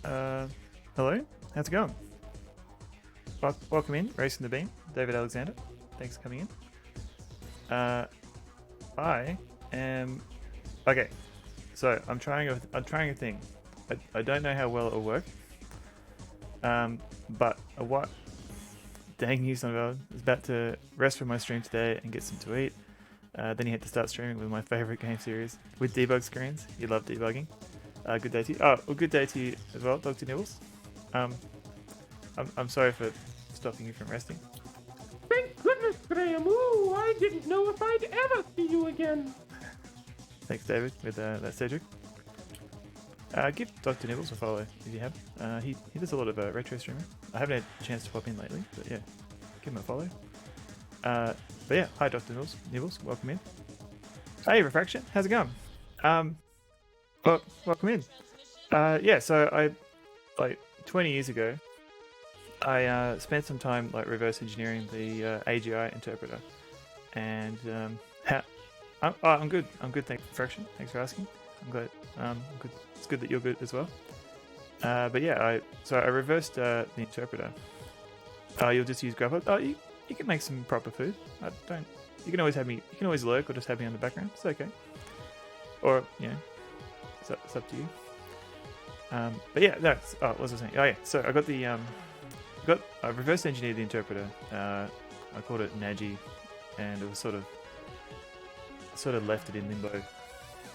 Hello, how's it going? Welcome in, Racing the Beam, David Alexander. Thanks for coming in. I am okay. So I'm trying a thing. I don't know how well it'll work. But what? Dang you, son of a! I was about to rest from my stream today and get some to eat. Then you had to start streaming with my favorite game series with debug screens. You love debugging. Good day to you. Oh, well, good day to you as well, Dr. Nibbles. I'm sorry for stopping you from resting. Thank goodness, Graham. Ooh, I didn't know if I'd ever see you again. Thanks, David, with that Cedric. Give Dr. Nibbles a follow if you have. He does a lot of retro streaming. I haven't had a chance to pop in lately, but yeah, give him a follow. But yeah, hi Dr. Nibbles, welcome in. Hey Refraction, how's it going? Well, welcome in. Yeah, so I, like 20 years ago, I spent some time like reverse engineering the AGI interpreter, and I'm good. I'm good. Thanks, Refraction. Thanks for asking. I'm glad. Good. It's good that you're good as well. But yeah, I reversed the interpreter. You'll just use Grubhub. Oh, you can make some proper food. You can always have me. You can always lurk or just have me on the background. It's okay. Or it's up to you. But yeah, that's. Oh, what was I saying? Oh yeah. So I got the I reverse engineered the interpreter. I called it NAGI, and it was sort of left it in limbo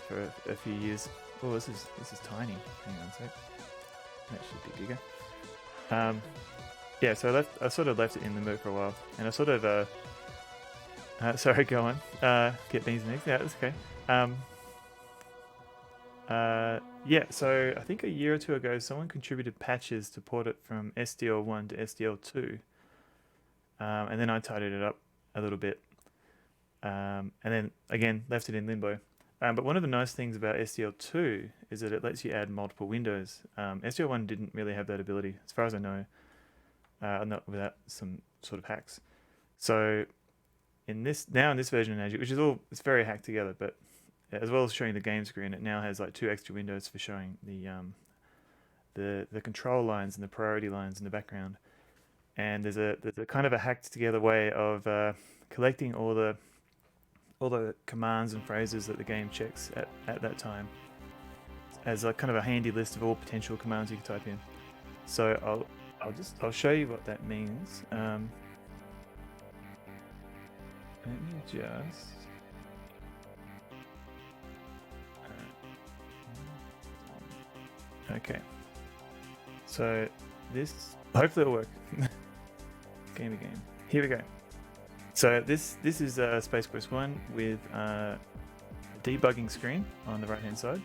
for a few years. Oh, this is tiny. Hang on a sec. That should be bigger. Yeah, so I sort of left it in limbo for a while, and I sort of sorry, go on. Get beans next. Yeah, that's okay. Yeah, so I think a year or two ago, someone contributed patches to port it from SDL1 to SDL2, and then I tidied it up a little bit, and then again left it in limbo. But one of the nice things about SDL2 is that it lets you add multiple windows. SDL1 didn't really have that ability, as far as I know, not without some sort of hacks. So in this version of NAGI, which is it's very hacked together, but as well as showing the game screen, it now has like 2 extra windows for showing the control lines and the priority lines in the background. And there's a kind of a hacked together way of collecting all the commands and phrases that the game checks at that time as a kind of a handy list of all potential commands you can type in. So I'll show you what that means. Let me just. Okay. So this hopefully it'll work. Game. Here we go. So this is Space Quest 1 with a debugging screen on the right hand side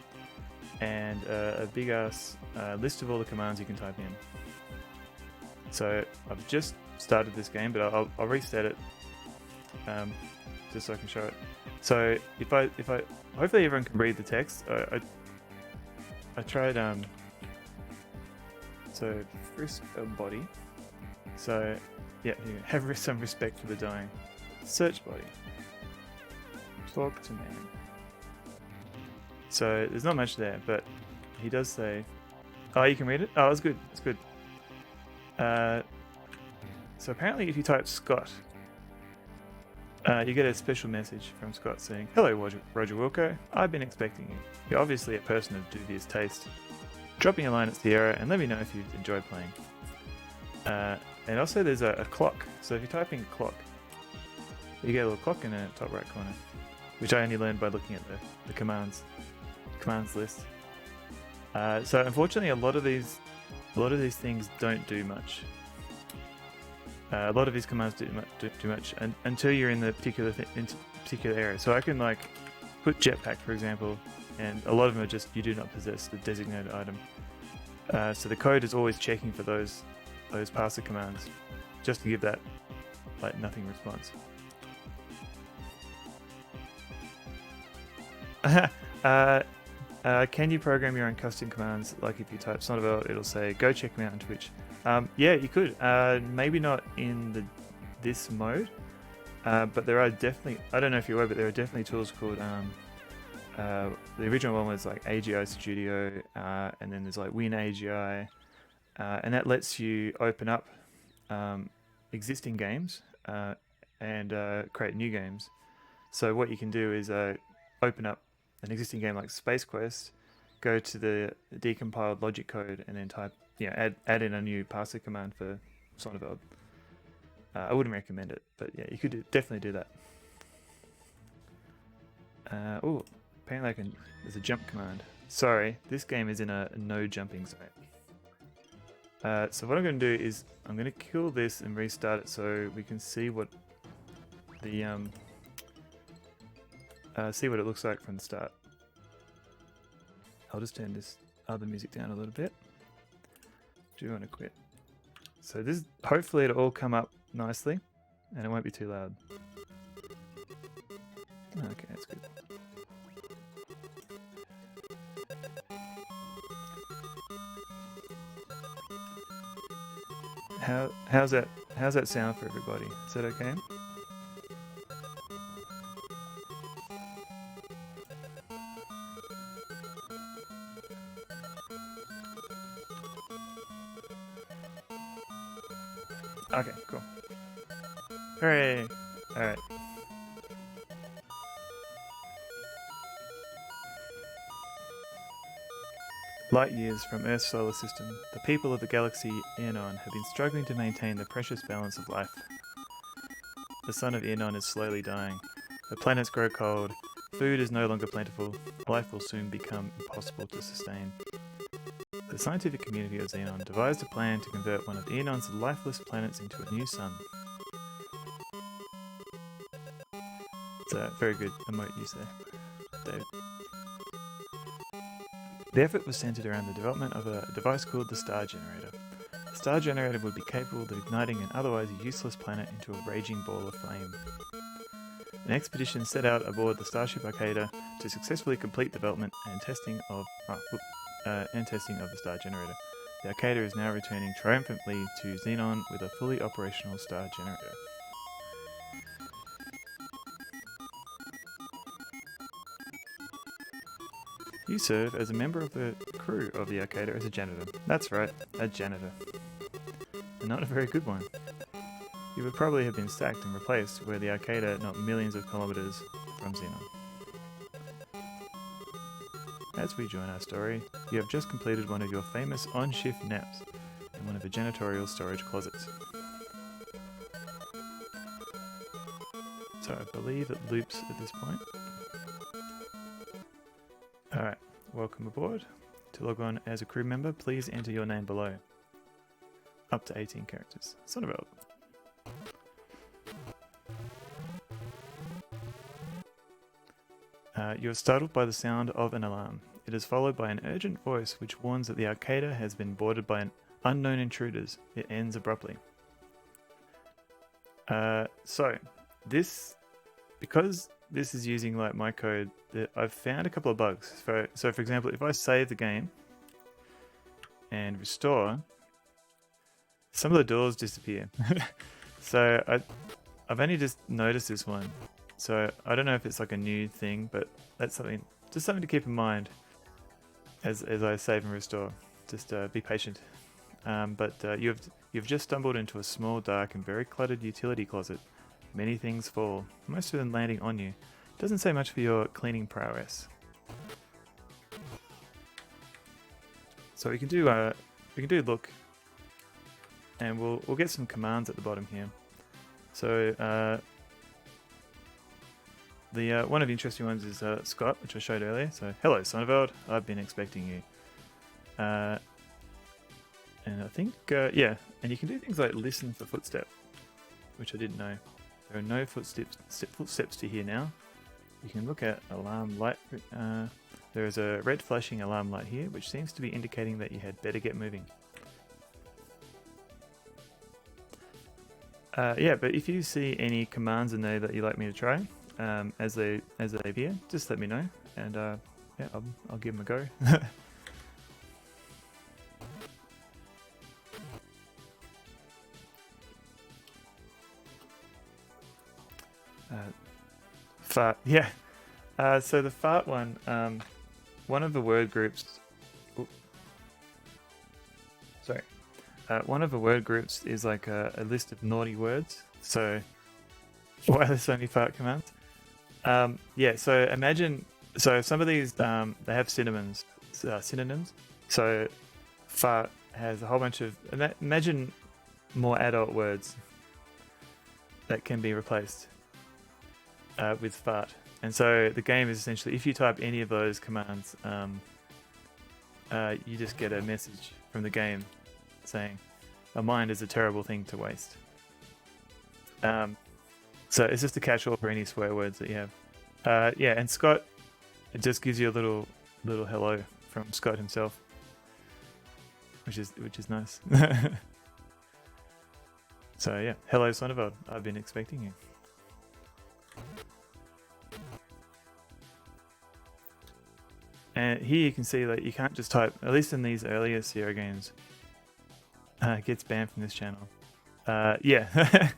and a big ass list of all the commands you can type in. So I've just started this game, but I'll reset it just so I can show it. So if I hopefully everyone can read the text. I tried so frisk a body. So yeah, here, have some respect for the dying. Search body. Talk to man. So there's not much there, but he does say, "Oh, you can read it. Oh, it's good. It's good." So apparently, if you type Scott, you get a special message from Scott saying, "Hello, Roger Wilco. I've been expecting you. You're obviously a person of dubious taste. Drop me a line at Sierra and let me know if you've enjoyed playing." And also there's a clock. So if you type in clock, you get a little clock in the top right corner, which I only learned by looking at the commands list. So unfortunately, a lot of these things don't do much. A lot of these commands do much until you're in the particular area. So I can like put jetpack, for example, and a lot of them are just you do not possess the designated item. So the code is always checking for those parser commands, just to give that like nothing response. Can you program your own custom commands? Like if you type Sonovel, it'll say go check me out on Twitch. Yeah, you could. Maybe not in this mode, but there are definitely. I don't know if you're aware, but there are definitely tools called the original one was like AGI Studio, and then there's like Win AGI, and that lets you open up existing games and create new games. So what you can do is open up an existing game like Space Quest, go to the decompiled logic code, and then type, add in a new parser command for Sonneveld. I wouldn't recommend it, but yeah, you could definitely do that. Oh, apparently there's a jump command. Sorry, this game is in a no jumping zone. So what I'm going to do is I'm going to kill this and restart it so we can see what the see what it looks like from the start. I'll just turn this other music down a little bit. Do you want to quit? So this, hopefully it'll all come up nicely and it won't be too loud. Okay, that's good. How's that sound for everybody? Is that okay? Okay, cool. Hooray! Alright. Light years from Earth's solar system, the people of the galaxy Enon have been struggling to maintain the precious balance of life. The sun of Enon is slowly dying. The planets grow cold. Food is no longer plentiful. Life will soon become impossible to sustain. The scientific community of Xenon devised a plan to convert one of Enon's lifeless planets into a new sun. It's a very good emote use there, David. The effort was centered around the development of a device called the Star Generator. The Star Generator would be capable of igniting an otherwise useless planet into a raging ball of flame. An expedition set out aboard the Starship Arcada to successfully complete development and testing of the Star Generator. The Arcada is now returning triumphantly to Xenon with a fully operational Star Generator. You serve as a member of the crew of the Arcada as a janitor. That's right, a janitor. And not a very good one. You would probably have been sacked and replaced were the Arcada not millions of kilometers from Xenon. As we join our story, you have just completed one of your famous on-shift naps in one of the janitorial storage closets. So I believe it loops at this point. Alright, welcome aboard. To log on as a crew member, please enter your name below. Up to 18 characters. Sonneveld. You are startled by the sound of an alarm. It is followed by an urgent voice which warns that the Arcada has been boarded by unknown intruders. It ends abruptly. Because this is using like my code, I've found a couple of bugs. So for example, if I save the game and restore, some of the doors disappear. So I've only just noticed this one. So I don't know if it's like a new thing, but that's something to keep in mind as I save and restore. Just be patient. But you've just stumbled into a small, dark, and very cluttered utility closet. Many things fall, most of them landing on you. Doesn't say much for your cleaning prowess. So we can do look, and we'll get some commands at the bottom here. So one of the interesting ones is Scott, which I showed earlier. So hello, Sonneveld. I've been expecting you. And I think and you can do things like listen for footsteps, which I didn't know. There are no footsteps to hear now. You can look at alarm light. There is a red flashing alarm light here, which seems to be indicating that you had better get moving. But if you see any commands in there that you'd like me to try, as they appear, just let me know, and I'll give them a go. So the fart one, one of the word groups. Oop, sorry. One of the word groups is like a list of naughty words. So why there's only fart commands? Yeah. So imagine. So some of these they have synonyms. Synonyms. So fart has a whole bunch of. Imagine more adult words that can be replaced with fart. And so the game is essentially, if you type any of those commands, you just get a message from the game saying, "A mind is a terrible thing to waste." So it's just a catch-all for any swear words that you have. Yeah, and Scott, it just gives you a little hello from Scott himself, which is nice. So yeah, hello Sonova, I've been expecting you. And here you can see that you can't just type, at least in these earlier Sierra games, it gets banned from this channel. Yeah.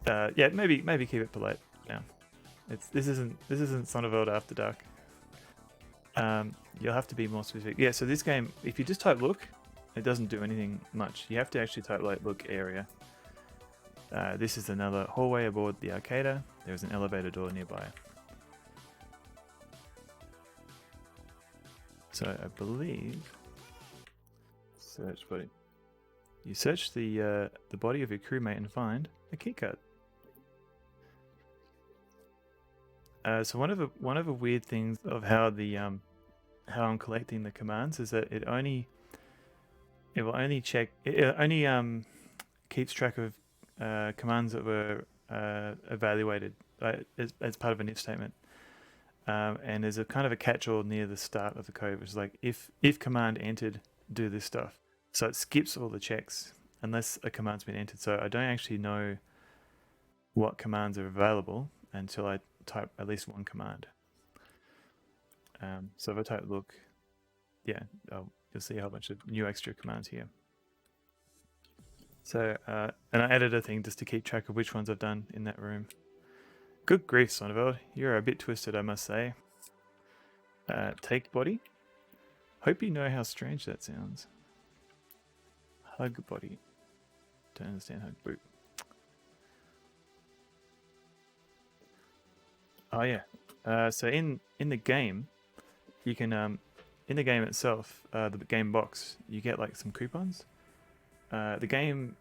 Yeah, maybe keep it polite now. This isn't Sonnevold After Dark. You'll have to be more specific. Yeah, so this game, if you just type look, it doesn't do anything much. You have to actually type like look area. This is another hallway aboard the Arcada. There's an elevator door nearby. So I believe search body. You search the body of your crewmate and find a keycard. So one of the weird things of how how I'm collecting the commands is that it will only check, it only keeps track of commands that were evaluated as part of an if statement. And there's a kind of a catch-all near the start of the code, which is like if command entered, do this stuff. So it skips all the checks unless a command's been entered. So I don't actually know what commands are available until I type at least one command. So if I type look, yeah, you'll see a whole bunch of new extra commands here. So, and I added a thing just to keep track of which ones I've done in that room. Good grief, Sonneveld, you're a bit twisted, I must say. Take body. Hope you know how strange that sounds. Hug body. Don't understand hug boot. Oh yeah. So in the game, you can in the game itself, the game box, you get like some coupons. But in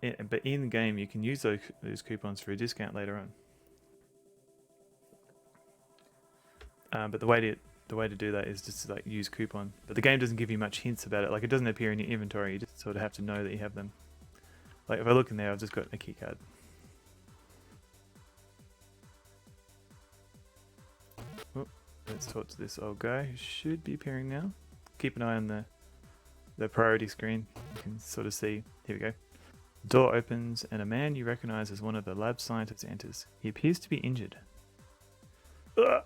the game, you can use those coupons for a discount later on. But the way to do that is just to like use coupon. But the game doesn't give you much hints about it. Like it doesn't appear in your inventory. You just sort of have to know that you have them. Like if I look in there, I've just got a key card. Oh, let's talk to this old guy who should be appearing now. Keep an eye on the priority screen. You can sort of see. Here we go. The door opens and a man you recognize as one of the lab scientists enters. He appears to be injured. Ugh!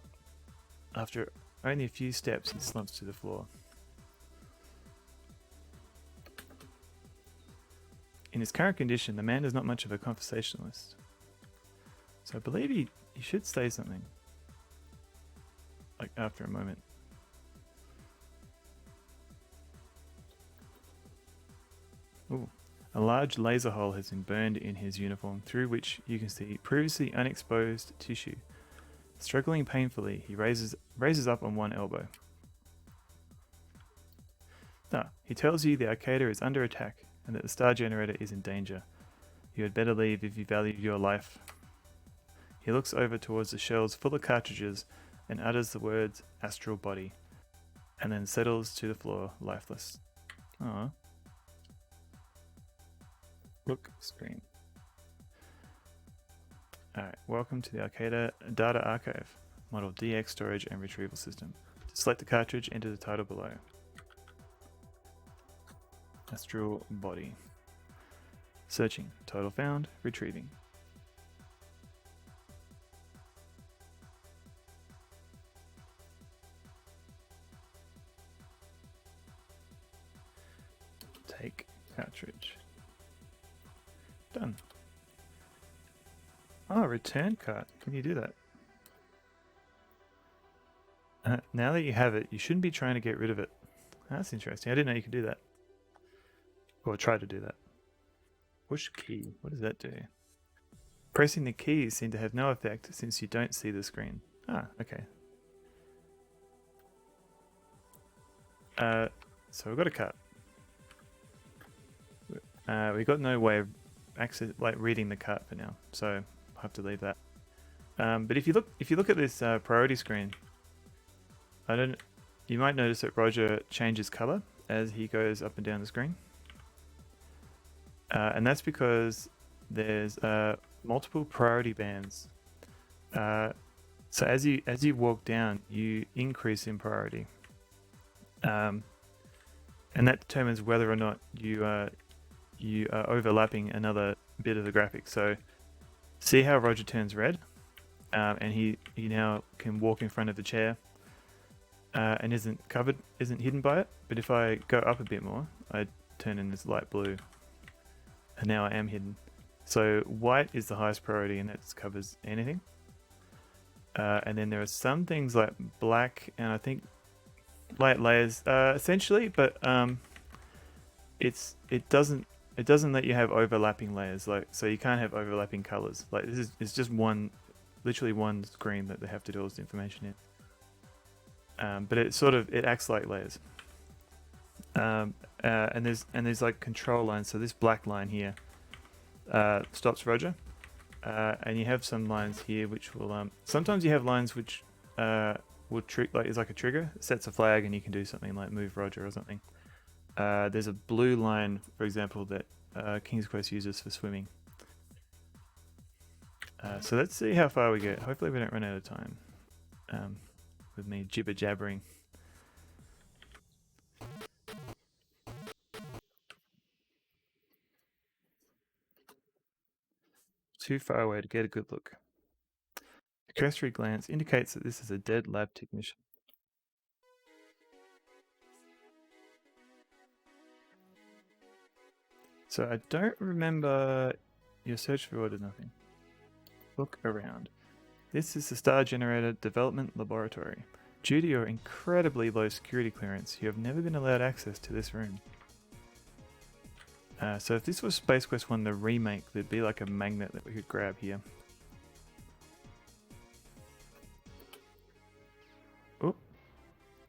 After only a few steps, he slumps to the floor. In his current condition, the man is not much of a conversationalist. So I believe he should say something. Like after a moment. Ooh. A large laser hole has been burned in his uniform, through which you can see previously unexposed tissue. Struggling painfully, he raises up on one elbow. He tells you the Arcada is under attack and that the star generator is in danger. You had better leave if you value your life. He looks over towards the shelves full of cartridges and utters the words astral body, and then settles to the floor, lifeless. Aww. Look screen. Alright, welcome to the Arcada Data Archive, model DX Storage and Retrieval System. To select the cartridge, enter the title below. Astral Body. Searching. Title found. Retrieving. Take cartridge. Done. Oh, return cart. Can you do that? Now that you have it, you shouldn't be trying to get rid of it. That's interesting. I didn't know you could do that. Or try to do that. Push key. What does that do? Pressing the keys seem to have no effect since you don't see the screen. Ah, okay. So we've got a cut. We've got no way of reading the cut for now, so I'll have to leave that. But if you look at this priority screen, you might notice that Roger changes color as he goes up and down the screen, and that's because there's multiple priority bands. So as you walk down, you increase in priority, and that determines whether or not you are overlapping another bit of the graphic. So see how Roger turns red, and he now can walk in front of the chair, and isn't hidden by it. But if I go up a bit more, I turn in this light blue, and now I am hidden. So white is the highest priority, and that covers anything. And then there are some things like black and I think light layers, essentially, but it doesn't let you have overlapping layers. So you can't have overlapping colors. It's just literally one screen that they have to do all this information in. But it acts like layers. And there's like control lines. So this black line here stops Roger. And you have some lines here which will sometimes you have lines which will is like a trigger, sets a flag, and you can do something like move Roger or something. There's a blue line, for example, that King's Quest uses for swimming. So let's see how far we get. Hopefully we don't run out of time with me jibber jabbering. Too far away to get a good look. A cursory glance indicates that this is a dead lab technician. So I don't remember your search for order, nothing. Look around. This is the Star Generator Development Laboratory. Due to your incredibly low security clearance, you have never been allowed access to this room. So if this was Space Quest 1, the remake, there'd be like a magnet that we could grab here. Oh,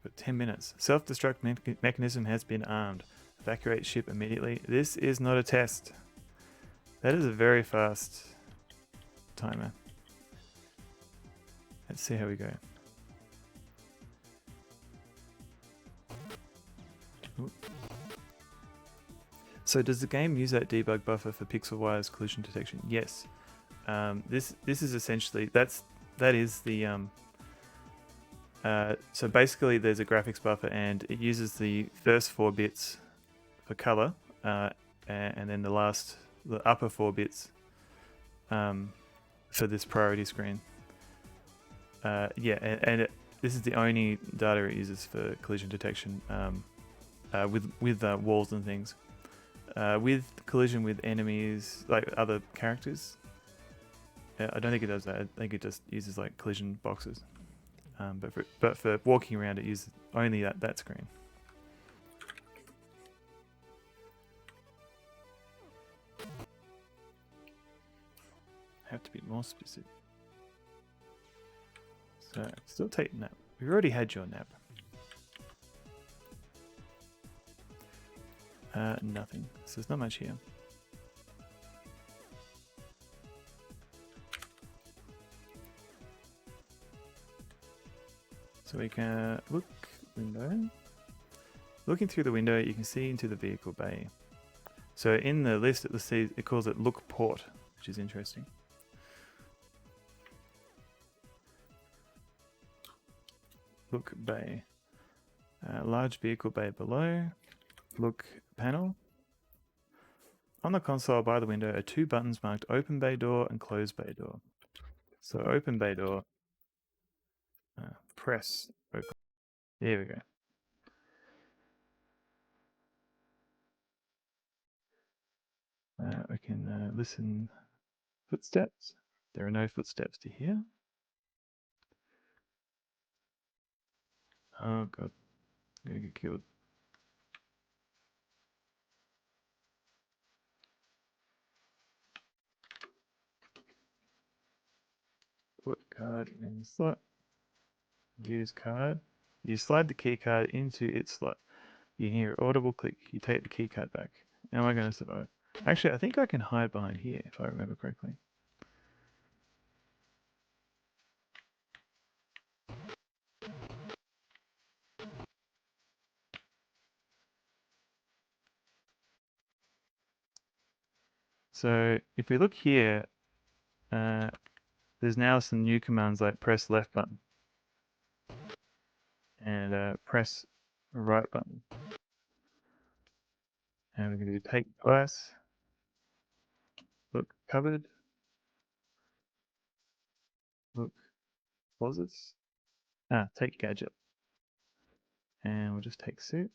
got 10 minutes. Self-destruct mechanism has been armed. Evacuate ship immediately. This is not a test. That is a very fast timer. Let's see how we go. Ooh. So does the game use that debug buffer for pixel wires collision detection? Yes. This is essentially that is the so basically there's a graphics buffer and it uses the first 4 bits for color and then the upper 4 bits for this priority screen. This is the only data it uses for collision detection with walls and things. With collision with enemies, like other characters, I don't think it does that. I think it just uses like collision boxes. But for walking around, it uses only that screen. Have to be more specific. So still take nap. We've already had your nap. Nothing. So there's not much here. So we can look window. Looking through the window, you can see into the vehicle bay. So in the list, it calls it look port, which is interesting. Look bay. Large vehicle bay below. Look panel. On the console by the window are 2 buttons marked open bay door and close bay door. So open bay door. Press open. There we go. We can listen footsteps. There are no footsteps to hear. Oh god, I'm gonna get killed. Put card in the slot. Use card. You slide the key card into its slot. You hear audible click. You take the key card back. Am I going to survive? Actually, I think I can hide behind here if I remember correctly. So if we look here, there's now some new commands like press left button and press right button. And we're going to do take device, look cupboard, look closets, take gadget. And we'll just take suit.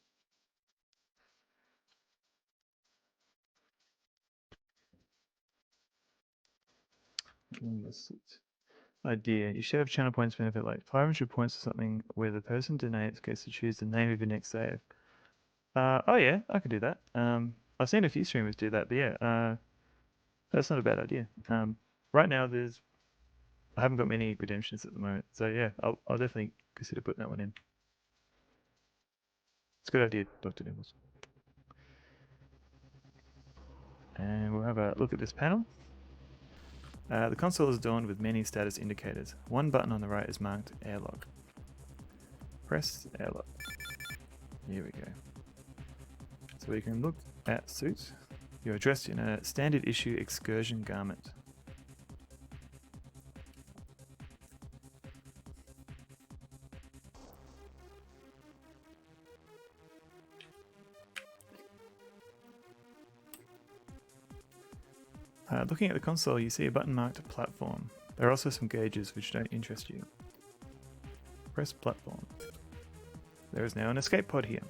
Idea. You should have channel points benefit like 500 points or something where the person donates gets to choose the name of your next save. Oh yeah, I could do that. I've seen a few streamers do that, but yeah, that's not a bad idea. Right now I haven't got many redemptions at the moment, so yeah, I'll definitely consider putting that one in. It's a good idea, Dr. Nibbles. And we'll have a look at this panel. The console is adorned with many status indicators. One button on the right is marked airlock. Press airlock. Here we go. So we can look at suit. You're dressed in a standard issue excursion garment. Looking at the console, you see a button marked platform. There are also some gauges which don't interest you. Press platform. There is now an escape pod here.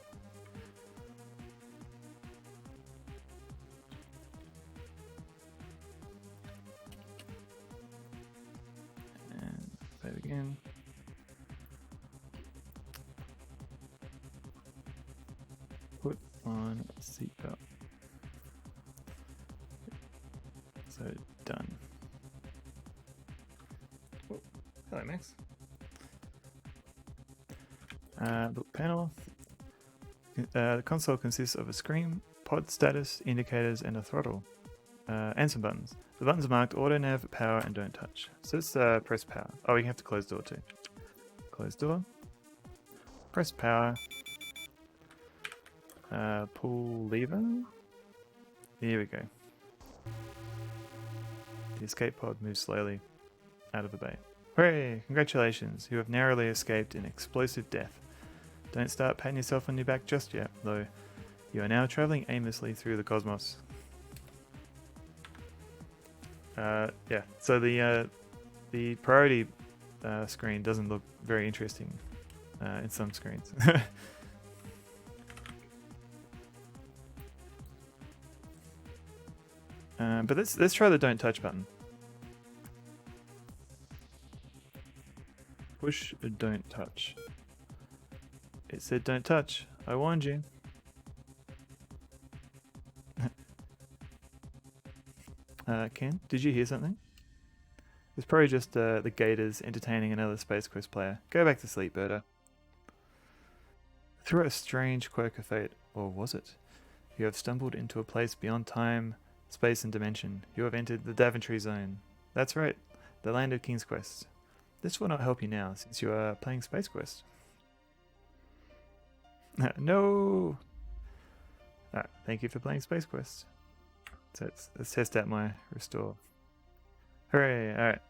And save again. Put on seatbelt. So done. Oh, hello, Max. Look panel. The console consists of a screen, pod status, indicators, and a throttle, and some buttons. The buttons are marked auto nav, power, and don't touch. So let's press power. Oh, we have to close door too. Close door. Press power. Pull lever. Here we go. The escape pod moves slowly out of the bay. Hooray! Congratulations, you have narrowly escaped an explosive death. Don't start patting yourself on your back just yet, though. You are now traveling aimlessly through the cosmos. Yeah, so the priority screen doesn't look very interesting in some screens. But let's try the don't touch button. Push don't touch. It said don't touch. I warned you. Ken, did you hear something? It's probably just the Gators entertaining another Space Quest player. Go back to sleep, Berta. Through a strange quirk of fate, or was it? You have stumbled into a place beyond time, space, and dimension. You have entered the Daventry Zone. That's right, the land of King's Quest. This will not help you now, since you are playing Space Quest. No! Alright, thank you for playing Space Quest. So let's test out my restore. Hooray! Alright.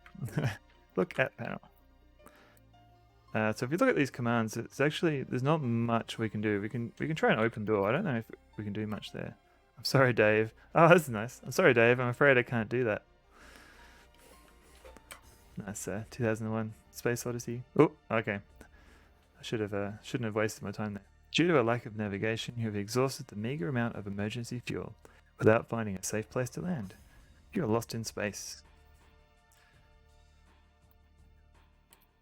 Look at panel. So if you look at these commands, it's actually, there's not much we can do. We can try an open door. I don't know if we can do much there. I'm sorry, Dave. Oh, that's nice. I'm sorry, Dave. I'm afraid I can't do that. Nice, 2001 Space Odyssey. Oh, okay. I shouldn't have wasted my time there. Due to a lack of navigation, you have exhausted the meager amount of emergency fuel without finding a safe place to land. You are lost in space.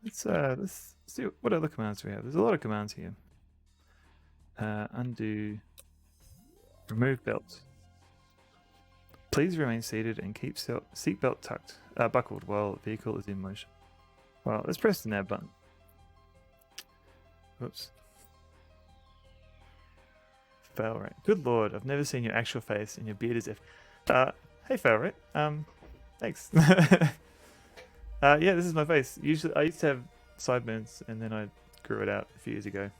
Let's see what other commands we have. There's a lot of commands here. Undo, remove belt. Please remain seated and keep seatbelt tucked, buckled while vehicle is in motion. Well, let's press the nav button. Whoops. Fail rate. Good lord, I've never seen your actual face and your beard is hey fail rate. Thanks. Yeah, this is my face. Usually I used to have sideburns and then I grew it out a few years ago.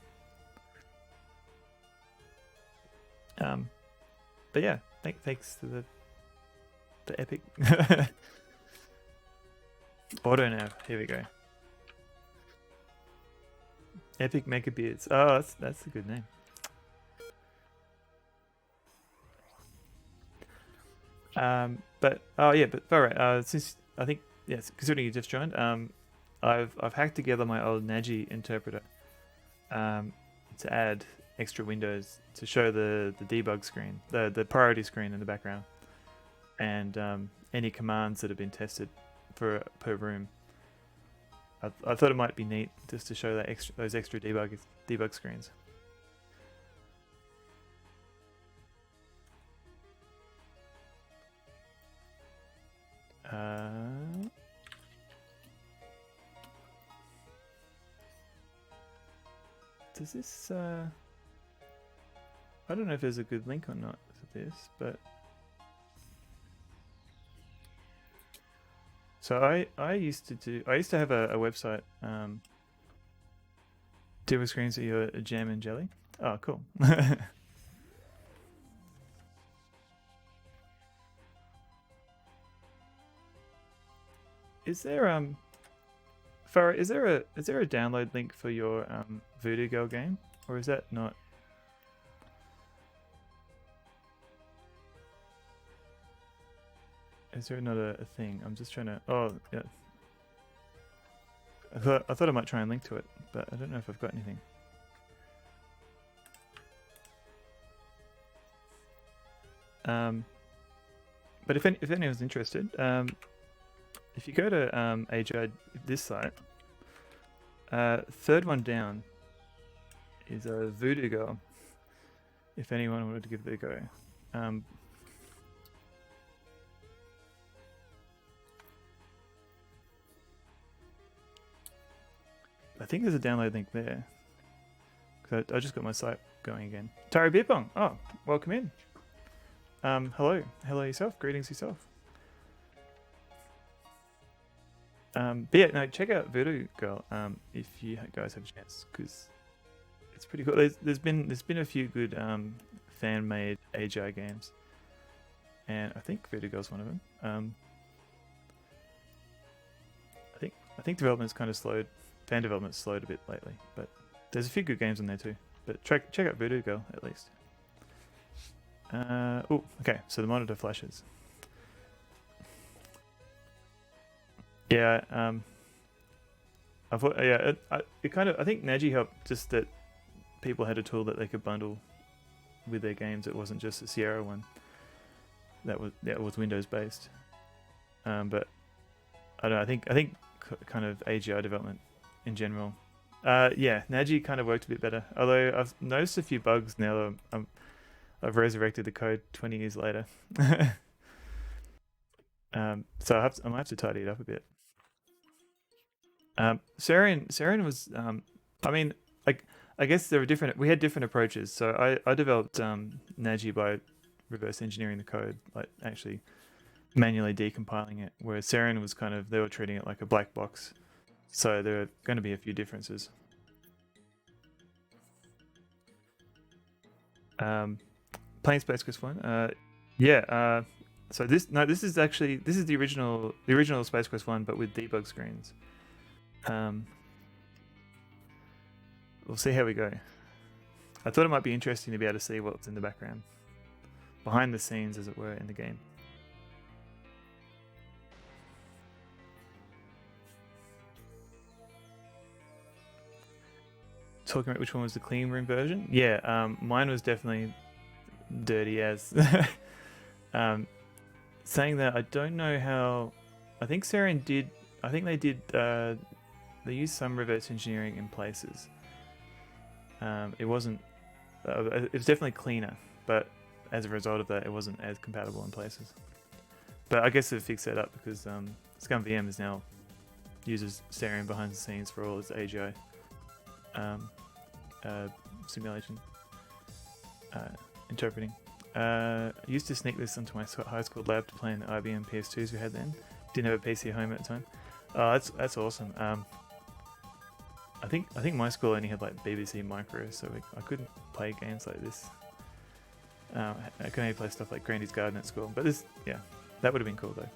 But yeah, thanks to the epic auto nav. Here we go. Epic Mega Beards. Oh, that's a good name. But alright. Since I think yes, considering you just joined, I've hacked together my old NAGI interpreter to add extra windows to show the debug screen, the priority screen in the background, and any commands that have been tested per room. I thought it might be neat just to show those extra debug screens. Does this I don't know if there's a good link or not for this, but so I used to have a website, debug screens that you're a jam and jelly. Oh, cool. Is there Farah, is there a download link for your Voodoo Girl game, or is that not? Is there not a thing? I'm just trying to. Oh yeah. I thought I might try and link to it, but I don't know if I've got anything. But if anyone's interested, if you go to AGI, this site, third one down is a Voodoo Girl. If anyone wanted to give it a go. I think there's a download link there. Cause I just got my site going again. Tari Beerpong! Oh, welcome in. Hello yourself. Greetings yourself. But yeah, no, check out Voodoo Girl if you guys have a chance, because it's pretty cool. There's been a few good fan-made AGI games, and I think Voodoo Girl's one of them. I think development's kind of slowed. Fan development's slowed a bit lately, but there's a few good games in there too. But check out Voodoo Girl at least. Oh, okay. So the monitor flashes. Yeah. I thought. Yeah. It kind of. I think NAGI helped just that people had a tool that they could bundle with their games. It wasn't just a Sierra one. That was Windows based. But I don't know. I think kind of AGI development in general. Yeah, NAGI kind of worked a bit better. Although I've noticed a few bugs now that I've resurrected the code 20 years later. So I might have to tidy it up a bit. Sarian was, I mean, I guess there were we had different approaches. So I developed NAGI by reverse engineering the code, like actually manually decompiling it, whereas Sarian was they were treating it like a black box. So there are going to be a few differences. Playing Space Quest 1. Yeah. So this is the original Space Quest 1, but with debug screens. We'll see how we go. I thought it might be interesting to be able to see what's in the background, behind the scenes, as it were, in the game. Talking about which one was the clean room version? Yeah, mine was definitely dirty as. Saying that, I don't know how. I think Sarian did. I think they did they used some reverse engineering in places. It wasn't. It was definitely cleaner, but as a result of that, it wasn't as compatible in places. But I guess it fixed that up because ScumVM is now uses Stereo behind the scenes for all its AGI simulation interpreting. I used to sneak this into my high school lab to play in the IBM PS2s we had then. Didn't have a PC at home at the time. Oh, that's awesome. I think my school only had like BBC Micro, so I couldn't play games like this. I could only play stuff like Grandy's Garden at school, but this, yeah, that would have been cool though.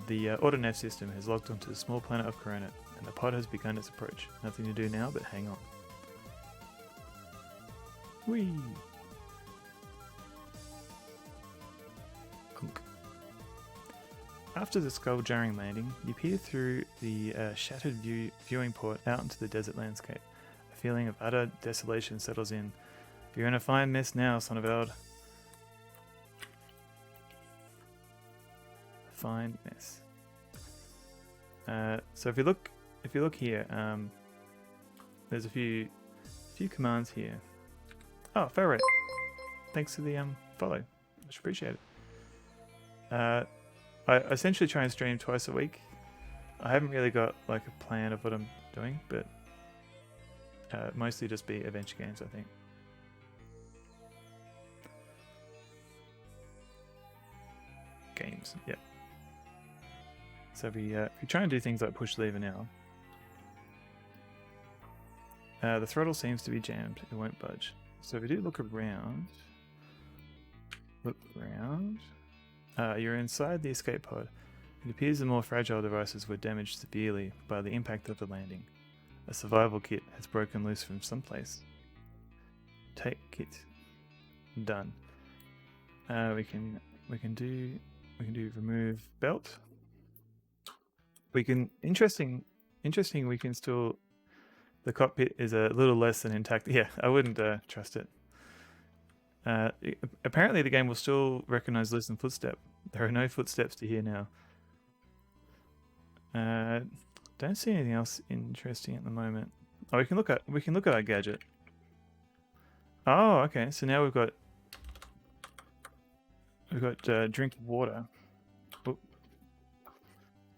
The AutoNav system has locked onto the small planet of Corona, and the pod has begun its approach. Nothing to do now but hang on. Whee! Clunk. After the skull-jarring landing, you peer through the shattered viewing port out into the desert landscape. A feeling of utter desolation settles in. You're in a fine mess now, son of Eld. Fine mess. So if you look here, there's a few commands here. Oh, Ferret. Thanks for the follow. Much appreciated. I essentially try and stream twice a week. I haven't really got like a plan of what I'm doing, but mostly just be adventure games, I think. Games, yeah. So if you try and do things like push lever now, the throttle seems to be jammed. It won't budge. So if you do look around, you're inside the escape pod. It appears the more fragile devices were damaged severely by the impact of the landing. A survival kit has broken loose from someplace. Take kit. Done. We can do remove belt. We can interesting. We can still. The cockpit is a little less than intact. Yeah, I wouldn't trust it. Apparently, the game will still recognize listen footstep. There are no footsteps to hear now. Don't see anything else interesting at the moment. Oh, we can look at our gadget. Oh, okay. So now we've got drink water. Oop.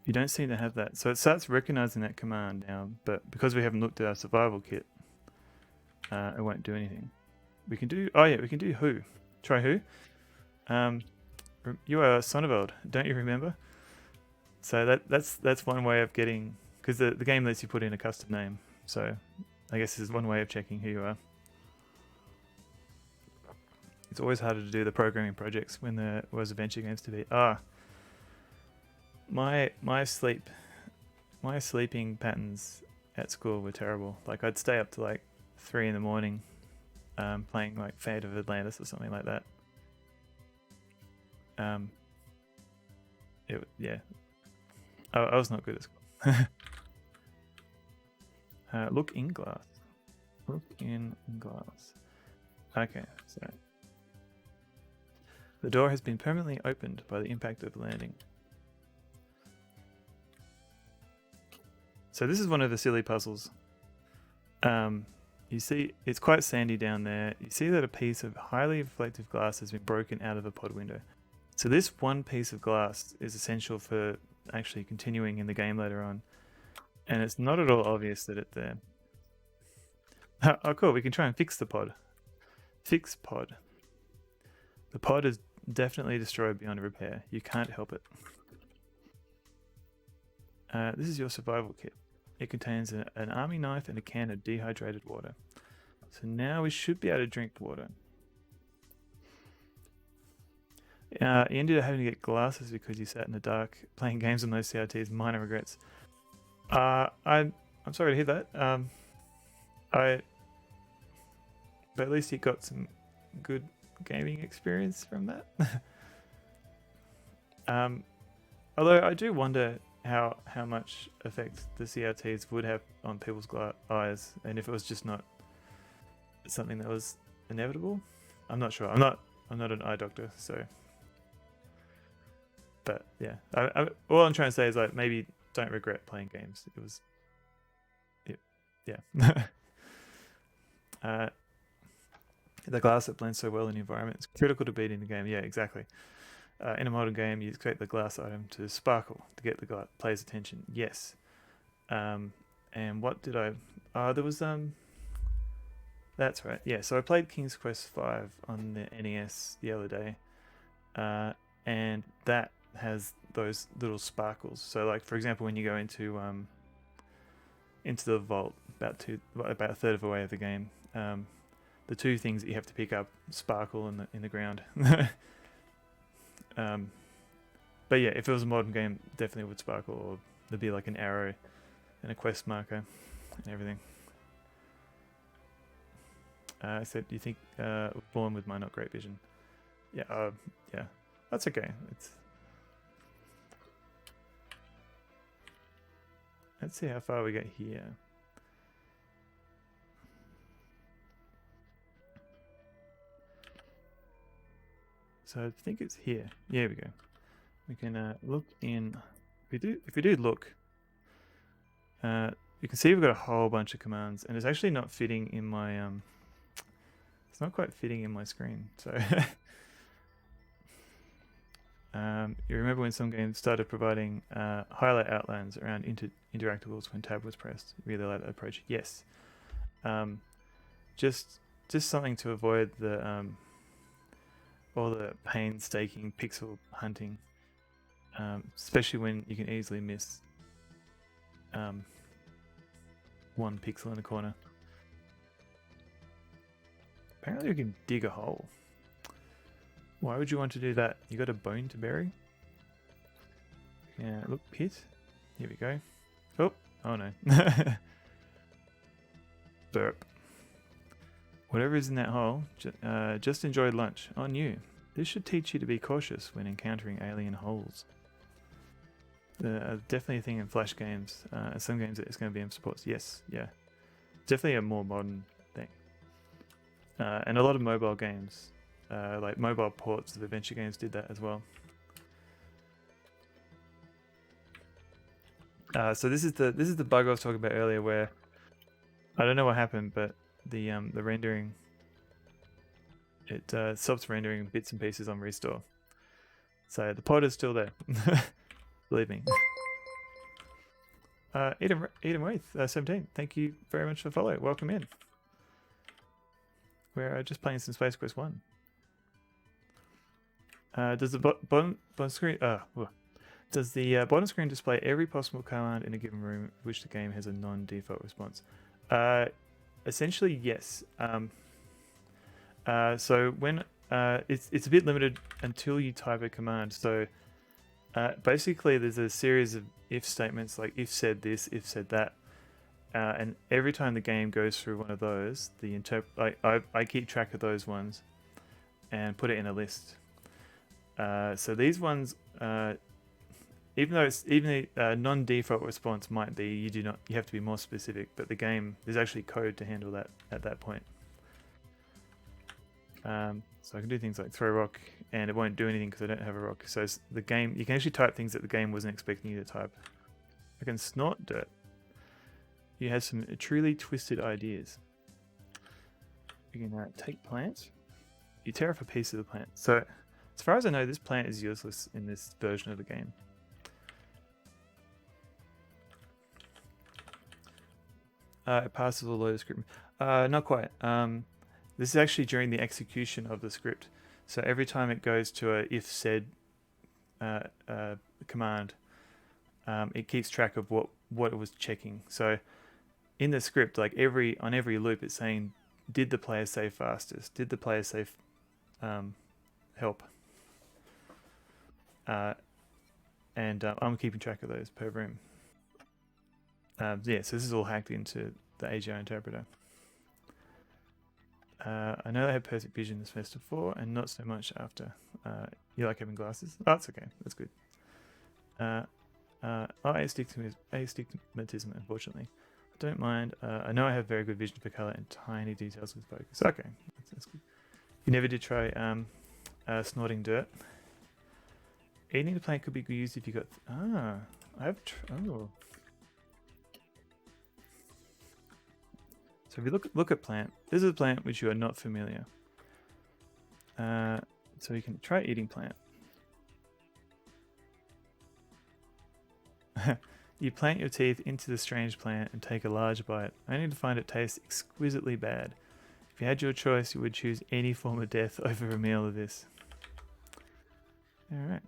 You don't seem to have that, so it starts recognizing that command now. But because we haven't looked at our survival kit, it won't do anything. We can do. Oh yeah, we can do who. Try who. You are Sonneveld, don't you remember? So that's one way of getting, because the game lets you put in a custom name. So I guess this is one way of checking who you are. It's always harder to do the programming projects when there was adventure games to be. My sleeping patterns at school were terrible. Like I'd stay up to like 3 in the morning, playing like Fate of Atlantis or something like that. Yeah, I was not good at school. Look in glass. Look in glass. Okay, so the door has been permanently opened by the impact of the landing. So this is one of the silly puzzles. You see, it's quite sandy down there. You see that a piece of highly reflective glass has been broken out of a pod window. So this one piece of glass is essential for actually continuing in the game later on. And it's not at all obvious that it's there. Oh cool, we can try and fix the pod. Fix pod. The pod is definitely destroyed beyond repair. You can't help it. This is your survival kit. It contains an army knife and a can of dehydrated water. So now we should be able to drink water. You ended up having to get glasses because you sat in the dark playing games on those CRTs. Minor regrets. I'm sorry to hear that. But at least you got some good gaming experience from that. Although I do wonder how much effect the CRTs would have on people's eyes, and if it was just not something that was inevitable. I'm not sure. I'm not an eye doctor, so. But yeah, all I'm trying to say is like maybe don't regret playing games. It was, yeah. The glass that blends so well in the environment is critical to beating the game. Yeah, exactly. In a modern game, you expect the glass item to sparkle to get the player's attention. Yes. And what did I? There was That's right. Yeah. So I played King's Quest V on the NES the other day, and that has those little sparkles. So, like for example, when you go into the vault, about a third of the way of the game, the two things that you have to pick up sparkle in the ground. But yeah, if it was a modern game, definitely would sparkle, or there'd be like an arrow and a quest marker and everything. I said, "Do you think born with my not great vision?" Yeah, yeah, that's okay. Let's see how far we get here. So I think it's here. Here we go. We can look in. If we do look, you can see we've got a whole bunch of commands, and it's actually not fitting in my it's not quite fitting in my screen. So you remember when some games started providing highlight outlines around interactables when tab was pressed? Really like that approach. Yes. Just something to avoid the all the painstaking pixel hunting, especially when you can easily miss one pixel in a corner. Apparently we can dig a hole. Why would you want to do that? You got a bone to bury? Yeah, look, pit. Here we go. Oh no. Burp. Whatever is in that hole, just enjoy lunch. On you. This should teach you to be cautious when encountering alien holes. Definitely a thing in Flash games. Some games it's going to be in supports. Yes, yeah. Definitely a more modern thing. And a lot of mobile games, like mobile ports of adventure games, did that as well. So this is the bug I was talking about earlier, where I don't know what happened, but the rendering, it stops rendering bits and pieces on restore. So the pod is still there. Believe me. Eden Wraith 17, thank you very much for the follow. Welcome in. We're just playing some Space Quest 1. Does the bottom screen does the bottom screen display every possible command in a given room which the game has a non-default response? Essentially, yes. So when it's a bit limited until you type a command. So basically, there's a series of if statements, like if said this, if said that, and every time the game goes through one of those, I keep track of those ones and put it in a list. So these ones, even though the non-default response might be you have to be more specific, but the game, there's actually code to handle that at that point. So I can do things like throw rock, and it won't do anything because I don't have a rock. So the game, you can actually type things that the game wasn't expecting you to type. I can snort dirt. You have some truly twisted ideas. You can take plants. You tear off a piece of the plant. So as far as I know, this plant is useless in this version of the game. It passes all the script. Not quite. This is actually during the execution of the script. So every time it goes to a if said command, it keeps track of what it was checking. So in the script, like on every loop, it's saying, did the player say fastest? Did the player say help? And I'm keeping track of those per room. Yeah, so this is all hacked into the AGI interpreter. I know they have perfect vision in Semester 4 and not so much after. You like having glasses? Oh, that's okay. That's good. Astigmatism, unfortunately. I don't mind. I know I have very good vision for color and tiny details with focus. Okay, that's good. You never did try snorting dirt. Eating the plant could be used if you got... I have. Oh. So if you look at plant, this is a plant which you are not familiar. So you can try eating plant. You plant your teeth into the strange plant and take a large bite, only to find it tastes exquisitely bad. If you had your choice, you would choose any form of death over a meal of this. Alright.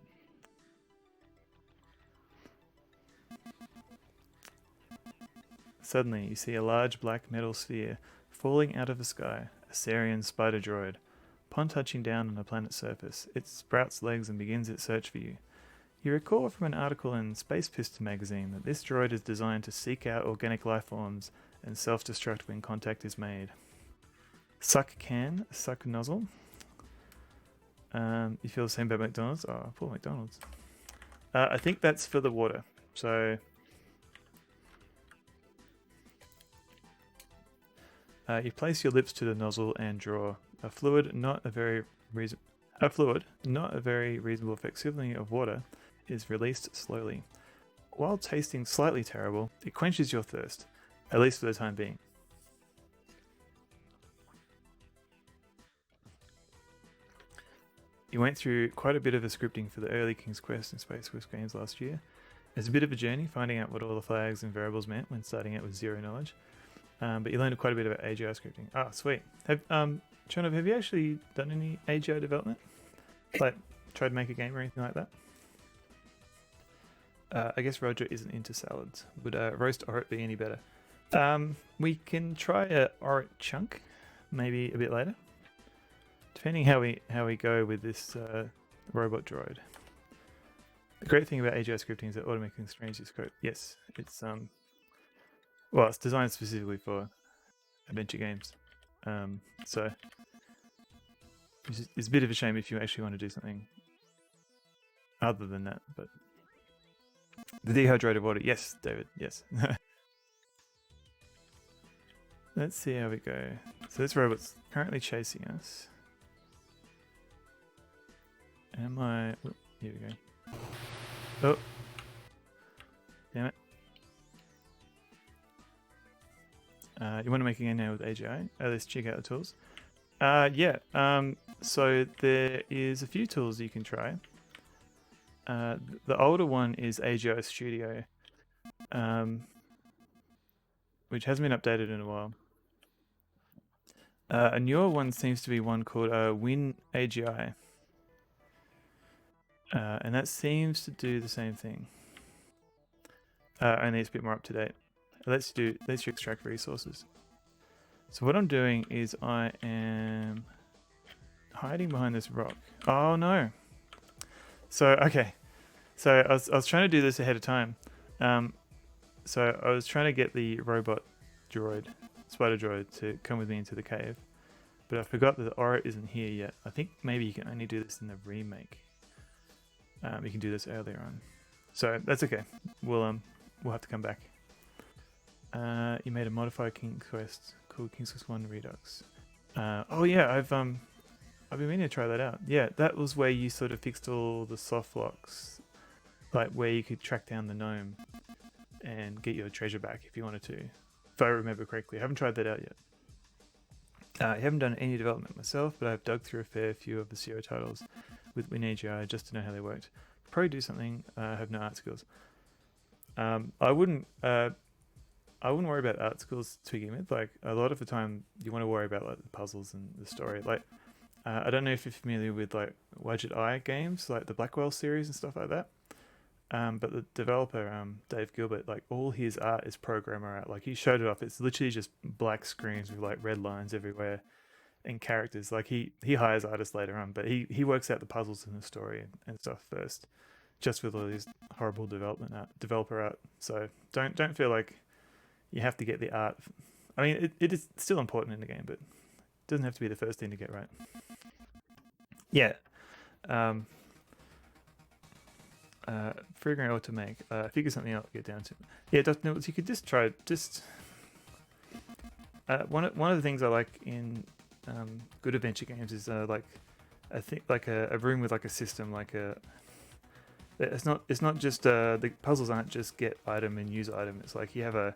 Suddenly, you see a large black metal sphere falling out of the sky, a Sarian spider droid. Upon touching down on the planet's surface, it sprouts legs and begins its search for you. You recall from an article in Space Piston magazine that this droid is designed to seek out organic life forms and self-destruct when contact is made. Suck can, suck nozzle. You feel the same about McDonald's? Oh, poor McDonald's. I think that's for the water. So you place your lips to the nozzle and draw. A fluid, not a very reasonable facsimile of water, is released slowly. While tasting slightly terrible, it quenches your thirst, at least for the time being. You went through quite a bit of the scripting for the early King's Quest and Space Quest games last year. It's a bit of a journey finding out what all the flags and variables meant when starting out with zero knowledge. But you learned quite a bit about AGI scripting. Ah, sweet. Chonov, have you actually done any AGI development? Like, tried to make a game or anything like that? I guess Roger isn't into salads. Would roast orit be any better? We can try a orit chunk, maybe a bit later, depending how we go with this robot droid. The great thing about AGI scripting is that automatic constrains its code. Yes, it's well, it's designed specifically for adventure games. So it's a bit of a shame if you actually want to do something other than that, but the dehydrated water, yes, David, yes. Let's see how we go. So this robot's currently chasing us. Here we go. Oh, damn it. You want to make a game now with AGI? Let's check out the tools. Yeah. So there is a few tools you can try. The older one is AGI Studio, which hasn't been updated in a while. A newer one seems to be one called Win AGI, and that seems to do the same thing. Only it's a bit more up to date. Lets you extract resources. So what I'm doing is I am hiding behind this rock. Oh no! So okay, so I was trying to do this ahead of time. So I was trying to get the robot droid, spider droid, to come with me into the cave, but I forgot that the aura isn't here yet. I think maybe you can only do this in the remake. You can do this earlier on, so that's okay. We'll have to come back. You made a modified King's Quest called King's Quest 1 Redux. Oh yeah, I've been meaning to try that out. Yeah, that was where you sort of fixed all the soft locks, like where you could track down the gnome and get your treasure back if you wanted to. If I remember correctly, I haven't tried that out yet. I haven't done any development myself, but I've dug through a fair few of the Sierra titles with WinAGI just to know how they worked. Probably do something. I have no art skills. I wouldn't worry about art skills to begin with. Like, a lot of the time you want to worry about like the puzzles and the story. Like, I don't know if you're familiar with like Widget Eye games, like the Blackwell series and stuff like that. But the developer, Dave Gilbert, like all his art is programmer art. Like he showed it off. It's literally just black screens with like red lines everywhere and characters. Like he hires artists later on, but he works out the puzzles in the story and stuff first, just with all these horrible developer art. So don't feel like you have to get the art. I mean, it is still important in the game, but it doesn't have to be the first thing to get right. Yeah. Figuring out what to make. Figure something out, get down to. Yeah, Dr. Nibbles, you could just try, one of the things I like in good adventure games is like, I think like a room with like a system, like it's not just the puzzles aren't just get item and use item. It's like you have a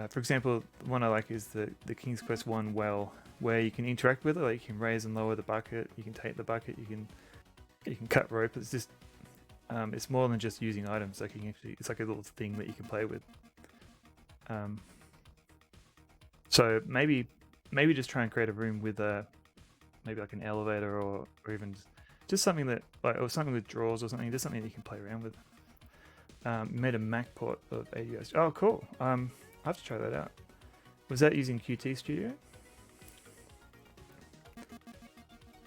for example, the one I like is the King's Quest 1 well, where you can interact with it. Like you can raise and lower the bucket, you can take the bucket, you can cut rope. It's just it's more than just using items. Like you can actually, it's like a little thing that you can play with. So maybe just try and create a room with maybe like an elevator or even just something that like, or something with drawers or something. Just something that you can play around with. Made a Mac port of ADS. Oh, cool. I have to try that out. Was that using Qt Studio?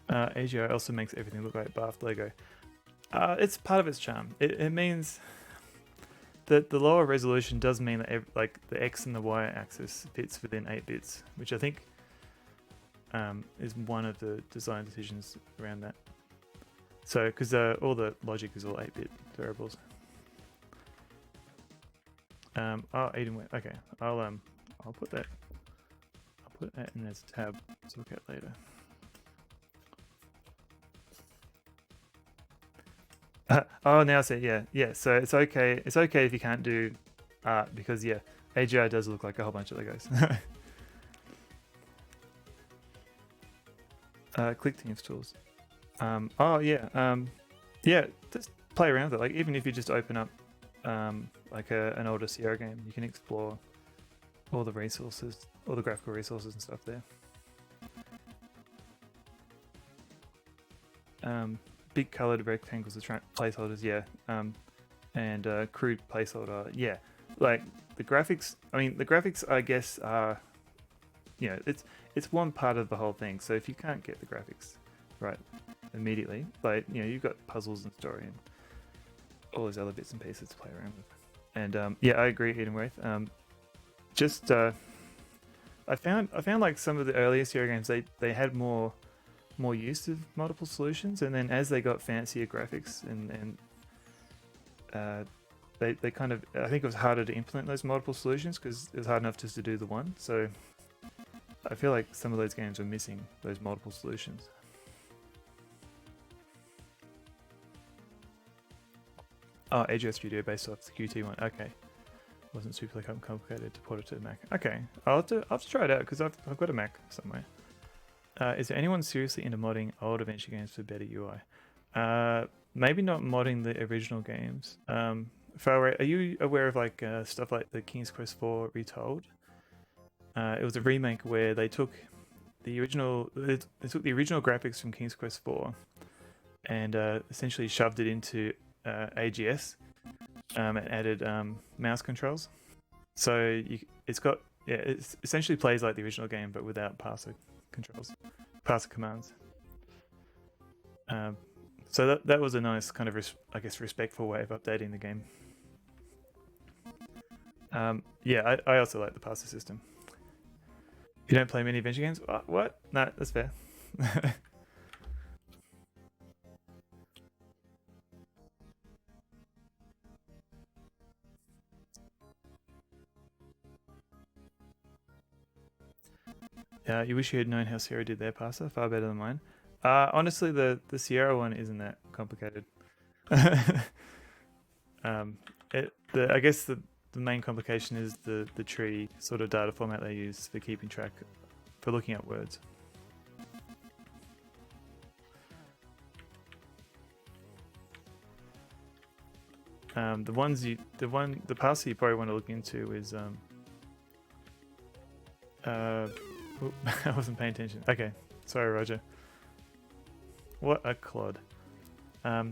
AGI also makes everything look like Bath Lego. It's part of its charm. It means that the lower resolution does mean that like the X and the Y axis fits within 8 bits, which I think is one of the design decisions around that. So, because all the logic is all 8-bit variables. Oh, Eden Web. Okay, I'll put that. I'll put that in as a tab to look at later. Oh, now I see. Yeah. So it's okay. It's okay if you can't do art because yeah, AGI does look like a whole bunch of Legos. Click Teams tools. Oh yeah. Yeah. Just play around with it. Like even if you just open up like an older Sierra game, you can explore all the resources, all the graphical resources and stuff there. Big colored rectangles are placeholders, yeah. And crude placeholder, yeah. Like the graphics, I mean, the graphics, I guess, are, you know, it's one part of the whole thing. So if you can't get the graphics right immediately, like, you know, you've got puzzles and story and all those other bits and pieces to play around with. And yeah, I agree, Eden Wraith. I found like some of the earlier Sierra games, they had more use of multiple solutions, and then as they got fancier graphics and they kind of, I think it was harder to implement those multiple solutions because it was hard enough just to do the one. So I feel like some of those games were missing those multiple solutions. Oh, AGI Studio based off the Qt one. Okay, wasn't super complicated to port it to the Mac. Okay, I'll have to try it out because I've got a Mac somewhere. Is there anyone seriously into modding old adventure games for better UI? Maybe not modding the original games. Are you aware of like stuff like the King's Quest 4 Retold? It was a remake where they took the original graphics from King's Quest 4 and essentially shoved it into AGS and added mouse controls. So it essentially plays like the original game but without parser controls, parser commands. So that was a nice kind of respectful way of updating the game. Yeah, I also like the parser system. You don't play many adventure games? What? No, that's fair. You wish you had known how Sierra did their parser. Far better than mine. Honestly, the Sierra one isn't that complicated. I guess the main complication is the tree sort of data format they use for keeping track, for looking at words. The parser you probably want to look into is I wasn't paying attention. Okay, sorry, Roger. What a clod. I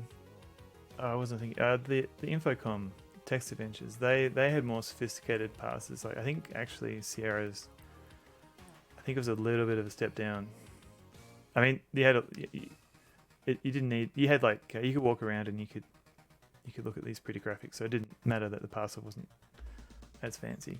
wasn't thinking. The Infocom text adventures, they had more sophisticated parsers. Like I think actually Sierra's, I think it was a little bit of a step down. I mean, you didn't need. You had like you could walk around and you could look at these pretty graphics. So it didn't matter that the parser wasn't as fancy.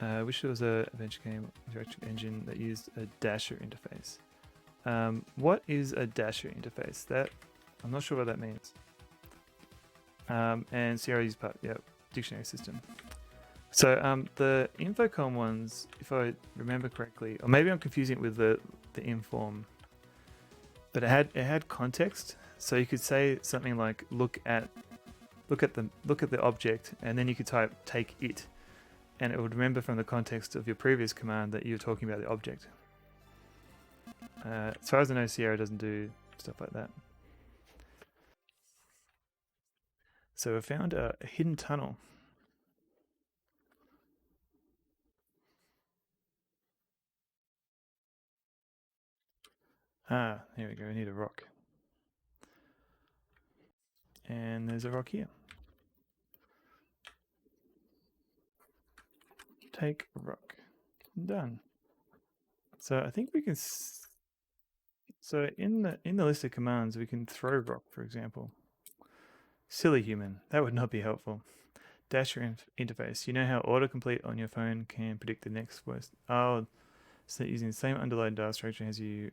I wish there was a adventure game interaction engine that used a dasher interface. What is a dasher interface? That I'm not sure what that means. And Sierra used dictionary system. So the Infocom ones, if I remember correctly, or maybe I'm confusing it with the Inform, but it had context, so you could say something like look at the object, and then you could type take it, and it would remember from the context of your previous command that you were talking about the object. As far as I know, Sierra doesn't do stuff like that. So we found a hidden tunnel. Ah, here we go. We need a rock. And there's a rock here. Take rock. Done. So I think we can. So in the list of commands, we can throw rock, for example. Silly human. That would not be helpful. Dash your interface. You know how autocomplete on your phone can predict the next worst. Oh, so using the same underlined data structure as you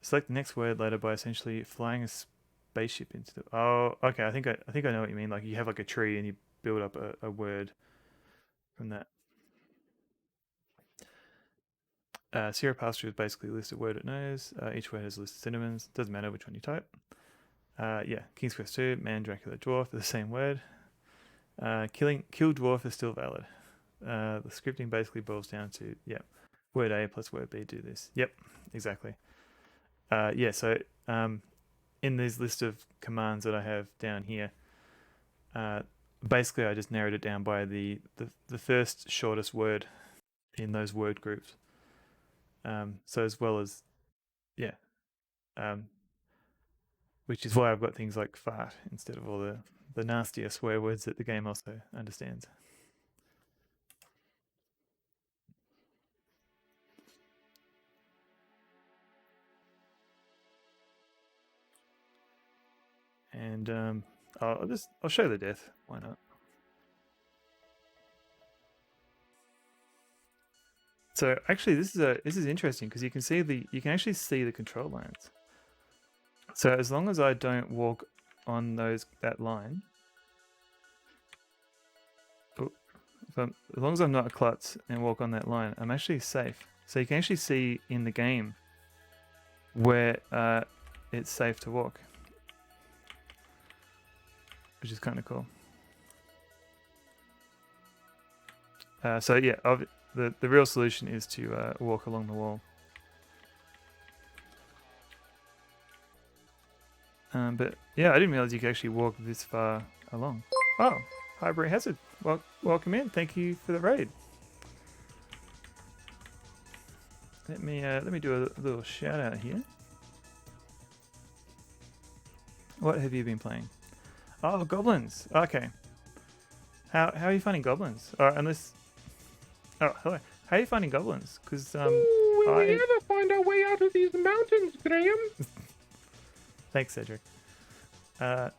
select the next word letter by essentially flying a spaceship into the. Oh, okay. I think I know what you mean. Like you have like a tree and you build up a word from that. Sierra Pasture is basically a list of word it knows. Each word has a list of synonyms. Doesn't matter which one you type. Yeah, King's Quest 2, Man, Dracula, Dwarf, the same word. Kill Dwarf is still valid. The scripting basically boils down to, yeah, word A plus word B do this. Yep, exactly. Yeah, so in this list of commands that I have down here, basically I just narrowed it down by the first shortest word in those word groups. So as well as, yeah, which is why I've got things like fart instead of all the nastier swear words that the game also understands. And I'll show the death. Why not? So actually, this is interesting because you can actually see the control lines. So as long as I don't walk on that line, as long as I'm not a klutz and walk on that line, I'm actually safe. So you can actually see in the game where it's safe to walk, which is kind of cool. So yeah, the real solution is to walk along the wall. But yeah, I didn't realize you could actually walk this far along. Oh, hi Bray Hazard. Welcome in. Thank you for the raid. Let me do a little shout out here. What have you been playing? Oh, goblins. Okay. How are you finding goblins? Unless. Oh, hello. How are you finding goblins? Because Will we ever find our way out of these mountains, Graham? Thanks, Cedric. I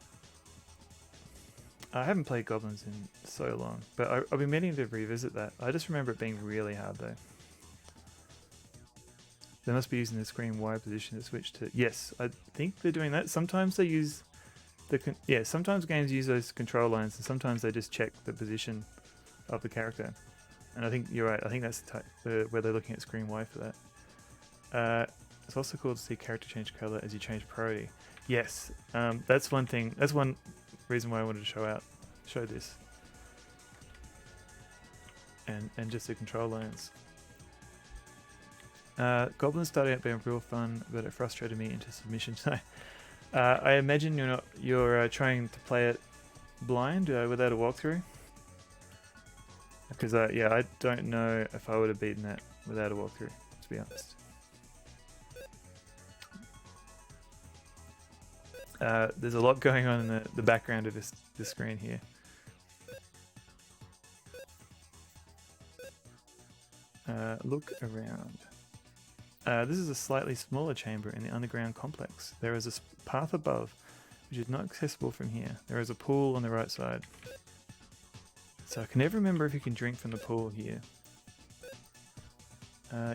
haven't played goblins in so long, but I've been meaning to revisit that. I just remember it being really hard though. They must be using the screen Y position to switch to. Yes, I think they're doing that. Sometimes they use sometimes games use those control lines, and sometimes they just check the position of the character. And I think you're right. I think that's where they're looking at screen Y for that. It's also cool to see character change color as you change priority. Yes, that's one thing. That's one reason why I wanted to show this, and just the control lines. Goblins started out being real fun, but it frustrated me into submission. I imagine you're trying to play it blind without a walkthrough. Because yeah, I don't know if I would have beaten that without a walkthrough, to be honest. There's a lot going on in the background of this screen here. Look around. This is a slightly smaller chamber in the underground complex. There is a path above, which is not accessible from here. There is a pool on the right side. So I can never remember if you can drink from the pool here.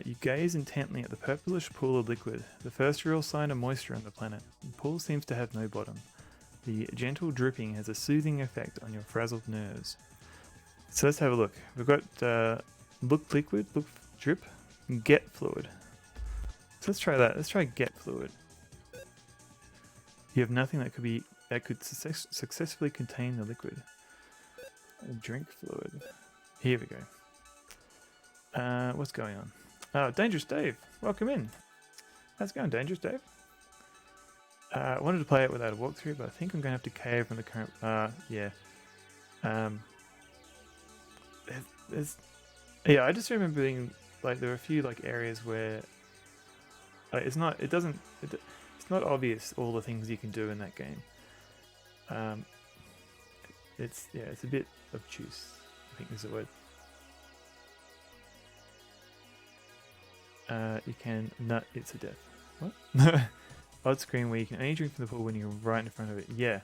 You gaze intently at the purplish pool of liquid, the first real sign of moisture on the planet. The pool seems to have no bottom. The gentle dripping has a soothing effect on your frazzled nerves. So let's have a look. We've got look liquid, look drip, get fluid. So let's try that. Let's try get fluid. You have nothing that could successfully contain the liquid. Drink fluid. Here we go. What's going on? Oh, Dangerous Dave. Welcome in. How's it going, Dangerous Dave? I wanted to play it without a walkthrough, but I think I'm going to have to cave from the current... yeah. Yeah, I just remember being... Like, there were a few, like, areas where... Like, it's not obvious all the things you can do in that game. It's a bit obtuse, I think is the word. You can nut it to death. What? Odd screen where you can only drink from the pool when you're right in front of it. Yeah,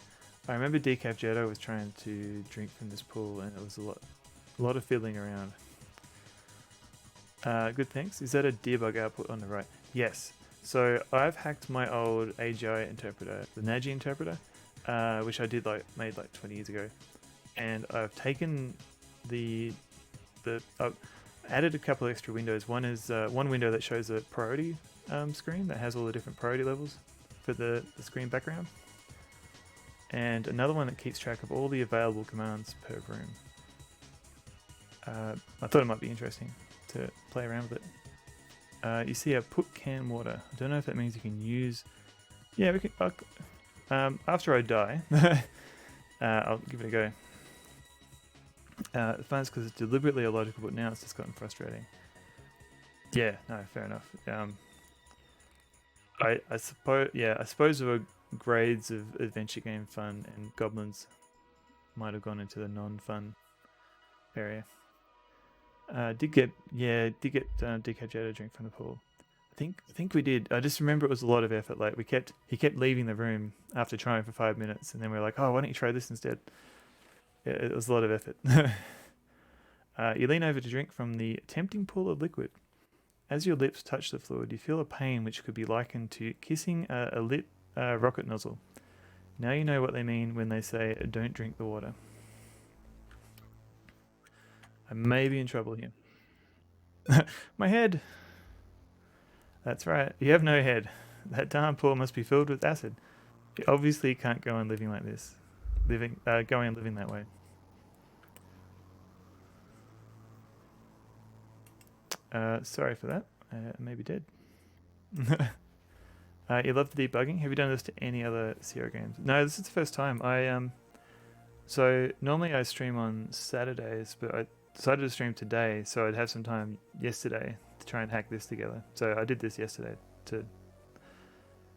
I remember Decaf Jetto was trying to drink from this pool, and it was a lot of fiddling around. Good, thanks. Is that a debug output on the right? Yes. So I've hacked my old AGI interpreter, the NAGI interpreter, which I made like 20 years ago, and I've taken I've added a couple extra windows. One is one window that shows a priority screen that has all the different priority levels for the screen background, and another one that keeps track of all the available commands per room. I thought it might be interesting to play around with it. You see a put can water. I don't know if that means you can use... Yeah, we can... after I die, I'll give it a go. The fun is because it's deliberately illogical, but now it's just gotten frustrating. Yeah, no, fair enough. I suppose there were grades of adventure game fun, and goblins might have gone into the non-fun area. Did get Decap drink from the pool. I think we did. I just remember it was a lot of effort. Like he kept leaving the room after trying for 5 minutes, and then we were like, oh, why don't you try this instead? Yeah, it was a lot of effort. You lean over to drink from the tempting pool of liquid. As your lips touch the fluid, you feel a pain which could be likened to kissing a lit rocket nozzle. Now you know what they mean when they say, don't drink the water. I may be in trouble here. My head! That's right, you have no head. That darn pool must be filled with acid. You obviously can't go on living like this. Going and living that way. Sorry for that. I may be dead. You love the debugging. Have you done this to any other CR games? No, this is the first time. So normally I stream on Saturdays, but I decided to stream today, so I'd have some time yesterday to try and hack this together. So I did this yesterday to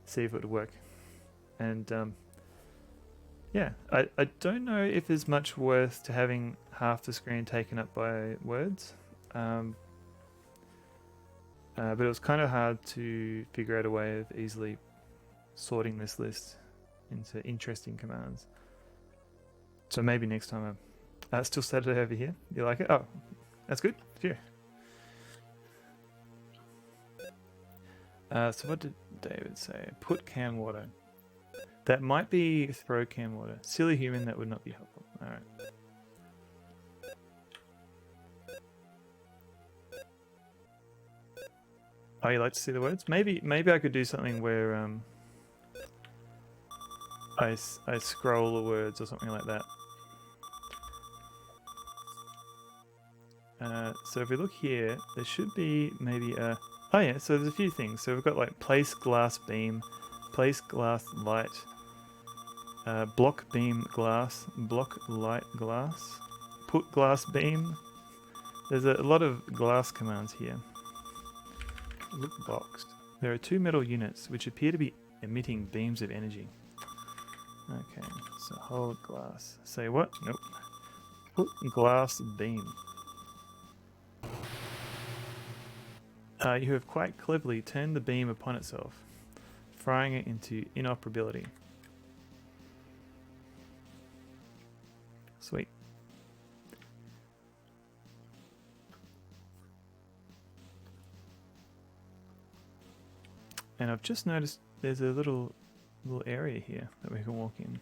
see if it would work. And yeah, I don't know if there's much worth to having half the screen taken up by words. But it was kind of hard to figure out a way of easily sorting this list into interesting commands. So maybe next time. Still Saturday over here. You like it? Oh, that's good. Phew. So what did David say? Put can water. That might be throw can water. Silly human, that would not be helpful. Alright. Oh, you like to see the words? Maybe I could do something where I scroll the words or something like that. So if we look here, there should be maybe a... Oh yeah, so there's a few things. So we've got like place glass beam, place glass light, block beam glass, block light glass, put glass beam. There's a lot of glass commands here. Look box. There are two metal units which appear to be emitting beams of energy. Okay, so hold glass. Say what? Nope. Put glass beam. You have quite cleverly turned the beam upon itself, frying it into inoperability. Sweet. And I've just noticed there's a little area here that we can walk in.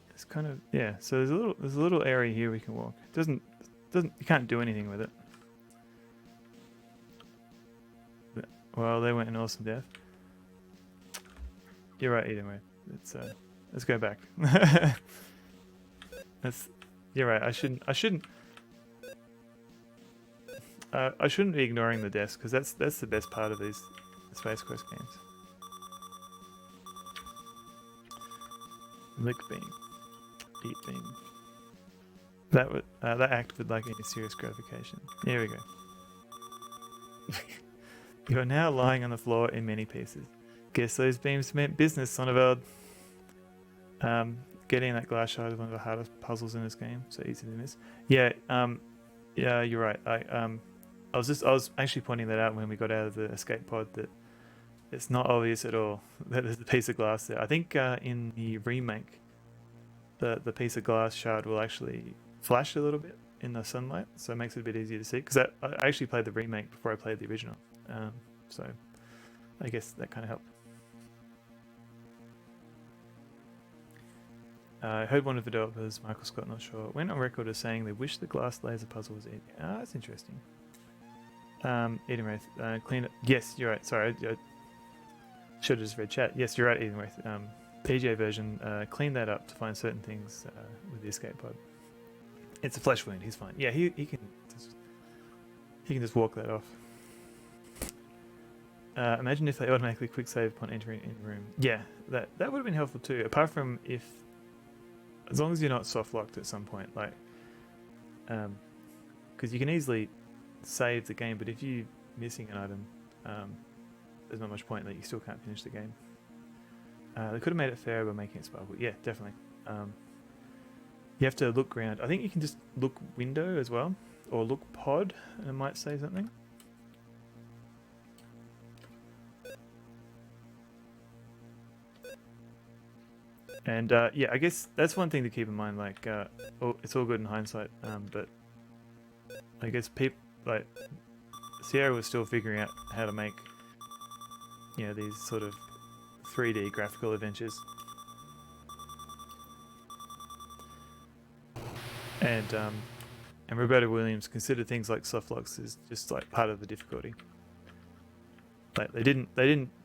There's kind of, yeah. So there's a little area here we can walk. It doesn't you can't do anything with it. But, well, they went an awesome death. You're right, either way. Let's go back. You're right. I shouldn't be ignoring the deaths, because that's the best part of these Space Quest games. Lick beam, eat beam. That act would like any serious gratification. Here we go. You are now lying on the floor in many pieces. Guess those beams meant business, Sonneveld. Getting that glass shard is one of the hardest puzzles in this game, so easy to miss. Yeah, yeah, you're right. I was actually pointing that out when we got out of the escape pod, that it's not obvious at all that there's a piece of glass there. I think in the remake, the piece of glass shard will actually flash a little bit in the sunlight, so it makes it a bit easier to see. Because I actually played the remake before I played the original, so I guess that kind of helped. I heard one of the developers, Michael Scott, not sure, went on record as saying they wish the glass laser puzzle was easy. Ah, that's interesting. Eden Wraith, clean it. Yes, you're right. Sorry, I should have just read chat. Yes, you're right, Eden Wraith. PGA version, clean that up to find certain things with the escape pod. It's a flesh wound. He's fine. Yeah, he can just walk that off. Imagine if they automatically quick save upon entering in room. Yeah, that would have been helpful too. Apart from as long as you're not soft locked at some point, like, because you can easily save the game, but if you're missing an item, there's not much point. That you still can't finish the game. They could have made it fairer by making it sparkle. Yeah, definitely. You have to look around. I think you can just look window as well, or look pod, and it might say something. And yeah, I guess that's one thing to keep in mind. Like, it's all good in hindsight, but I guess people like Sierra was still figuring out how to make, these sort of 3D graphical adventures. And Roberta Williams considered things like soft locks as just like part of the difficulty. Like they didn't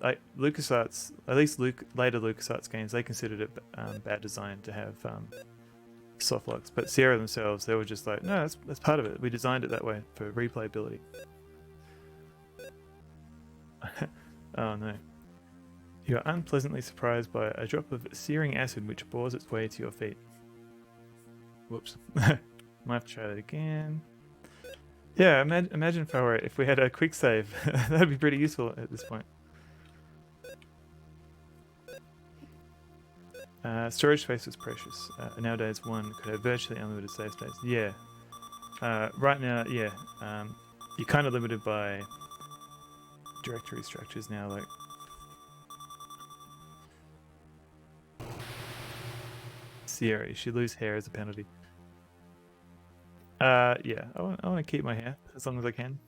like LucasArts, at least later LucasArts games, they considered it bad design to have soft locks. But Sierra themselves, they were just like, no, that's part of it. We designed it that way for replayability. Oh no. You are unpleasantly surprised by a drop of searing acid which bores its way to your feet. Whoops. Might have to try that again. Yeah, imagine if we had a quick save. That'd be pretty useful at this point. Storage space is precious. Nowadays, one could have virtually unlimited save space. Yeah. Right now, yeah. You're kind of limited by directory structures now. Like, Sierra, you should lose hair as a penalty. Yeah, I want to keep my hair as long as I can.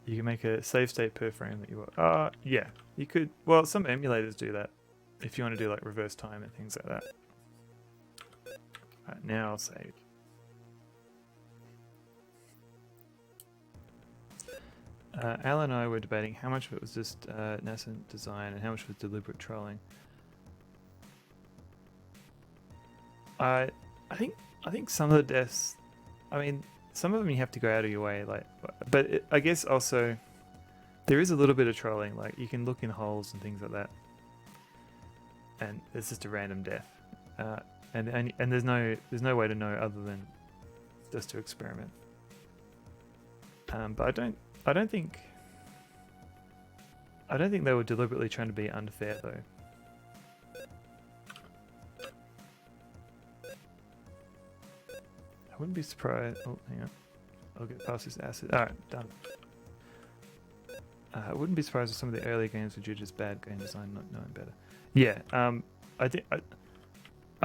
You can make a save state per frame that you want. Yeah, you could. Well, some emulators do that if you want to do like reverse time and things like that. Alright, now I'll save. Al and I were debating how much of it was just nascent design and how much was deliberate trolling. I think some of the deaths, I mean, some of them you have to go out of your way, like, but I guess also there is a little bit of trolling. Like, you can look in holes and things like that, and it's just a random death, and there's no way to know other than just to experiment. But I don't think they were deliberately trying to be unfair though. I wouldn't be surprised. Oh, hang on. I'll get past this acid. Alright, done. I wouldn't be surprised if some of the earlier games were due to just bad game design, not knowing better. Yeah, I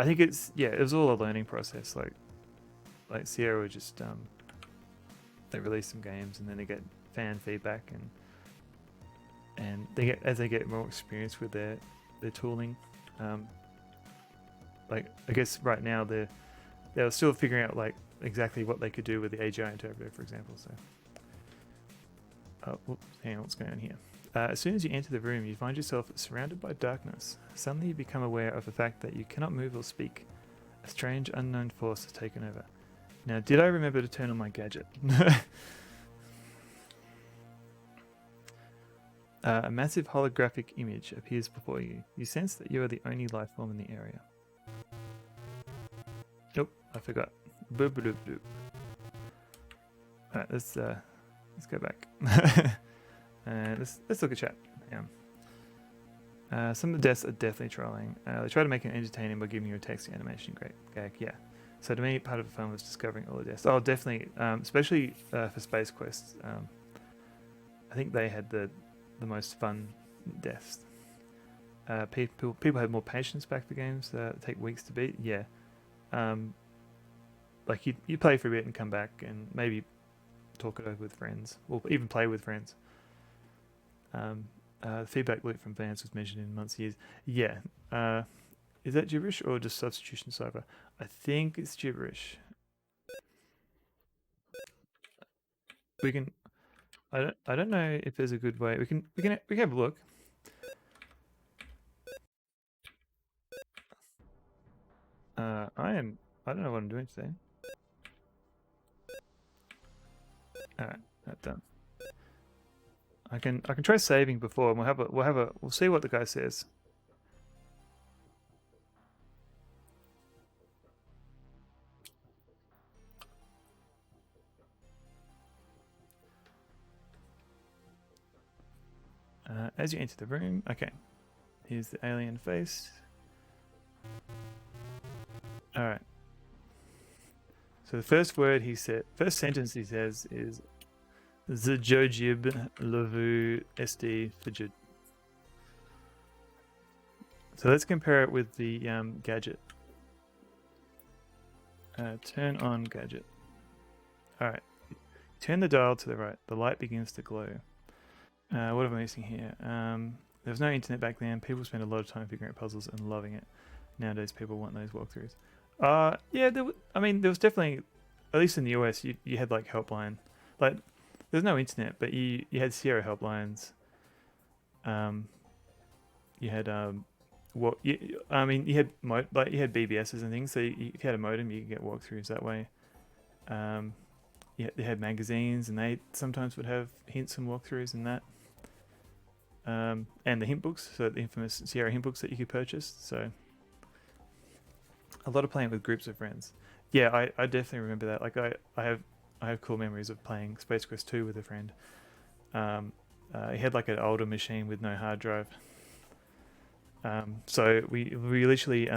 think it's, yeah, it was all a learning process. Like Sierra were just they release some games and then they get fan feedback and they get, as they get more experience with their tooling, Like I guess right now they're still figuring out like exactly what they could do with the AGI interpreter, for example. So, whoops, hang on, what's going on here? As soon as you enter the room, you find yourself surrounded by darkness. Suddenly, you become aware of the fact that you cannot move or speak. A strange, unknown force has taken over. Now, did I remember to turn on my gadget? A massive holographic image appears before you. You sense that you are the only life form in the area. Nope, I forgot. Boop, boop, boop. Alright, let's go back. Let's look at chat. Some of the deaths are definitely trolling. They try to make it entertaining by giving you a text animation. Great gag, yeah. So to me, part of the fun was discovering all the deaths. Oh, definitely, especially for Space Quest. I think they had the most fun deaths. People had more patience back for games that take weeks to beat. Yeah, like you play for a bit and come back and maybe talk it over with friends, or even play with friends. The feedback loop from fans was measured in months, years. Yeah. Is that gibberish or just substitution cipher? I think it's gibberish. We can. I don't know if there's a good way. We can have a look. I don't know what I'm doing today. Alright, that's done. I can try saving before, and we'll see what the guy says. As you enter the room, okay. Here's the alien face. Alright. So the first sentence he says is the Jojib Levu SD Fidget. So let's compare it with the gadget. Turn on gadget. Alright. Turn the dial to the right. The light begins to glow. What am I missing here? There was no internet back then. People spent a lot of time figuring out puzzles and loving it. Nowadays, people want those walkthroughs. Yeah, there was definitely, at least in the US, you had like helpline. Like, there's no internet, but you had Sierra helplines. You had you had you had BBSs and things. So if you had a modem, you could get walkthroughs that way. Yeah, they had magazines, and they sometimes would have hints and walkthroughs and that. And the hint books, so the infamous Sierra hint books that you could purchase. So a lot of playing with groups of friends. Yeah, I definitely remember that. Like I have cool memories of playing Space Quest 2 with a friend. He had like an older machine with no hard drive. So we literally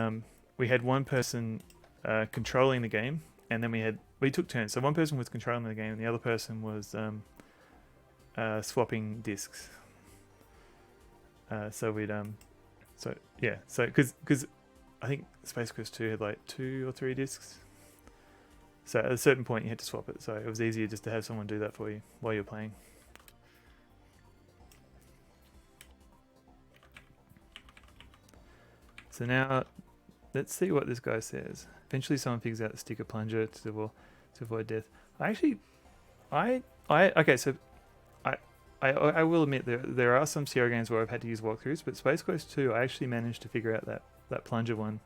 we had one person controlling the game, and then we took turns. So one person was controlling the game, and the other person was swapping discs. So because I think Space Quest 2 had like 2 or 3 discs. So at a certain point you had to swap it. So it was easier just to have someone do that for you while you're playing. So now let's see what this guy says. Eventually someone figures out the sticker plunger to avoid death. I will admit there are some Sierra games where I've had to use walkthroughs, but Space Quest 2 I actually managed to figure out that plunger one.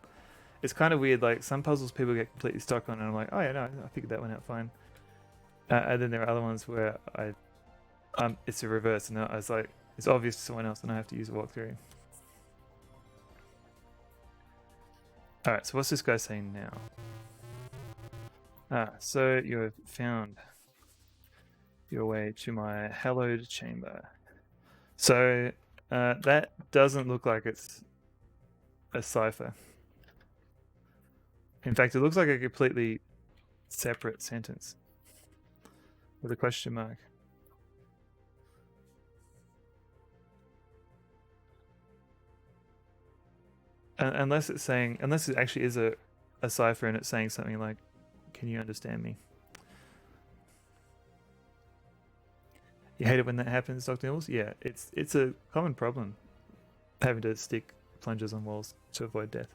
It's kind of weird, like some puzzles people get completely stuck on, and I'm like, oh yeah, no, I figured that one out fine. And then there are other ones where it's the reverse, and I was like, it's obvious to someone else, and I have to use a walkthrough. Alright, so what's this guy saying now? So you have found your way to my hallowed chamber. So that doesn't look like it's a cipher. In fact, it looks like a completely separate sentence with a question mark. Unless it actually is a cipher and it's saying something like, "Can you understand me?" You hate it when that happens, Dr. Nibbles? Yeah, it's a common problem having to stick plunges on walls to avoid death.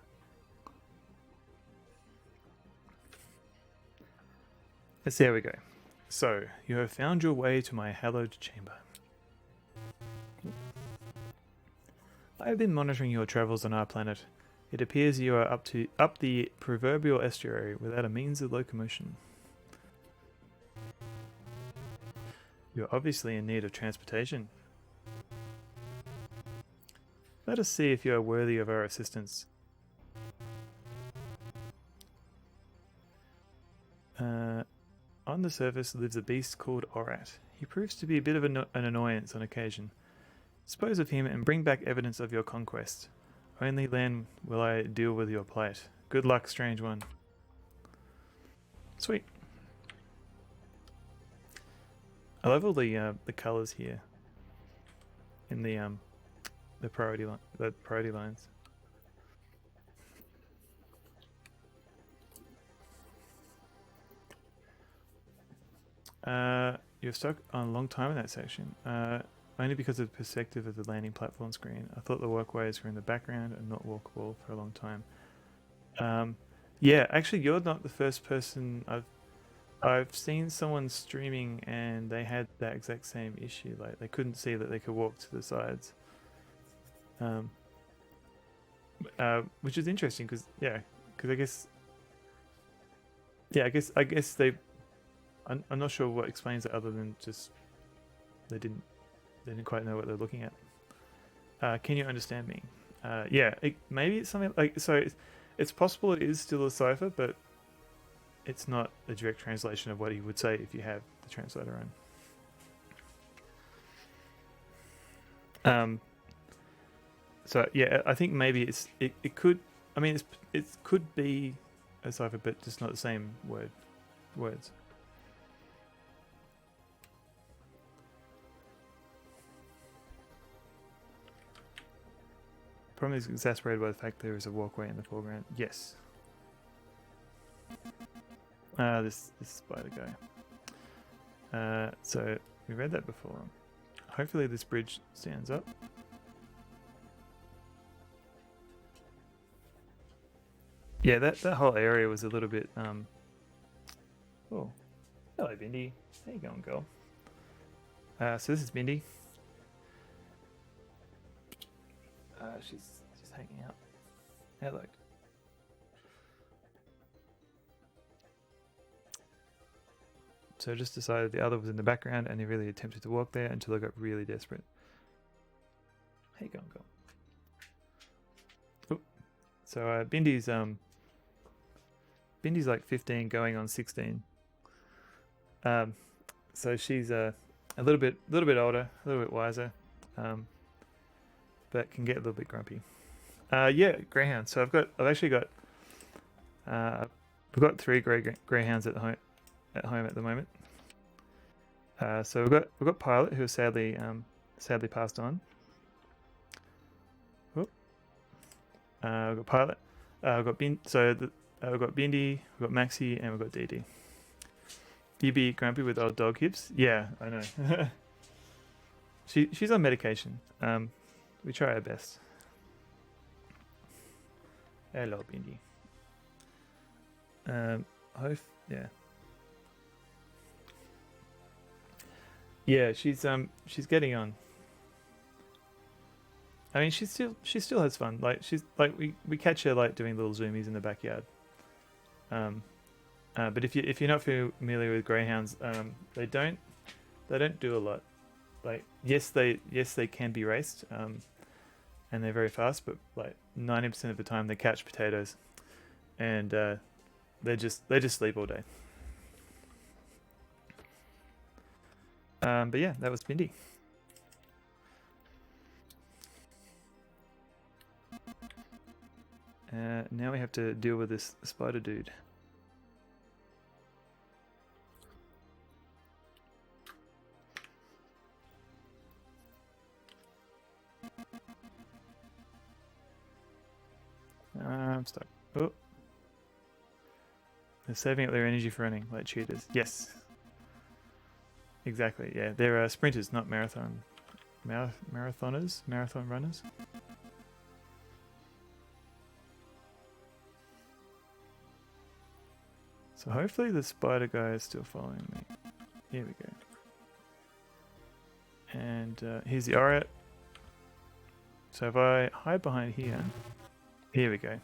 Let's see how we go. So, you have found your way to my hallowed chamber. I have been monitoring your travels on our planet. It appears you are up the proverbial estuary without a means of locomotion. You're obviously in need of transportation. Let us see if you are worthy of our assistance. On the surface lives a beast called Orat. He proves to be a bit of an annoyance on occasion. Dispose of him and bring back evidence of your conquest. Only then will I deal with your plight. Good luck, strange one. Sweet. I love all the colors here in the priority lines. You're stuck on a long time in that section. Only because of the perspective of the landing platform screen. I thought the walkways were in the background and not walkable for a long time. Yeah, actually, you're not the first person I've seen someone streaming and they had that exact same issue. Like they couldn't see that they could walk to the sides. Which is interesting because I guess they. I'm not sure what explains it other than just they didn't quite know what they're looking at. Can you understand me? Maybe it's something like so. It's possible it is still a cipher, but it's not a direct translation of what he would say if you have the translator on. So yeah, I think maybe it could. I mean, it could be a cipher, but just not the same words. Problem is exasperated by the fact there is a walkway in the foreground. Yes. This spider guy. So we read that before. Hopefully this bridge stands up. Yeah, that whole area was a little bit oh. Hello Bindi. How you going, girl? So this is Bindi. She's just hanging out. Hello. So I just decided the other was in the background and he really attempted to walk there until I got really desperate. How you going, girl? Oh. So Bindi's like 15 going on 16. So she's a little bit older, a little bit wiser. But can get a little bit grumpy. Yeah, greyhounds. So I've actually got we've got 3 greyhounds at home at the moment. So we've got Pilot, who sadly passed on. Whoop. We've got Pilot. We've got we've got Bindi, we've got Maxi, and we've got Dee Dee. You be grumpy with old dog hips? Yeah, I know. She's on medication. We try our best. Hello, Bindi. Yeah, she's getting on. I mean, she still has fun. Like she's like we catch her like doing little zoomies in the backyard. But if you're not familiar with greyhounds, they don't do a lot. Like yes they can be raced, and they're very fast, but like 90% of the time they catch potatoes, and they just sleep all day. But yeah, that was Bindi. Now we have to deal with this spider dude. I'm stuck. Oh. They're saving up their energy for running, like cheaters. Yes. Exactly, yeah. They're sprinters, not marathon runners. So hopefully the spider guy is still following me. Here we go. And here's the Auret. So if I hide behind here, here we go.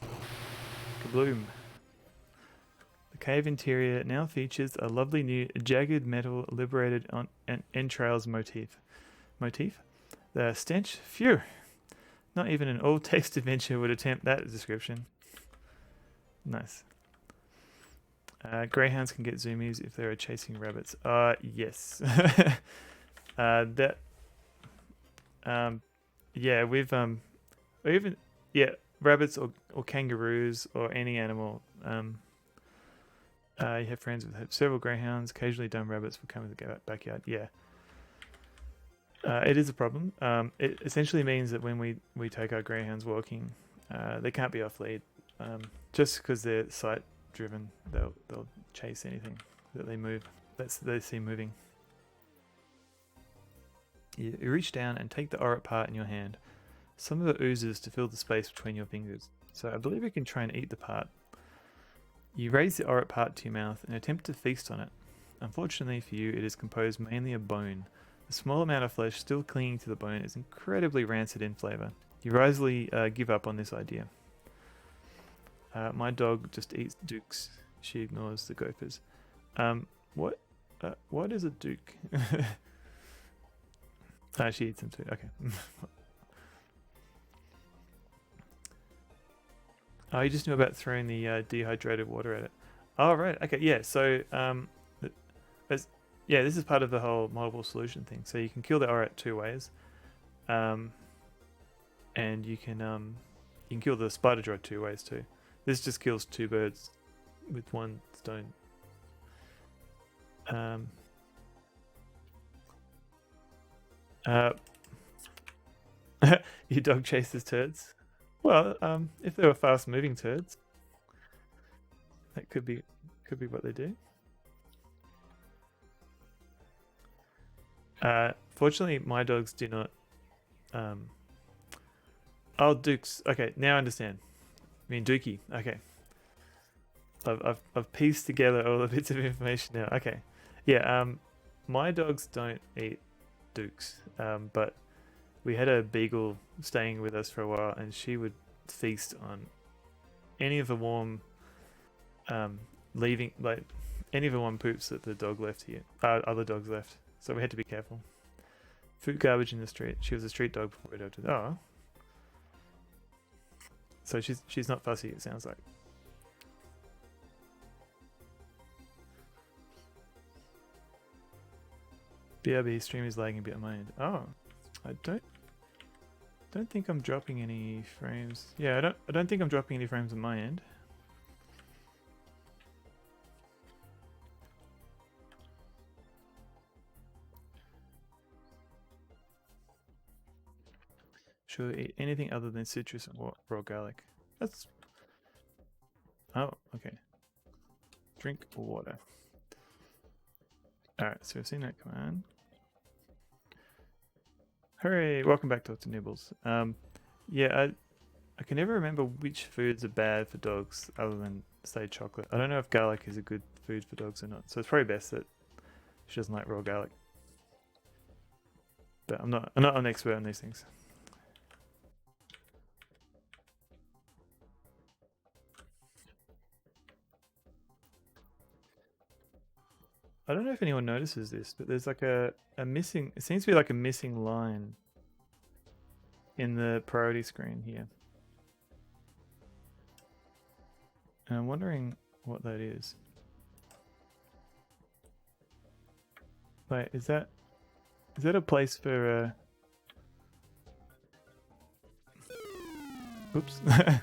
Kabloom. The cave interior now features a lovely new jagged metal liberated on entrails motif. The stench? Phew! Not even an all-text adventure would attempt that description. Nice. Greyhounds can get zoomies if they are chasing rabbits. Yes. Yeah, we've or even rabbits or kangaroos or any animal. You have friends with several greyhounds. Occasionally, dumb rabbits will come in the backyard. Yeah. It is a problem. It essentially means that when we take our greyhounds walking, they can't be off lead. Just because they're sight driven, they'll chase anything that they see moving. You reach down and take the Auret part in your hand. Some of it oozes to fill the space between your fingers, so I believe you can try and eat the part. You raise the Auret part to your mouth and attempt to feast on it. Unfortunately for you, it is composed mainly of bone. The small amount of flesh still clinging to the bone is incredibly rancid in flavour. You wisely give up on this idea. My dog just eats dukes. She ignores the gophers. What is a duke? She eats them too. Okay. Oh, you just knew about throwing the dehydrated water at it. Oh, right. Okay. Yeah. So, this is part of the whole multiple solution thing. So you can kill the Auret two ways, and you can kill the spider droid two ways too. This just kills two birds with one stone. Your dog chases turds. Well, if they were fast-moving turds, that could be what they do. Fortunately, my dogs do not. Oh, dukes. Okay, now I understand. I mean, dookie. Okay. I've pieced together all the bits of information now. Okay. Yeah. My dogs don't eat dukes. But we had a beagle staying with us for a while, and she would feast on any of the warm, any of the warm poops that the dog left here. Other dogs left, so we had to be careful. Food garbage in the street. She was a street dog before we adopted. Oh, so she's not fussy. It sounds like. BRB stream is lagging a bit on my end. Oh, I don't think I'm dropping any frames. Yeah, I don't think I'm dropping any frames on my end. Sure, eat anything other than citrus and raw garlic. That's. Oh, okay. Drink water. Alright, so we've seen that command. Hooray! Welcome back, Dr. Nibbles. Yeah, I can never remember which foods are bad for dogs other than, say, chocolate. I don't know if garlic is a good food for dogs or not, so it's probably best that she doesn't like raw garlic. But I'm not an expert on these things. I don't know if anyone notices this, but there's like a missing, it seems to be like a missing line in the priority screen here. And I'm wondering what that is. Wait, is that a place for oops. I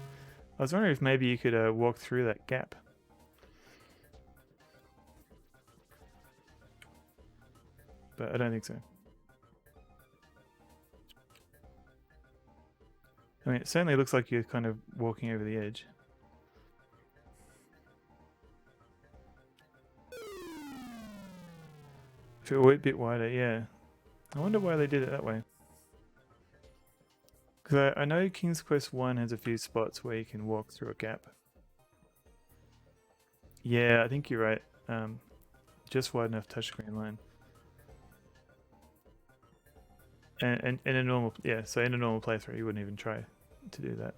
was wondering if maybe you could walk through that gap. But I don't think so. I mean, it certainly looks like you're kind of walking over the edge. If it were a bit wider, yeah. I wonder why they did it that way. Because I know King's Quest 1 has a few spots where you can walk through a gap. Yeah, I think you're right. Just wide enough touchscreen line. And in a normal, yeah, so in a normal playthrough, you wouldn't even try to do that.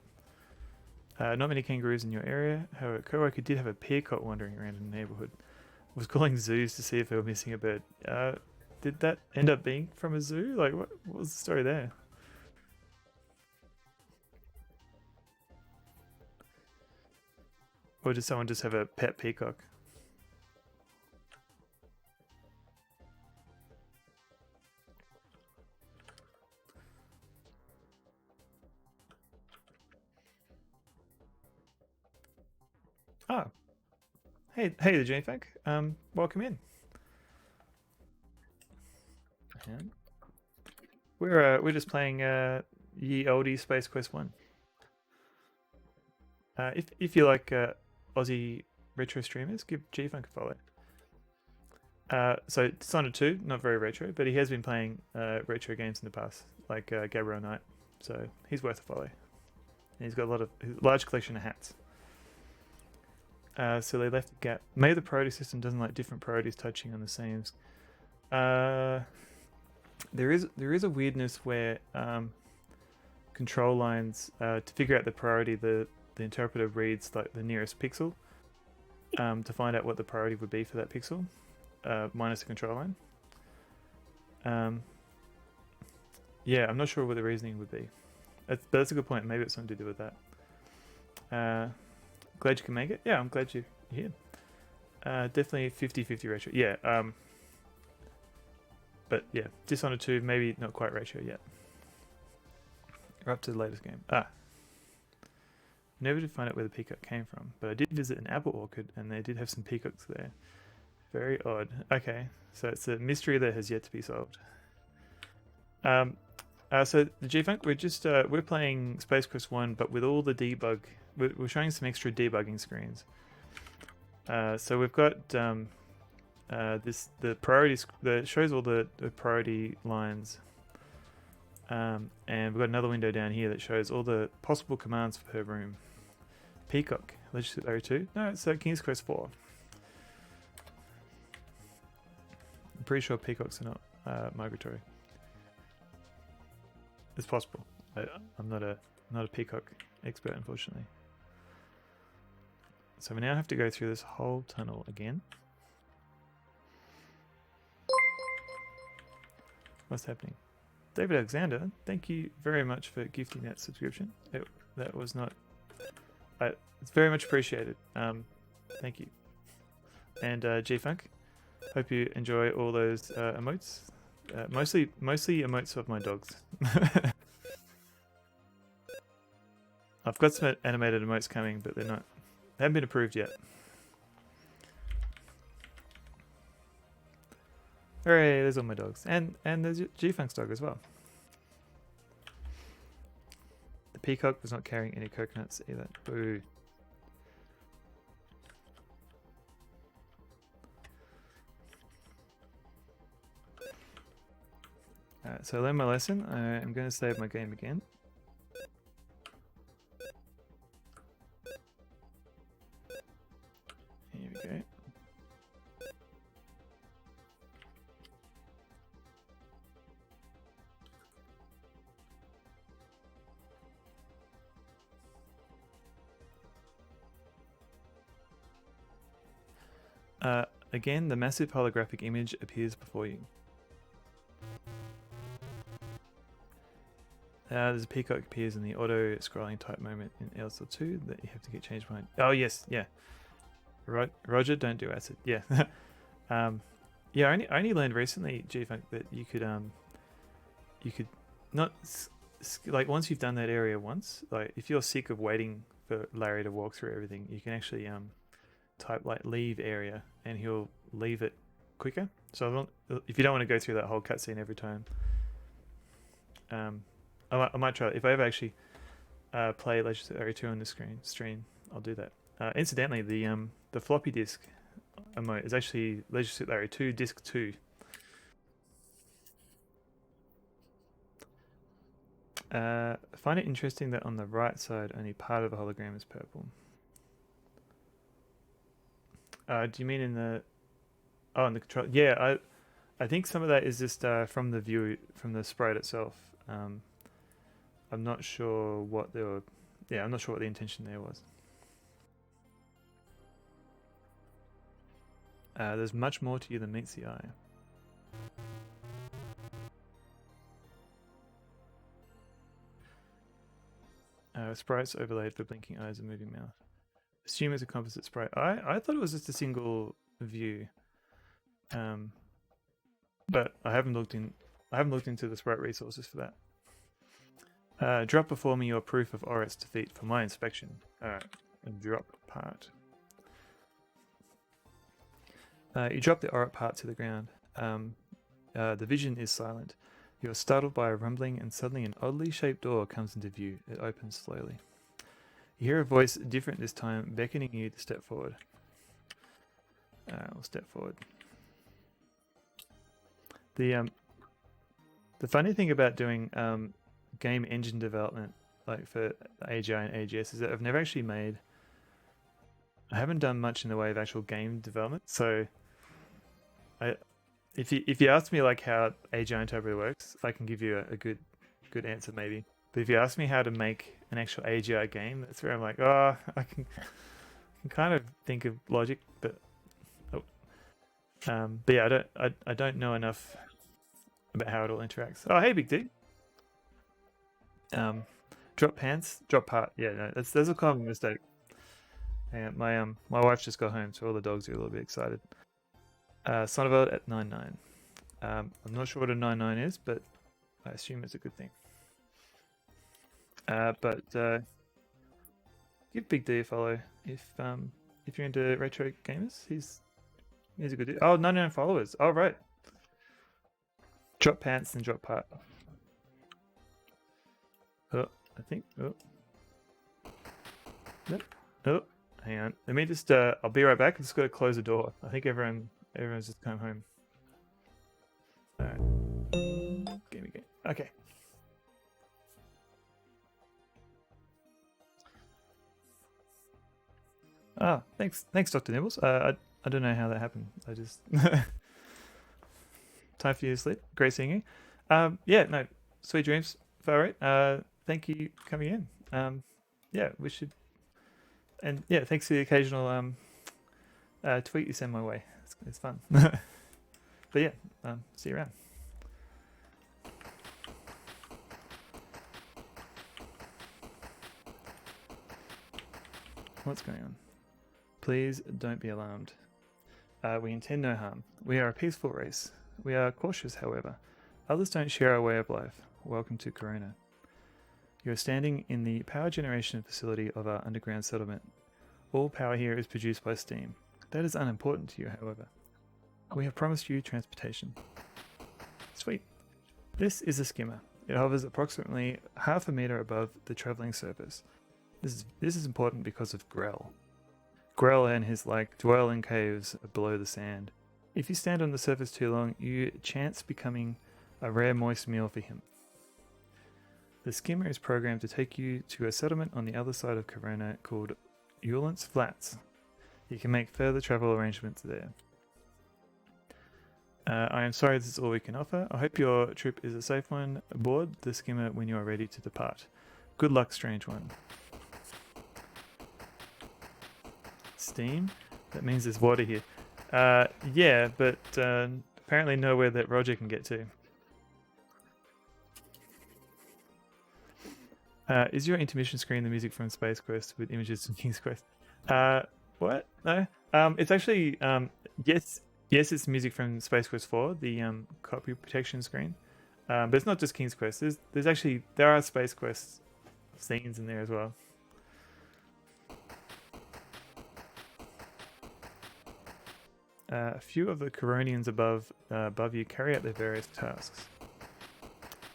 Not many kangaroos in your area. However, a co-worker did have a peacock wandering around in the neighborhood. Was calling zoos to see if they were missing a bird. Did that end up being from a zoo? Like, what was the story there? Or did someone just have a pet peacock? Ah, hey, the J-Funk. Welcome in. And we're just playing ye oldie Space Quest 1. If you like Aussie retro streamers, give G-Funk a follow. So Dishonored 2, not very retro, but he has been playing retro games in the past, like Gabriel Knight. So he's worth a follow. And he's got a large collection of hats. So they left a gap. Maybe the priority system doesn't like different priorities touching on the same. There is a weirdness where control lines to figure out the priority, the interpreter reads like the nearest pixel to find out what the priority would be for that pixel, minus the control line. Yeah, I'm not sure what the reasoning would be. But that's a good point. Maybe it's something to do with that. Glad you can make it. Yeah, I'm glad you're here. Definitely 50-50 ratio. Yeah. But yeah, Dishonored 2, maybe not quite ratio yet. We're up to the latest game. Never did find out where the peacock came from, but I did visit an apple orchard and they did have some peacocks there. Very odd. Okay, so it's a mystery that has yet to be solved. So the G-Funk, we're playing Space Quest 1, but with all the debug. We're showing some extra debugging screens. So we've got the priorities that shows all the priority lines. And we've got another window down here that shows all the possible commands per room. Peacock, Legislative Area 2. No, it's King's Quest 4. I'm pretty sure peacocks are not migratory. It's possible. I'm not a peacock expert, unfortunately. So we now have to go through this whole tunnel again. What's happening? David Alexander, thank you very much for gifting that subscription. That was not... it's very much appreciated. Thank you. And G-Funk, hope you enjoy all those emotes. Mostly emotes of my dogs. I've got some animated emotes coming, but they haven't been approved yet. Hooray, there's all my dogs. And there's G-Funk's dog as well. The peacock was not carrying any coconuts either. Boo. So I learned my lesson. I'm going to save my game again. Here we go. Again, the massive holographic image appears before you. There's a peacock appears in the auto scrolling type moment in LSL2 that you have to get changed behind. Oh yes, yeah. Roger, don't do acid. Yeah. Yeah, I only learned recently, G-Funk, that you could not like once you've done that area once, like if you're sick of waiting for Larry to walk through everything, you can actually type like leave area and he'll leave it quicker. So if you don't want to go through that whole cutscene every time, I might try it. If I ever actually play Legislative Area 2 on this stream, I'll do that. Incidentally, the floppy disk emote is actually Legislative Area 2 Disk 2. Find it interesting that on the right side, only part of the hologram is purple. Do you mean in the? Oh, in the control. Yeah, I think some of that is just from the view, from the sprite itself. I'm not sure what they were. Yeah, I'm not sure what the intention there was. There's much more to you than meets the eye. Sprites overlaid for blinking eyes and moving mouth. Assume it's a composite sprite. I thought it was just a single view. But I haven't looked into the sprite resources for that. Drop before me your proof of Oret's defeat for my inspection. Alright, drop part. You drop the Oret part to the ground. The vision is silent. You are startled by a rumbling, and suddenly an oddly shaped door comes into view. It opens slowly. You hear a voice, different this time, beckoning you to step forward. We'll step forward. The funny thing about doing game engine development, like for AGI and AGS, is that I've never actually I haven't done much in the way of actual game development. So, if you ask me like how AGI interpreter works, I can give you a good answer maybe. But if you ask me how to make an actual AGI game, that's where I'm like, oh, I can kind of think of logic, but yeah, I don't know enough about how it all interacts. Oh, hey, Big D. Drop pants, drop part. Yeah, no, that's a common mistake. And my wife just got home, so all the dogs are a little bit excited. Sonneveld at 9.9. I'm not sure what a 9.9 is, but I assume it's a good thing. But give Big D a follow if you're into retro gamers. He's a good dude. Oh, 99 followers. Oh, right. Drop pants and drop part. Oh, I think. Oh. Yep. Oh, hang on. Let me just. I'll be right back. I'm just got to close the door. I think everyone's just come home. All right. Game. Okay. Ah, thanks, Dr. Nibbles. I don't know how that happened. I just time for you to sleep. Great seeing you. Yeah, no, sweet dreams, Farrate. Thank you for coming in. Yeah, we should, and yeah, thanks for the occasional tweet you send my way. It's fun. But yeah, see you around. What's going on? Please don't be alarmed. We intend no harm. We are a peaceful race. We are cautious, however. Others don't share our way of life. Welcome to Corona. You are standing in the power generation facility of our underground settlement. All power here is produced by steam. That is unimportant to you, however. We have promised you transportation. Sweet. This is a skimmer. It hovers approximately half a meter above the traveling surface. This is important because of Grell. Grell and his dwell in caves below the sand. If you stand on the surface too long, you chance becoming a rare moist meal for him. The skimmer is programmed to take you to a settlement on the other side of Corona called Eulance Flats. You can make further travel arrangements there. I am sorry this is all we can offer. I hope your trip is a safe one. Board the skimmer when you are ready to depart. Good luck, strange one. Steam? That means there's water here. Yeah, but apparently nowhere that Roger can get to. Is your intermission screen the music from Space Quest with images from King's Quest? What? No. It's actually yes, it's music from Space Quest 4, the copy protection screen. But it's not just King's Quest. There are Space Quest scenes in there as well. A few of the Coronians above you carry out their various tasks.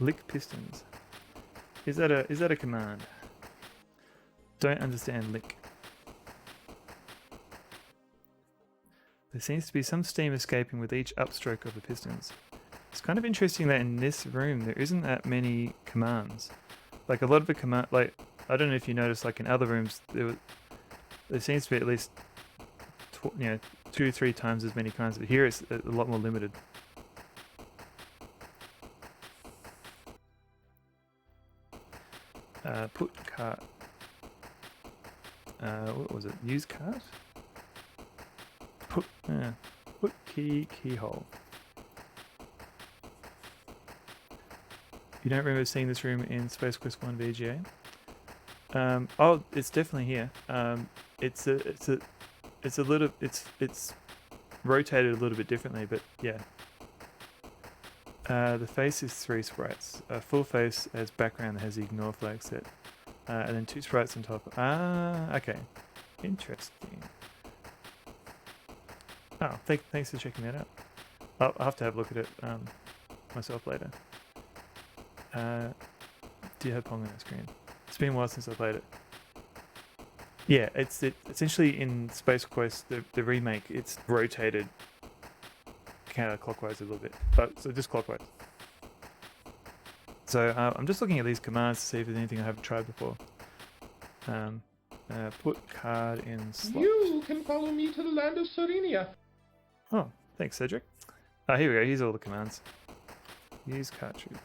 Lick pistons. Is that a command? Don't understand lick. There seems to be some steam escaping with each upstroke of the pistons. It's kind of interesting that in this room there isn't that many commands. Like a lot of the command, I don't know if you noticed, like in other rooms there seems to be at least 2-3 times as many kinds, but here it's a lot more limited. Put cart. What was it? Use cart? Put keyhole. You don't remember seeing this room in Space Quest 1 VGA? Oh, it's definitely here. It's rotated a little bit differently, but yeah. The face is 3 sprites. A full face as background that has the ignore flag set. And then 2 sprites on top. Ah, okay. Interesting. Oh, thanks for checking that out. I'll have to have a look at it myself later. Do you have Pong on the screen? It's been a while since I played it. Yeah, it's essentially in Space Quest, the remake, it's rotated counterclockwise a little bit, but so just clockwise. So I'm just looking at these commands to see if there's anything I haven't tried before. Put card in slot. You can follow me to the land of Serenia. Oh, thanks, Cedric. Here we go. Here's all the commands. Use cartridge.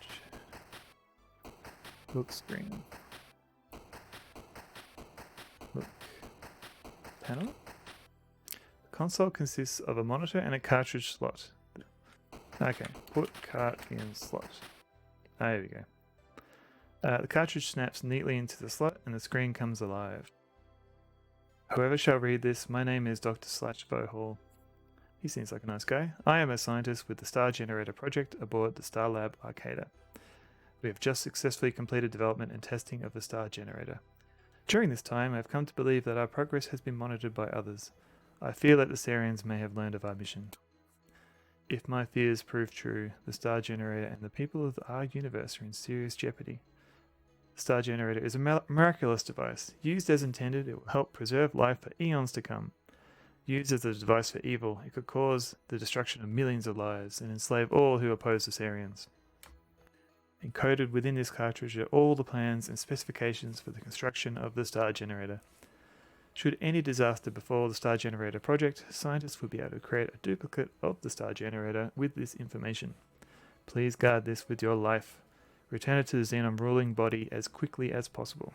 Look screen. Look panel. The console consists of a monitor and a cartridge slot. Okay, put cart in slot. There we go. The cartridge snaps neatly into the slot and the screen comes alive. Whoever shall read this, my name is Dr. Bohall. He seems like a nice guy. I am a scientist with the Star Generator project aboard the Star Lab Arcada. We have just successfully completed development and testing of the Star Generator. During this time, I have come to believe that our progress has been monitored by others. I fear that the Sarians may have learned of our mission. If my fears prove true, the Star Generator and the people of our universe are in serious jeopardy. The Star Generator is a miraculous device. Used as intended, it will help preserve life for eons to come. Used as a device for evil, it could cause the destruction of millions of lives and enslave all who oppose the Sarians. Encoded within this cartridge are all the plans and specifications for the construction of the Star Generator. Should any disaster befall the Star Generator project, scientists will be able to create a duplicate of the Star Generator with this information. Please guard this with your life. Return it to the Xenon ruling body as quickly as possible.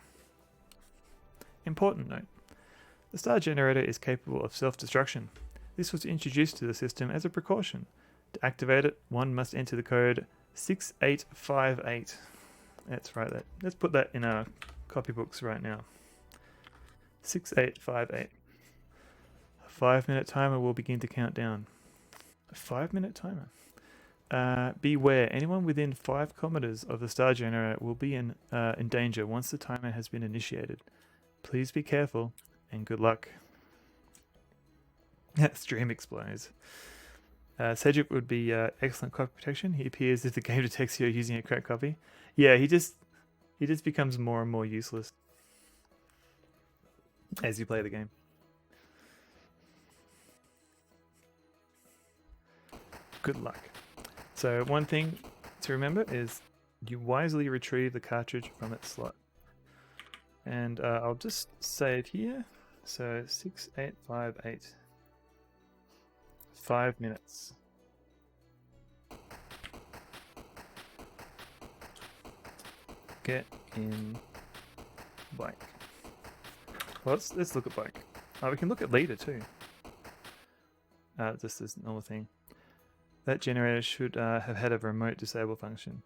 Important note. The Star Generator is capable of self-destruction. This was introduced to the system as a precaution. To activate it, one must enter the code 6858. Let's write that. Let's put that in our copybooks right now. 6858. A 5-minute timer will begin to count down. A 5-minute timer. Beware, anyone within 5 kilometers of the Star Generator will be in danger once the timer has been initiated. Please be careful and good luck. Stream explodes. Cedric would be excellent copy protection. He appears if the game detects you're using a cracked copy. Yeah, he just becomes more and more useless as you play the game. Good luck. So one thing to remember is you wisely retrieve the cartridge from its slot. And I'll just save here. So 6858. 5 minutes. Get in bike. Well, let's look at bike. We can look at leader too. Just this normal thing. That generator should have had a remote disable function.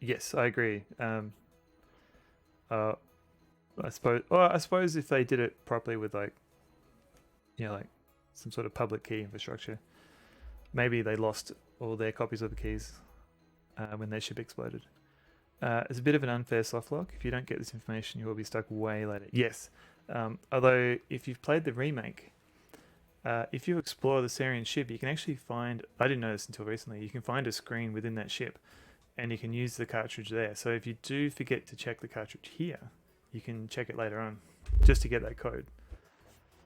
Yes, I agree. I suppose if they did it properly with like some sort of public key infrastructure, maybe they lost all their copies of the keys when their ship exploded. It's a bit of an unfair softlock. If you don't get this information, you will be stuck way later. Yes, although if you've played the remake, if you explore the Sarian ship, you can actually find, I didn't know this until recently, you can find a screen within that ship and you can use the cartridge there. So if you do forget to check the cartridge here, you can check it later on just to get that code.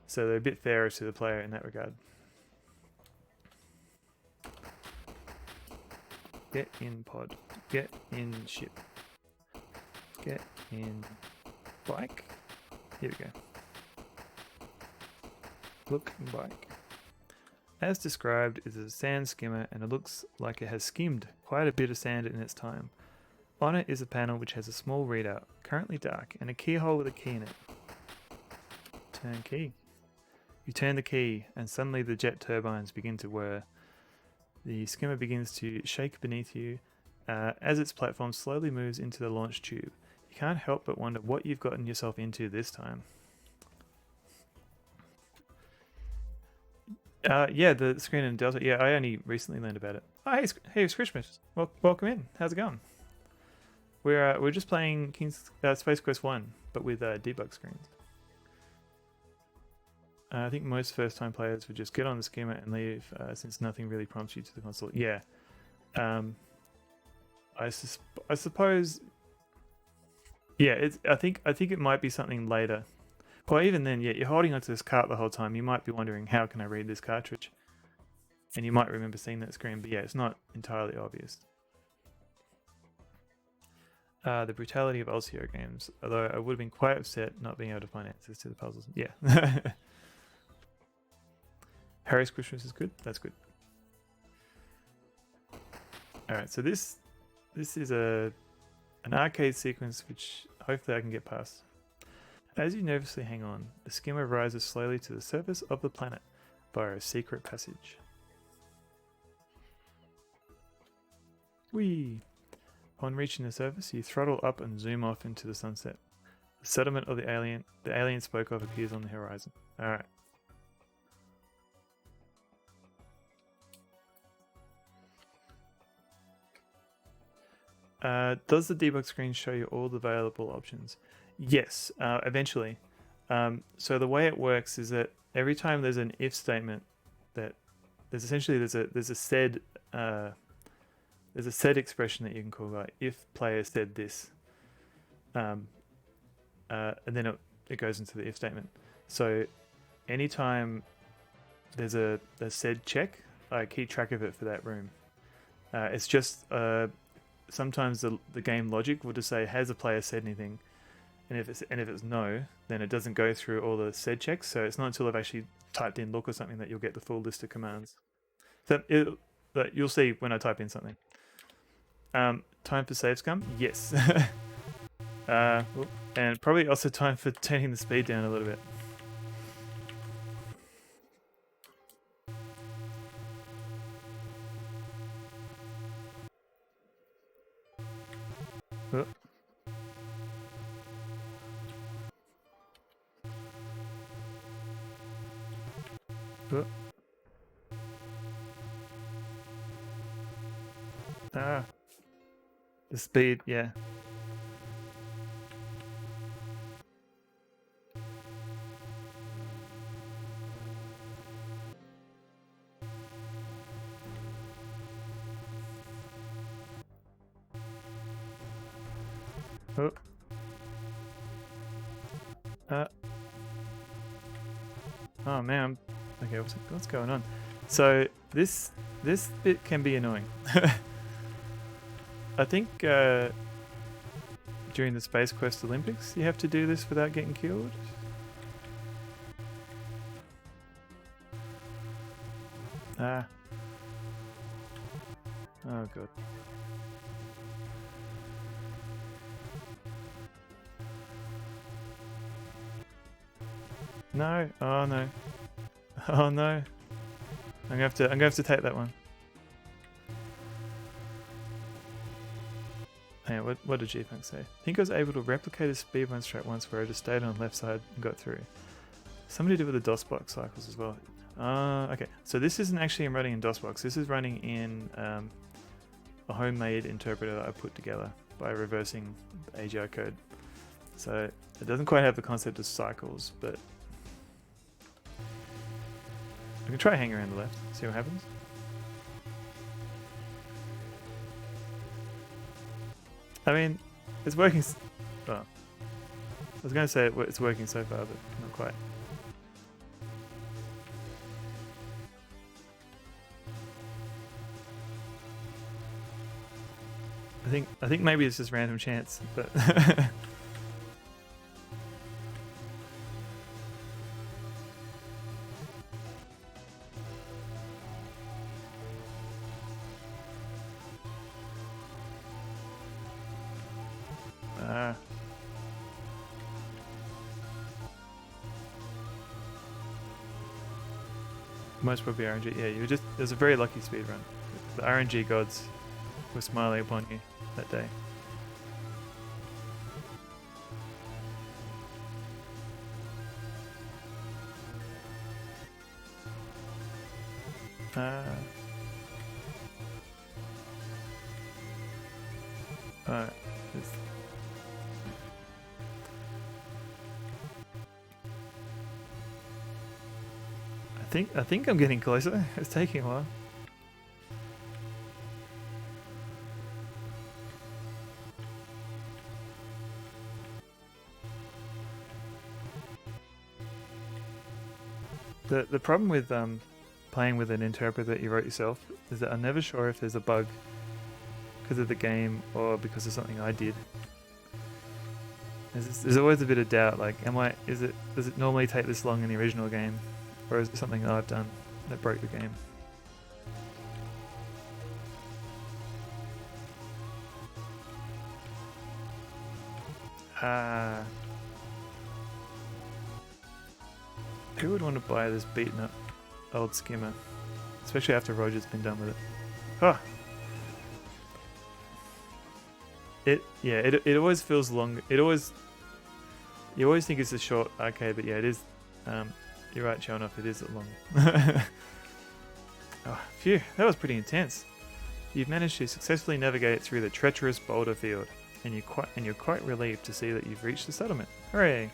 So they're a bit fairer to the player in that regard. Get in pod. Get in ship. Get in bike. Here we go. Look like. As described, it is a sand skimmer and it looks like it has skimmed quite a bit of sand in its time. On it is a panel which has a small readout, currently dark, and a keyhole with a key in it. Turn key. You turn the key and suddenly the jet turbines begin to whir. The skimmer begins to shake beneath you as its platform slowly moves into the launch tube. You can't help but wonder what you've gotten yourself into this time. Yeah, the screen in Delta. Yeah, I only recently learned about it. Oh, hey, it's Christmas. Welcome in. How's it going? We're just playing Space Quest 1, but with debug screens. I think most first-time players would just get on the skimmer and leave, since nothing really prompts you to the console. Yeah. I suppose. Yeah, I think it might be something later. Well, even then, yeah, you're holding onto this cart the whole time. You might be wondering, how can I read this cartridge? And you might remember seeing that screen, but yeah, it's not entirely obvious. The brutality of Osio games, although I would have been quite upset not being able to find answers to the puzzles. Yeah. Harry's Christmas is good. That's good. Alright, so this is an arcade sequence which hopefully I can get past. As you nervously hang on, the skimmer rises slowly to the surface of the planet via a secret passage. Whee! Upon reaching the surface, you throttle up and zoom off into the sunset. The settlement of the alien spoke of appears on the horizon. Alright. Does the debug screen show you all the available options? Yes, eventually. So the way it works is that every time there's an if statement, that there's a said expression that you can call, like, if player said this, and then it goes into the if statement. So anytime there's a said check, I keep track of it for that room. It's just sometimes the game logic will just say, has a player said anything? And if it's no, then it doesn't go through all the said checks. So it's not until I've actually typed in look or something that you'll get the full list of commands. So you'll see when I type in something. Time for save scum? Yes. And probably also time for turning the speed down a little bit. Oh. Oh. Ah. The speed, yeah. Oh. Oh man. Okay, what's going on? So this bit can be annoying. I think during the Space Quest Olympics you have to do this without getting killed. Ah. Oh god. No. Oh no. Oh no. I'm gonna have to take that one. Hey, what did G-Funk say? I think I was able to replicate a speedrun strat once where I just stayed on the left side and got through. Somebody did with the DOSBox cycles as well. Okay, so this isn't actually running in DOSBox. This is running in a homemade interpreter that I put together by reversing the AGI code. So it doesn't quite have the concept of cycles, but I can try hanging around the left, see what happens. I mean, it's working. Well, I was going to say it's working so far, but not quite. I think maybe it's just random chance, but Most probably RNG. Yeah, you were just. It was a very lucky speed run. The RNG gods were smiling upon you that day. Alright. I think I'm getting closer. It's taking a while. The problem with playing with an interpreter that you wrote yourself is that I'm never sure if there's a bug because of the game or because of something I did. There's always a bit of doubt. Like, does it normally take this long in the original game, or is it something that I've done that broke the game? Who would want to buy this beaten up old skimmer, especially after Roger's been done with it? Huh. It always feels long. You always think it's a short arcade, but yeah, it is. You're right, showing off. It is long. Oh, phew, that was pretty intense. You've managed to successfully navigate through the treacherous boulder field, and you're quite relieved to see that you've reached the settlement. Hooray!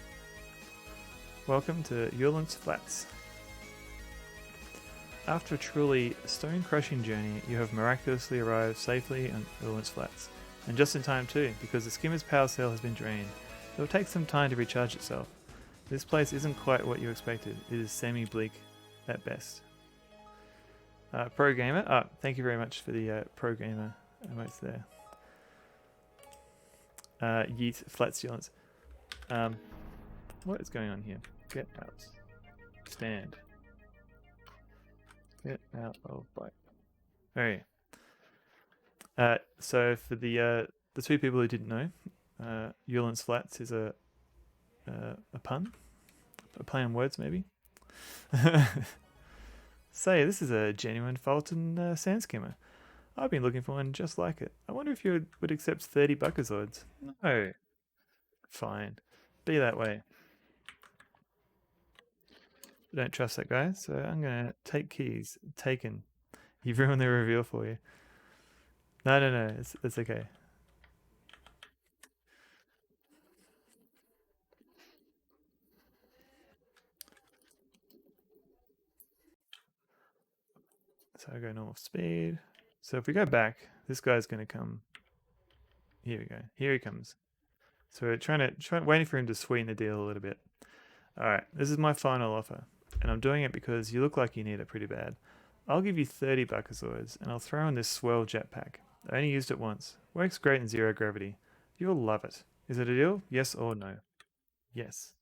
Welcome to Yulant's Flats. After a truly stone-crushing journey, you have miraculously arrived safely on Yulant's Flats. And just in time too, because the skimmer's power cell has been drained. It will take some time to recharge itself. This place isn't quite what you expected. It is semi-bleak at best. Pro Gamer, thank you very much for the Pro Gamer emotes there. Yeet, Flats Yulants. What is going on here? Get out. Stand. Get out of bike. Alright. So for the two people who didn't know, Yulant's Flats is a pun, a play on words maybe. Say, this is a genuine Fulton sand skimmer. I've been looking for one just like it. I wonder if you would accept 30 buckazoids. No. Fine. Be that way. I don't trust that guy, so I'm gonna take keys. Taken. You've ruined the reveal for you. No, it's okay. So I go normal speed. So if we go back, this guy's gonna come. Here we go. Here he comes. So we're waiting for him to sweeten the deal a little bit. All right, this is my final offer, and I'm doing it because you look like you need it pretty bad. I'll give you 30 buckazoids, and I'll throw in this swell jetpack. I only used it once. Works great in zero gravity. You'll love it. Is it a deal? Yes or no? Yes.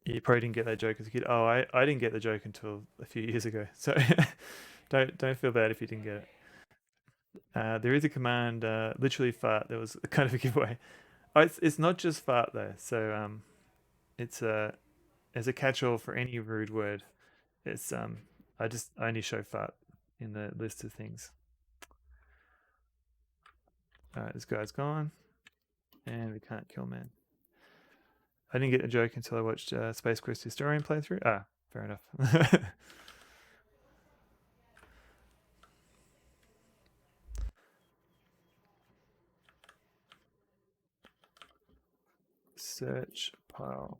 You probably didn't get that joke as a kid. Oh, I didn't get the joke until a few years ago. So don't feel bad if you didn't get it. There is a command, literally fart. That was kind of a giveaway. Oh, it's not just fart though. So it's as a catch-all for any rude word. It's I only show fart in the list of things. Alright, this guy's gone. And we can't kill man. I didn't get a joke until I watched Space Quest Historian playthrough. Ah, fair enough. Search pile.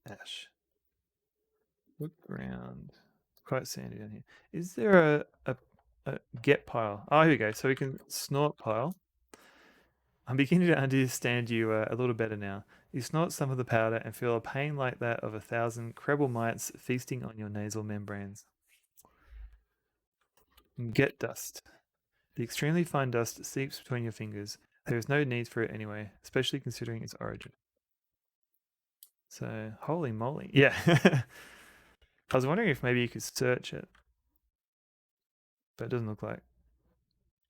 Ash. Look around. Quite sandy down here. Is there a get pile? Oh, here we go. So we can snort pile. I'm beginning to understand you a little better now. You snort some of the powder and feel a pain like that of 1,000 Krebel mites feasting on your nasal membranes. Get dust. The extremely fine dust seeps between your fingers. There is no need for it anyway, especially considering its origin. So, holy moly. Yeah. I was wondering if maybe you could search it. But it doesn't look like.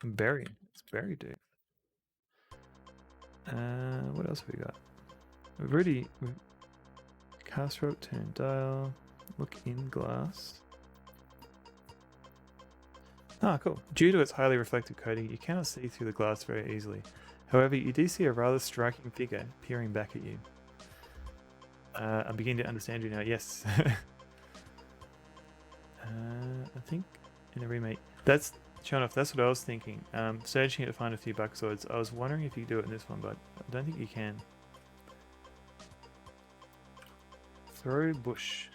Berry. It's berry, dude. What else have we got? Cast rope, turn dial, look in glass. Ah, cool. Due to its highly reflective coating, you cannot see through the glass very easily. However, you do see a rather striking figure peering back at you. I'm beginning to understand you now. Yes. I think in the remake, that's shown off. That's what I was thinking. Searching it to find a few bug swords. I was wondering if you could do it in this one, but I don't think you can. Throw bush.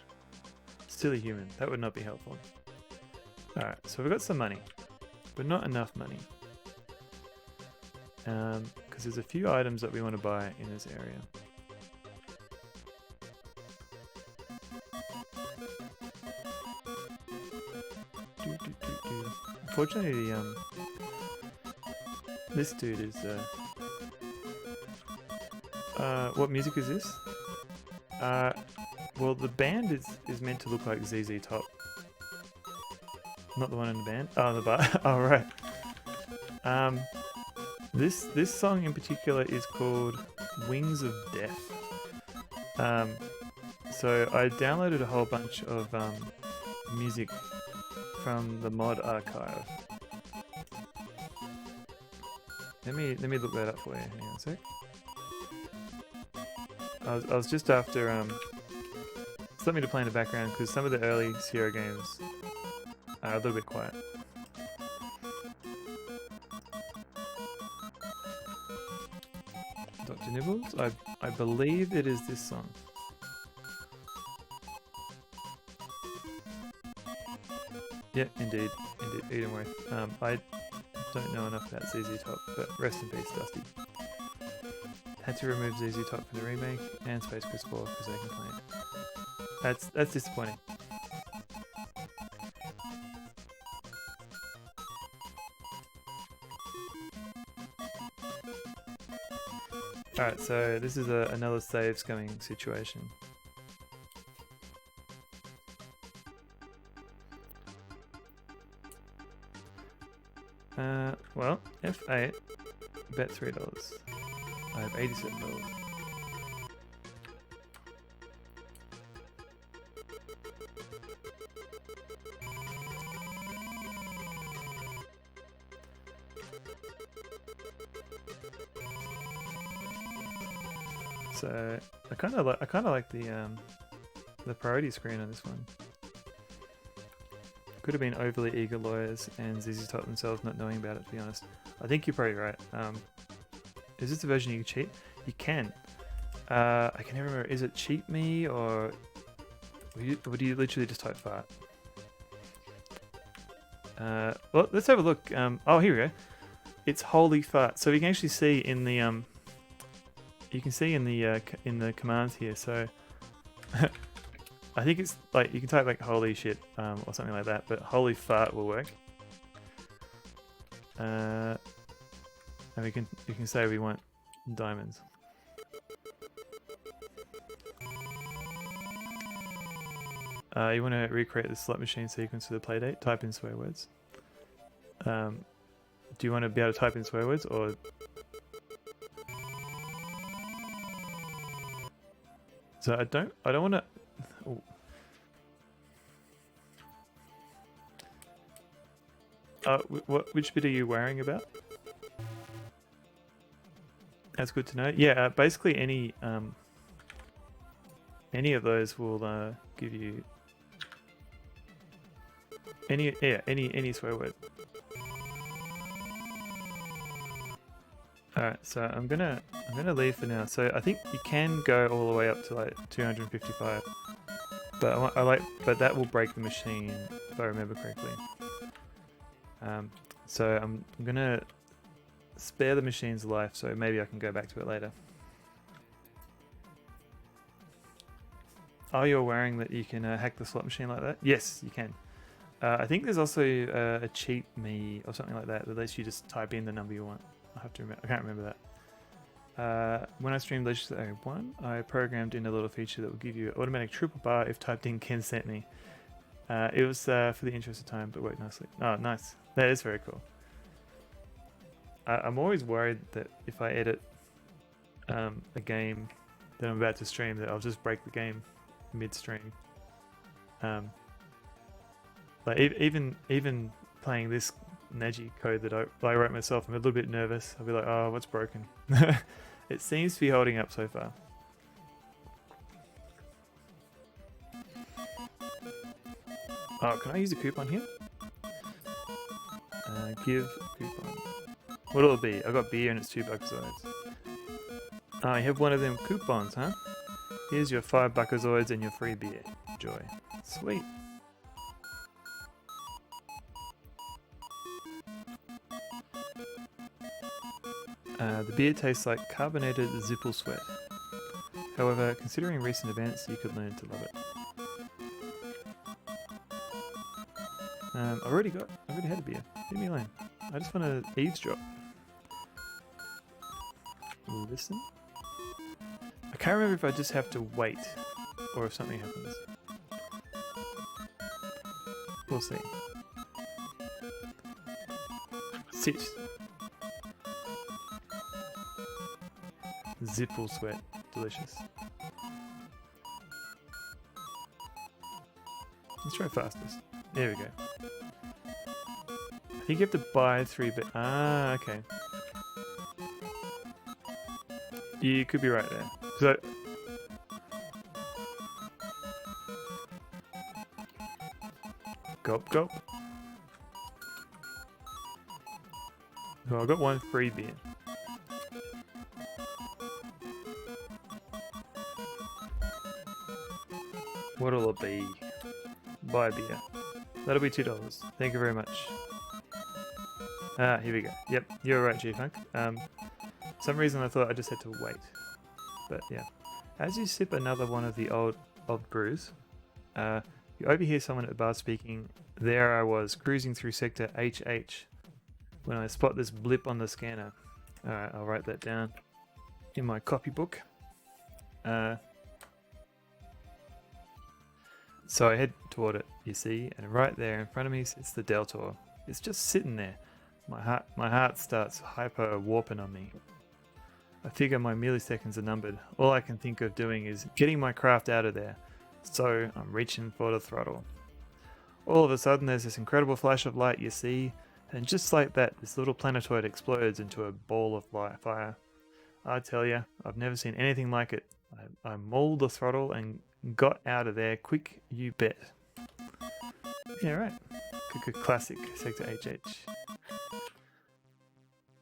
Silly human. That would not be helpful. Alright, so we've got some money, but not enough money. Because there's a few items that we want to buy in this area. Unfortunately, this dude is what music is this? Well, the band is meant to look like ZZ Top. Not the one in the band. Oh, the bar. Oh, right. This song in particular is called Wings of Death. So I downloaded a whole bunch of music from the mod archive. Let me look that up for you. Hang on a sec. I was just after just let me to play in the background because some of the early Sierra games are a little bit quiet. Dr. Nibbles, I believe it is this song. Yeah, indeed, Edenworth. I don't know enough about ZZ Top, but rest in peace, Dusty. Had to remove ZZ Top from the remake and Space Chris 4 because they complained. That's disappointing. Alright, so this is another save scumming situation. Well, F8, bet $3. I have $87. So I kind of like the priority screen on this one. Could have been overly eager lawyers and ZZ Top themselves not knowing about it, to be honest. I think you're probably right. Is this a version you can cheat? You can. I can never remember. Is it cheat me or would you literally just type fart? Well, let's have a look. Oh, here we go. It's holy fart. So you can actually see in the you can see in the commands here. So I think it's like you can type like holy shit or something like that, but holy fart will work. And you can say we want diamonds. You want to recreate the slot machine sequence for the playdate? Type in swear words. Do you want to be able to type in swear words or? So I don't want to. Which bit are you worrying about? That's good to know. Yeah, basically any of those will give you any swear word. Alright, so I'm gonna leave for now. So I think you can go all the way up to like 255, but but that will break the machine if I remember correctly. So I'm gonna spare the machine's life, so maybe I can go back to it later. Oh, you're worrying that you can hack the slot machine like that? Yes, you can. I think there's also a cheat me or something like that lets you just type in the number you want. I have to remember. I can't remember that. When I streamed Legislative 1, I programmed in a little feature that will give you an automatic triple bar if typed in Ken sent me. It was for the interest of time, but worked nicely. Oh, nice. That is very cool. I'm always worried that if I edit a game that I'm about to stream, that I'll just break the game midstream. Like even playing this NAGI code that I wrote myself, I'm a little bit nervous. I'll be like, oh, what's broken? It seems to be holding up so far. Oh, can I use a coupon here? Give coupon. What'll it be? I got beer and it's $2. Oh, you have one of them coupons, huh? Here's your $5 and your free beer. Enjoy. Sweet. The beer tastes like carbonated Zippel sweat. However, considering recent events, you could learn to love it. I already had a beer. Leave me alone. I just want to eavesdrop. Listen. I can't remember if I just have to wait or if something happens. We'll see. Sit. Zippel sweat. Delicious. Let's try fastest. There we go. I think you have to buy 3 bit. Ah, okay. You could be right there. So, gulp, gulp. Oh, I got one free beer. What'll it be? Buy beer. That'll be $2. Thank you very much. Ah, here we go. Yep, you're right, G-Funk. Some reason I thought I just had to wait. But yeah. As you sip another one of the old brews, you overhear someone at the bar speaking. There I was, cruising through sector HH, when I spot this blip on the scanner. Alright, I'll write that down in my copybook. So I head toward it, you see, and right there in front of me sits the Deltor. It's just sitting there. My heart starts hyper warping on me. I figure my milliseconds are numbered. All I can think of doing is getting my craft out of there. So I'm reaching for the throttle. All of a sudden there's this incredible flash of light, you see, and just like that, this little planetoid explodes into a ball of fire. I tell you, I've never seen anything like it. I mauled the throttle and got out of there quick, you bet. Yeah, right. Good classic Sector HH.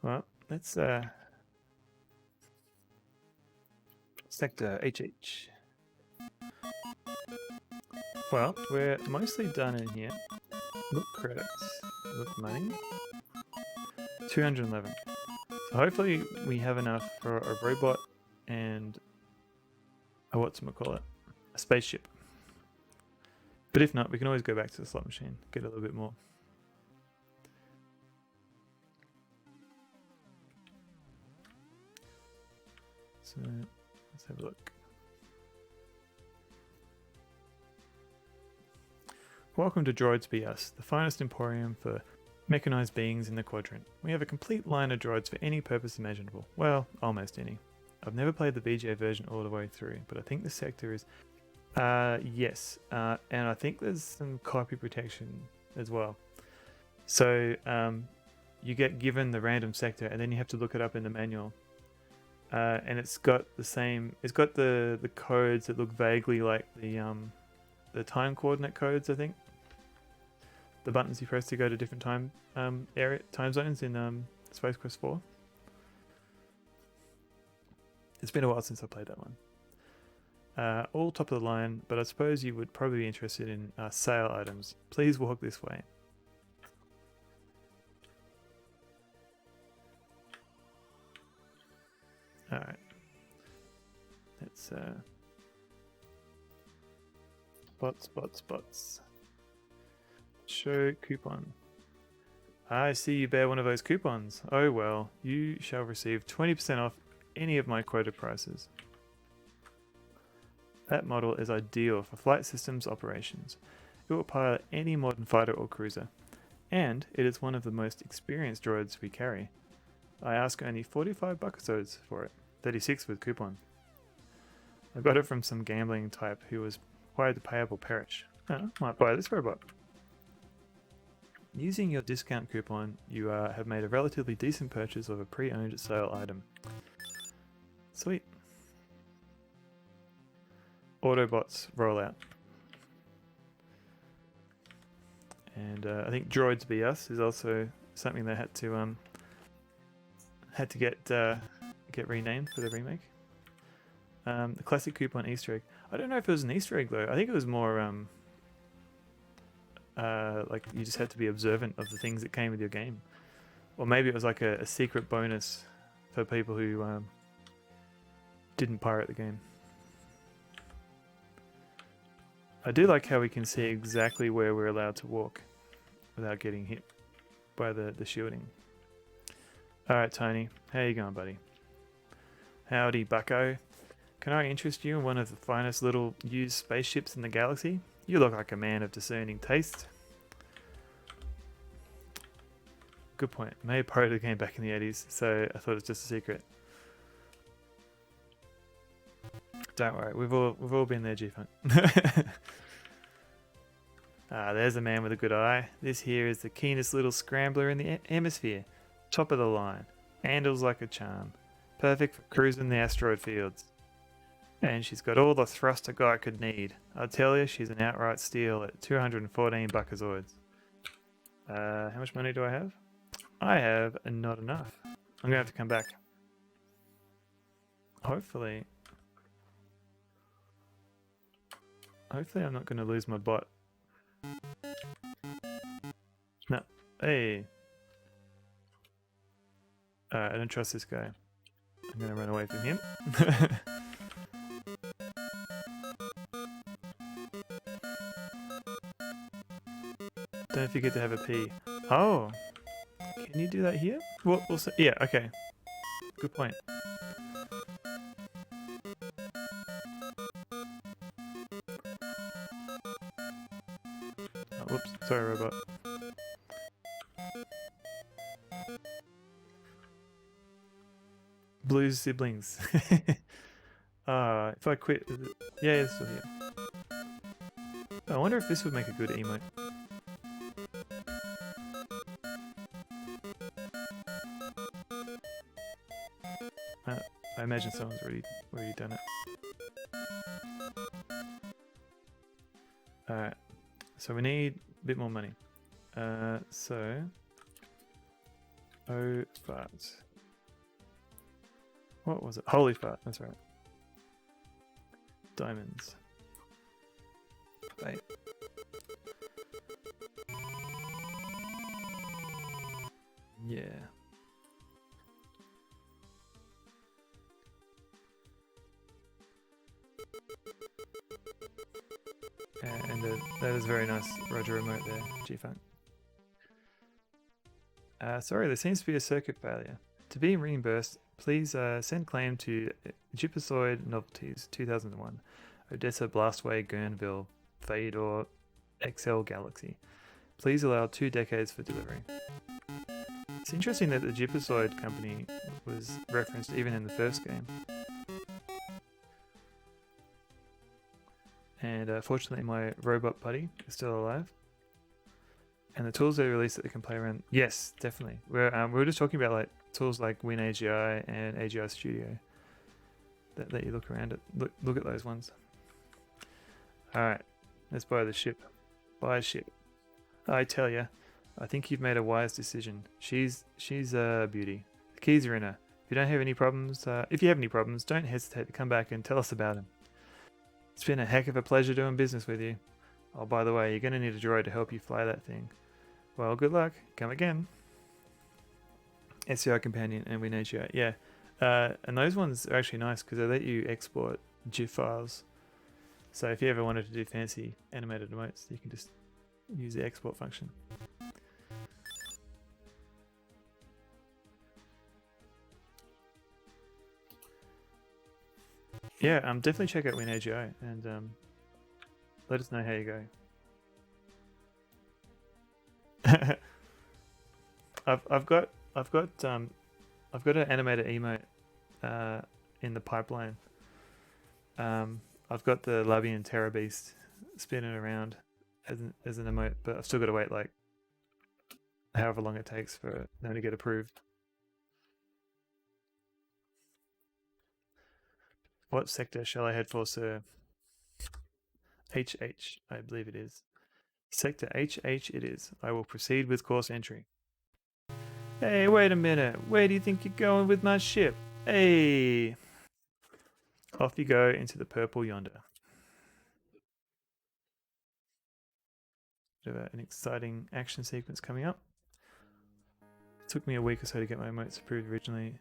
Well, let's Sector HH. Well, we're mostly done in here. Look credits. Look money. 211. So hopefully we have enough for a robot and a whatchamacallit, a spaceship. But if not, we can always go back to the slot machine, get a little bit more. So let's have a look. Welcome to Droids Be Us, the finest emporium for mechanized beings in the quadrant. We have a complete line of droids for any purpose imaginable. Well, almost any. I've never played the VGA version all the way through, but I think the sector is... yes, and I think there's some copy protection as well. So you get given the random sector and then you have to look it up in the manual. And it's got the same... It's got the codes that look vaguely like the time coordinate codes, I think. The buttons you press to go to different time zones in Space Quest 4. It's been a while since I played that one. All top of the line, but I suppose you would probably be interested in sale items. Please walk this way. Alright. Let's spots. Show coupon. I see you bear one of those coupons. Oh well, you shall receive 20% off any of my quoted prices. That model is ideal for flight systems operations. It will pilot any modern fighter or cruiser, and it is one of the most experienced droids we carry. I ask only 45 buckasodes for it, 36 with coupon. I got it from some gambling type who was Why the payable perish? Oh, might buy this robot. Using your discount coupon, you have made a relatively decent purchase of a pre-owned sale item. Sweet. Autobots rollout. And I think Droids Be Us is also something they had to get renamed for the remake. The classic coupon Easter egg. I don't know if it was an Easter egg though. I think it was more like you just had to be observant of the things that came with your game, or maybe it was like a secret bonus for people who didn't pirate the game. I do like how we can see exactly where we're allowed to walk without getting hit by the shielding. Alright, Tony. How you going, buddy? Howdy, bucko. Can I interest you in one of the finest little used spaceships in the galaxy? You look like a man of discerning taste. Good point. May pirated the game back in the 80s, so I thought it was just a secret. Don't worry, we've all been there, G-Funk. There's a man with a good eye. This here is the keenest little scrambler in the hemisphere. Top of the line. Handles like a charm. Perfect for cruising the asteroid fields. And she's got all the thrust a guy could need. I tell you, she's an outright steal at 214 buckazoids. How much money do I have? I have not enough. I'm gonna have to come back. Hopefully I'm not gonna lose my bot. No. Hey. I don't trust this guy. I'm gonna run away from him. Don't forget to have a pee. Oh, can you do that here? Well, also, yeah, okay. Good point. Oh, whoops, sorry, robot. Blue's siblings. If I quit, yeah, it's still here. I wonder if this would make a good emote. I imagine someone's already done it. Alright, so we need a bit more money. Oh, farts. What was it? Holy fart, that's right. Diamonds. Wait. Yeah. And that is very nice Roger remote there, G-Funk. Sorry, there seems to be a circuit failure. To be reimbursed, please send claim to Gypasoid Novelties 2001, Odessa Blastway Gurnville, Fador XL Galaxy. Please allow 2 decades for delivery. It's interesting that the Gypasoid company was referenced even in the first game. And fortunately my robot buddy is still alive. And the tools they released that they can play around, yes, definitely. We were just talking about like tools like WinAGI and AGI Studio that you look around at. Look at those ones. Alright, let's buy the ship. Buy a ship. I tell ya, I think you've made a wise decision. She's a beauty. The keys are in her. If you have any problems, don't hesitate to come back and tell us about them. It's been a heck of a pleasure doing business with you. Oh, by the way, you're going to need a droid to help you fly that thing. Well, good luck. Come again. SCI Companion and WinAGI. Yeah. And those ones are actually nice because they let you export GIF files. So if you ever wanted to do fancy animated emotes, you can just use the export function. Yeah, definitely check out WinAGI and let us know how you go. I've got an animated emote in the pipeline. I've got the Labian Terror Beast spin it around as an emote, but I've still got to wait like however long it takes for them to get approved. What sector shall I head for, sir? HH, I believe it is. Sector HH it is. I will proceed with course entry. Hey, wait a minute. Where do you think you're going with my ship? Hey! Off you go into the purple yonder. Bit of an exciting action sequence coming up. It took me a week or so to get my emotes approved originally.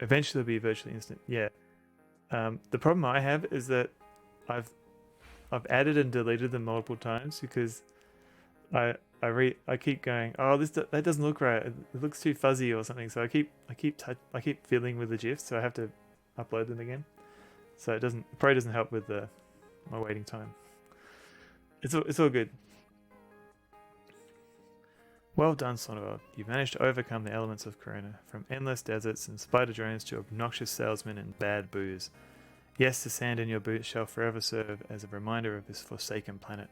Eventually it'll be virtually instant. Yeah. The problem I have is that I've added and deleted them multiple times because I keep going, oh, that doesn't look right. It looks too fuzzy or something. So I keep fiddling with the GIFs, so I have to upload them again. So it probably doesn't help with my waiting time. It's all good. Well done, Sonova. You've managed to overcome the elements of Corona, from endless deserts and spider drones to obnoxious salesmen and bad booze. Yes, the sand in your boots shall forever serve as a reminder of this forsaken planet.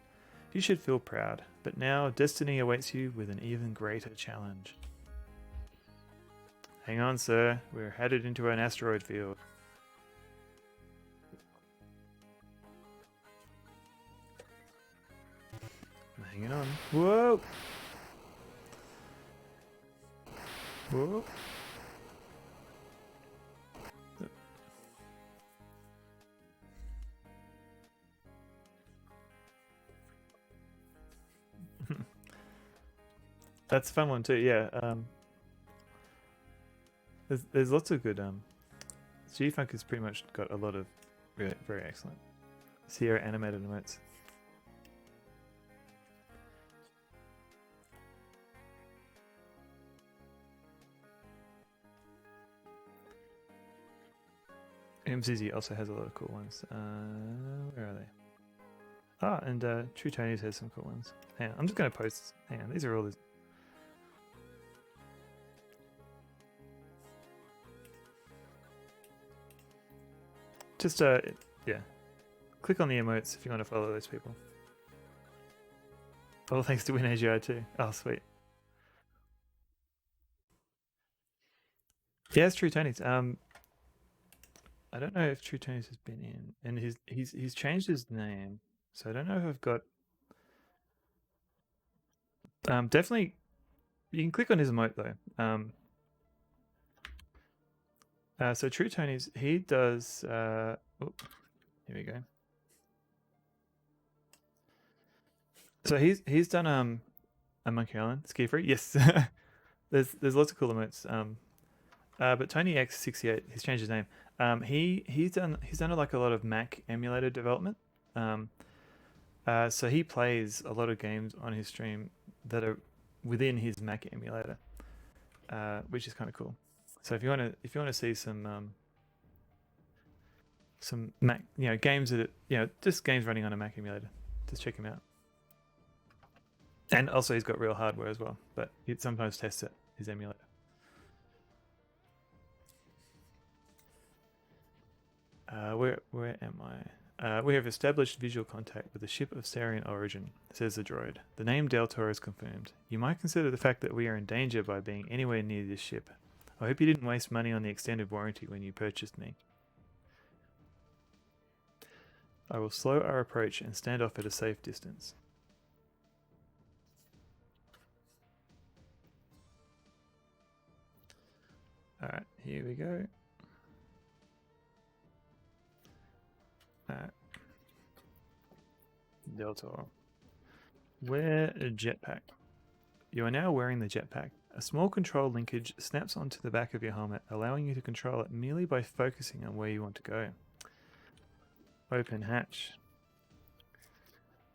You should feel proud, but now destiny awaits you with an even greater challenge. Hang on, sir. We're headed into an asteroid field. I'm hanging on. Whoa! Whoa! That's a fun one too, yeah. There's lots of good G-Funk has pretty much got a lot of really very excellent Sierra animated emotes. MZZ also has a lot of cool ones. Where are they? Ah, and True Tony's has some cool ones. Hang on, I'm just gonna post. Hang on, these are all the. Just yeah, click on the emotes if you want to follow those people. All thanks to NAGI too. Oh, sweet. Yeah, it's True Tony's. I don't know if True Tony's has been in, and he's changed his name, so I don't know if I've got. Definitely, you can click on his emote though. So True Tony's, he does. Oh, here we go. So he's done a Monkey Island Ski Free. Yes, there's lots of cool emotes. But Tony X68, he's changed his name. He's done like a lot of Mac emulator development. So he plays a lot of games on his stream that are within his Mac emulator, which is kind of cool. So if you want to see some Mac, games that just games running on a Mac emulator, just check him out. And also he's got real hardware as well, but it sometimes tests it, his emulator. Where am I? We have established visual contact with a ship of Sarian origin, says the droid. The name Del Toro is confirmed. You might consider the fact that we are in danger by being anywhere near this ship. I hope you didn't waste money on the extended warranty when you purchased me. I will slow our approach and stand off at a safe distance. Alright, here we go. Alright. Del Toro. Wear a jetpack. You are now wearing the jetpack. A small control linkage snaps onto the back of your helmet, allowing you to control it merely by focusing on where you want to go. Open hatch.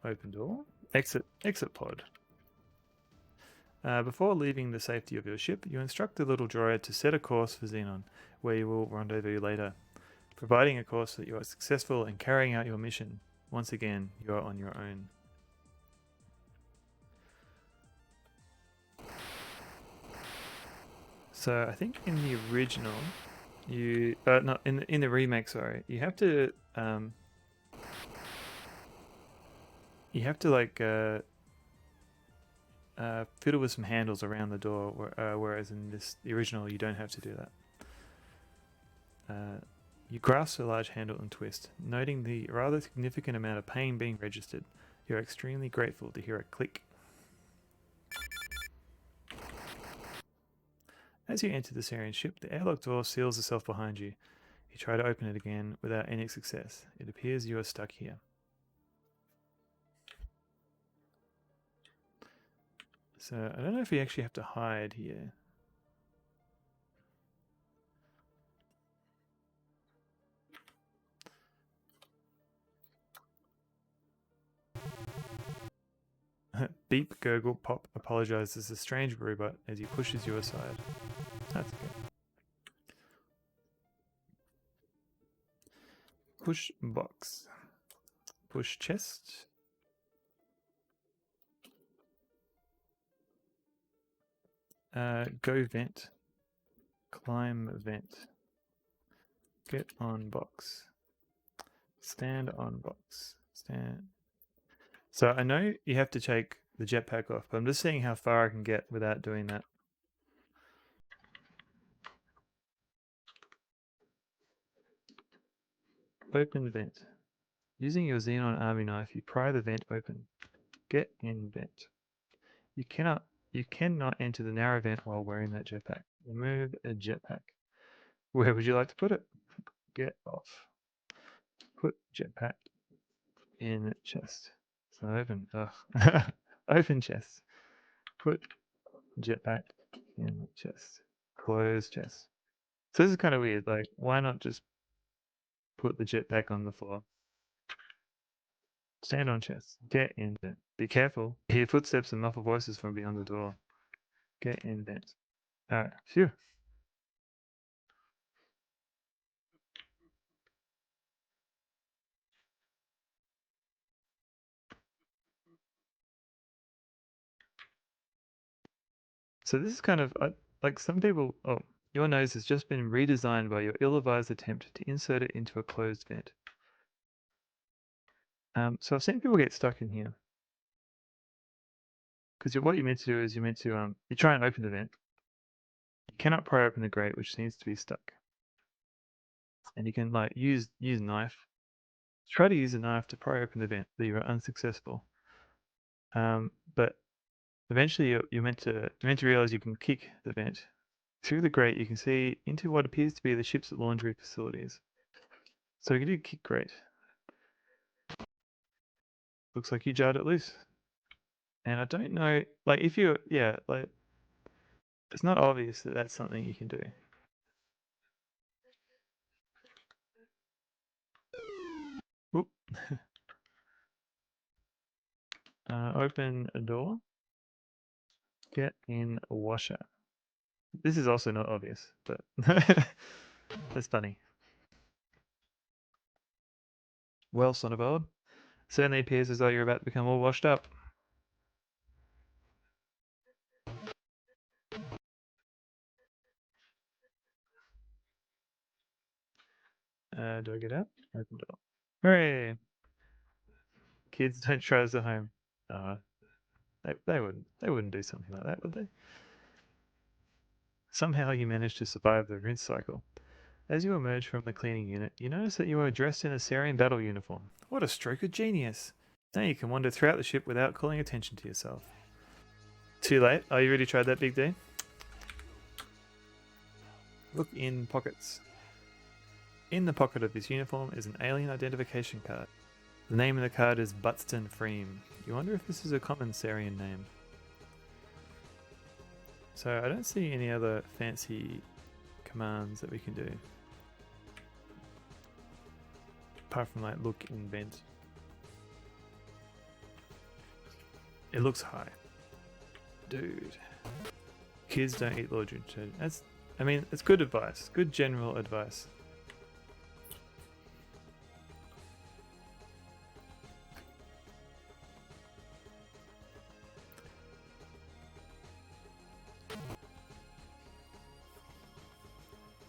Open door. Exit pod. Before leaving the safety of your ship, you instruct the little droid to set a course for Xenon, where you will rendezvous later, providing a course that you are successful in carrying out your mission. Once again, you are on your own. So I think in the original, you not in the remake. Sorry, you have to You have to like fiddle with some handles around the door, whereas in the original you don't have to do that. You grasp a large handle and twist, noting the rather significant amount of pain being registered. You're extremely grateful to hear a click. As you enter the Sarian ship, the airlock door seals itself behind you. You try to open it again without any success. It appears you are stuck here. So I don't know if you actually have to hide here. Beep, gurgle, pop apologizes a strange robot as he pushes you aside. That's okay. Push box. Push chest. Go vent. Climb vent. Get on box. Stand on box. Stand. So I know you have to take the jetpack off, but I'm just seeing how far I can get without doing that. Open vent. Using your Xenon army knife, you pry the vent open. Get in vent. You cannot enter the narrow vent while wearing that jetpack. Remove a jetpack. Where would you like to put it? Get off. Put jetpack in chest. It's not open. Ugh. Open chest. Put jetpack in chest. Close chest. So this is kind of weird. Like, why not just put the jetpack on the floor? Stand on chest. Get in vent. Be careful. Hear footsteps and muffled voices from beyond the door. Get in vent. Alright, phew. So this is kind of like some people. Oh, your nose has just been redesigned by your ill-advised attempt to insert it into a closed vent. So I've seen people get stuck in here because what you're meant to do is you're meant to you try and open the vent. You cannot pry open the grate, which seems to be stuck, and you can like use knife. Try to use a knife to pry open the vent, but you are unsuccessful. But eventually you're meant to realize you can kick the vent. Through the grate, you can see into what appears to be the ship's laundry facilities. So you can do kick grate. Looks like you jarred it loose. And I don't know, like if you, yeah, like it's not obvious that that's something you can do. Oop. Open a door. Get in a washer. This is also not obvious, but that's funny. Well, son of old. Certainly appears as though you're about to become all washed up. Do I get out? Open door. Hooray! Kids don't try this at home. They wouldn't do something like that, would they? Somehow you managed to survive the rinse cycle. As you emerge from the cleaning unit, you notice that you are dressed in a Sarian battle uniform. What a stroke of genius! Now you can wander throughout the ship without calling attention to yourself. Too late. Oh, you already tried that, Big D? Look in pockets. In the pocket of his uniform is an alien identification card. The name of the card is Butston Freem. You wonder if this is a common Sarian name. So I don't see any other fancy commands that we can do. Apart from like look in vent. It looks high. Dude. Kids don't eat laundry detergent. It's good advice. Good general advice.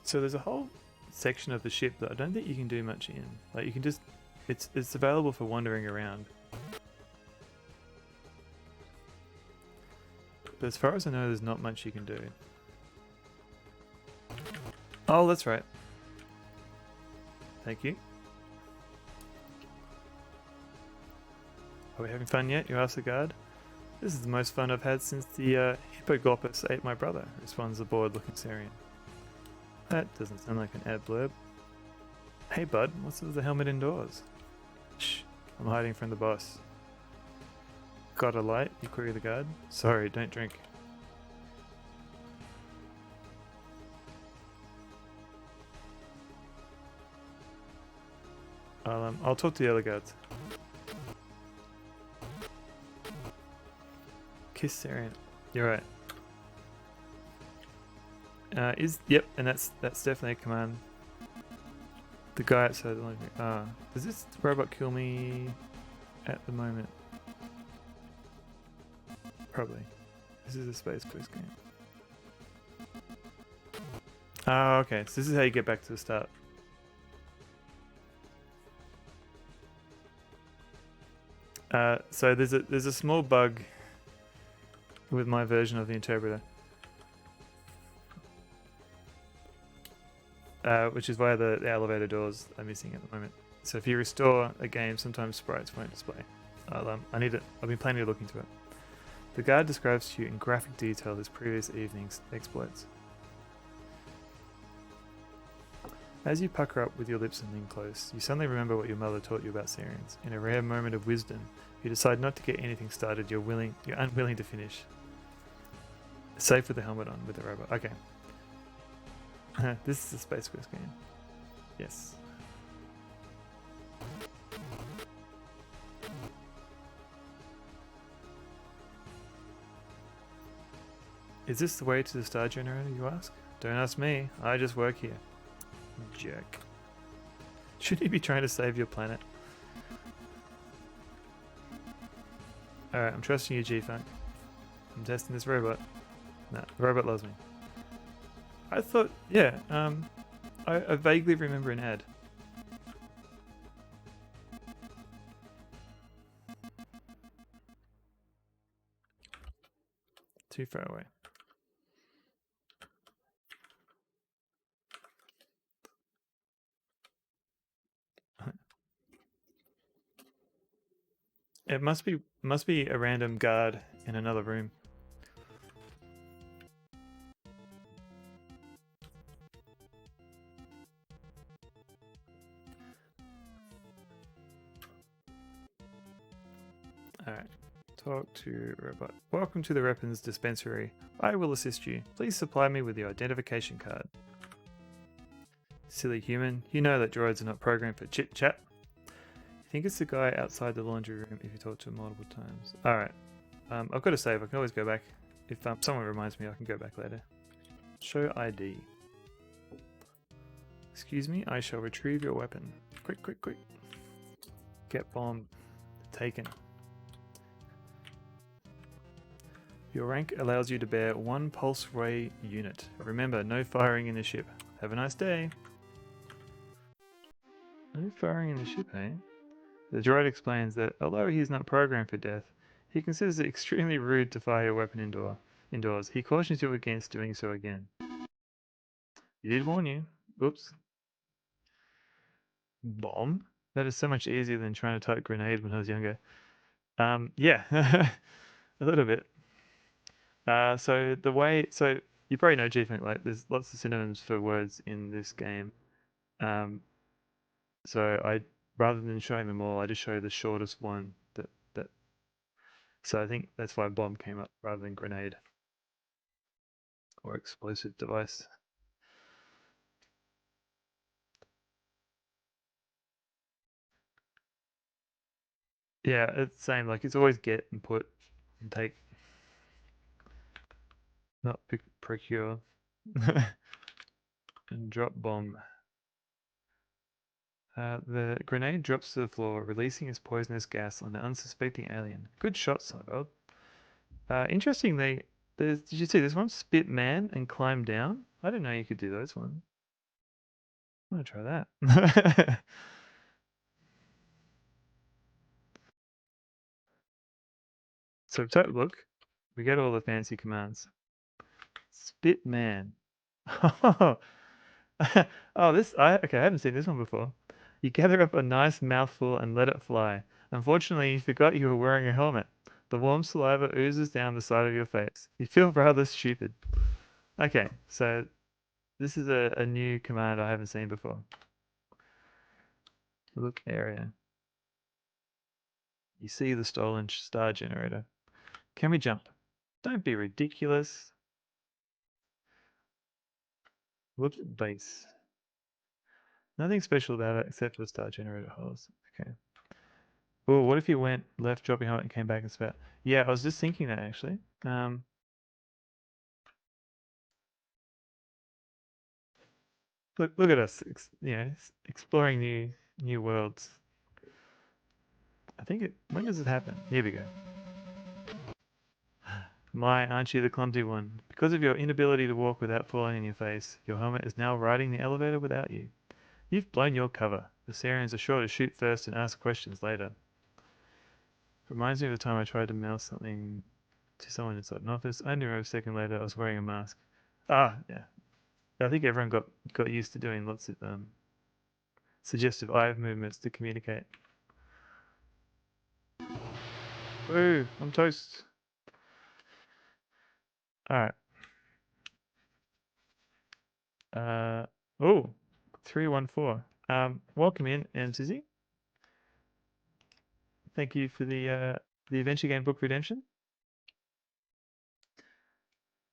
So there's a whole section of the ship that I don't think you can do much in. Like you can just, it's available for wandering around. But as far as I know, there's not much you can do. Oh, that's right. Thank you. Are we having fun yet? You ask the guard. This is the most fun I've had since the Hippogloppus ate my brother, responds the bored-looking Syrian. That doesn't sound like an ad blurb. Hey bud, what's with the helmet indoors? Shh, I'm hiding from the boss. Got a light? You query the guard. Sorry, don't drink. I'll talk to the other guards. Kiss Syrian. You're right. Yep, and that's definitely a command. The guy outside the living room. Does this robot kill me at the moment? Probably. This is a Space Quest game. Oh, okay. So this is how you get back to the start. So there's a small bug with my version of the interpreter, which is why the elevator doors are missing at the moment. So if you restore a game, sometimes sprites won't display. I've been planning to look into it. The guard describes to you in graphic detail his previous evening's exploits. As you pucker up with your lips and lean close, you suddenly remember what your mother taught you about Syrians. In a rare moment of wisdom, you decide not to get anything started you're unwilling to finish. Safe with the helmet on, with the robot. Okay. This is a Space Quest game. Yes. Is this the way to the star generator, you ask? Don't ask me. I just work here. Jerk. Shouldn't you be trying to save your planet? Alright, I'm trusting you, G-Funk. I'm testing this robot. Nah, the robot loves me. I thought, yeah, I vaguely remember an ad. Too far away. It must be a random guard in another room. Alright. Talk to robot. Welcome to the weapons dispensary. I will assist you. Please supply me with your identification card. Silly human. You know that droids are not programmed for chit-chat. You think it's the guy outside the laundry room if you talk to him multiple times. Alright. I've got a save. I can always go back. If someone reminds me, I can go back later. Show ID. Excuse me, I shall retrieve your weapon. Quick, quick, quick. Get bomb taken. Your rank allows you to bear 1 pulse ray unit. Remember, no firing in the ship. Have a nice day. No firing in the ship, eh? The droid explains that although he is not programmed for death, he considers it extremely rude to fire your weapon indoors. He cautions you against doing so again. He did warn you. Oops. Bomb? That is so much easier than trying to type grenade when I was younger. Yeah, a little bit. So you probably know G-Funk, like there's lots of synonyms for words in this game. So rather than showing them all, I just show the shortest one that. So I think that's why bomb came up rather than grenade or explosive device. Yeah, it's the same. Like it's always get and put and take, not procure. And drop bomb. The grenade drops to the floor, releasing its poisonous gas on the unsuspecting alien. Good shot, Cyborg. Interestingly, did you see this one? Spit man and climb down? I didn't know you could do those ones. I'm gonna try that. So look, We get all the fancy commands. Spitman. Oh, okay, I haven't seen this one before. You gather up a nice mouthful and let it fly. Unfortunately, you forgot you were wearing a helmet. The warm saliva oozes down the side of your face. You feel rather stupid. Okay, so this is a new command I haven't seen before. Look area. You see the stolen star generator. Can we jump? Don't be ridiculous. Look at base. Nothing special about it except for the star generator holes. Okay. Oh, what if you went left, dropping helmet, and came back and spat? Yeah, I was just thinking that actually. Look at us, exploring new worlds. I think when does it happen? Here we go. My, aren't you the clumsy one? Because of your inability to walk without falling on your face, your helmet is now riding the elevator without you. You've blown your cover. The Sarians are sure to shoot first and ask questions later. Reminds me of the time I tried to mail something to someone inside an office. I knew a second later I was wearing a mask. Ah, yeah. I think everyone got used to doing lots of suggestive eye movements to communicate. Ooh, I'm toast. Alright. Oh, 314. Welcome in, Susie. Thank you for the Adventure Game Book Redemption.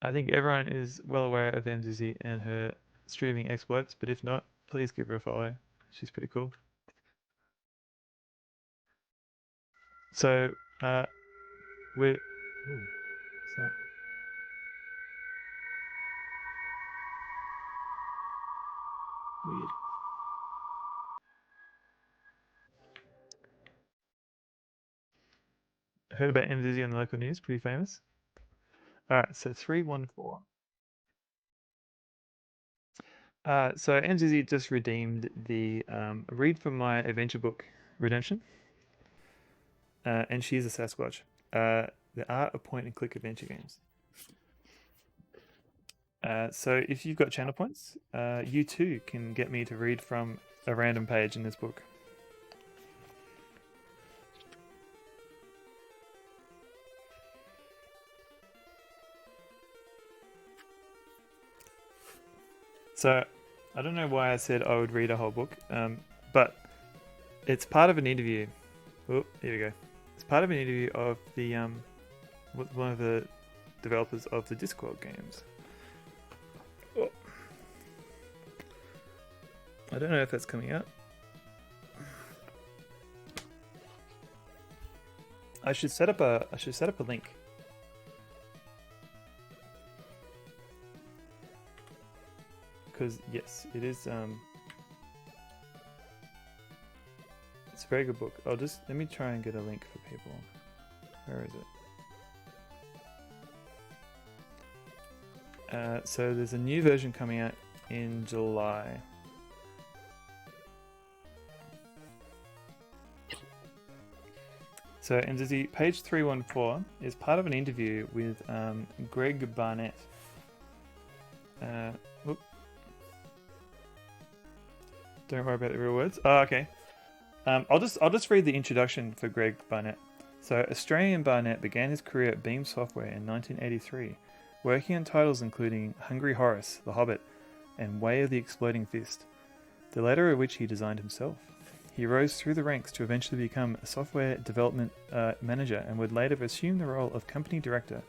I think everyone is well aware of Susie and her streaming exploits, but if not, please give her a follow. She's pretty cool. So, we're... Ooh, what's that? Weird. Heard about MZZ on the local news, pretty famous. Alright, so 314. So MZZ just redeemed the read from my adventure book redemption. And she's a Sasquatch. The art of point and click adventure games. So if you've got channel points, you too can get me to read from a random page in this book. So I don't know why I said I would read a whole book, but it's part of an interview. Oh, here we go. It's part of an interview of the one of the developers of the Discworld games. Oh. I don't know if that's coming out. I should set up a link. Because yes, it is it's a very good book. Let me try and get a link for people. Where is it? So there's a new version coming out in July. So MZZ, page 314 is part of an interview with Greg Barnett. Don't worry about the real words. Oh, okay. I'll just read the introduction for Greg Barnett. So Australian Barnett began his career at Beam Software in 1983, working on titles including Hungry Horace, The Hobbit, and Way of the Exploding Fist, the latter of which he designed himself. He rose through the ranks to eventually become a software development manager and would later assume the role of company director,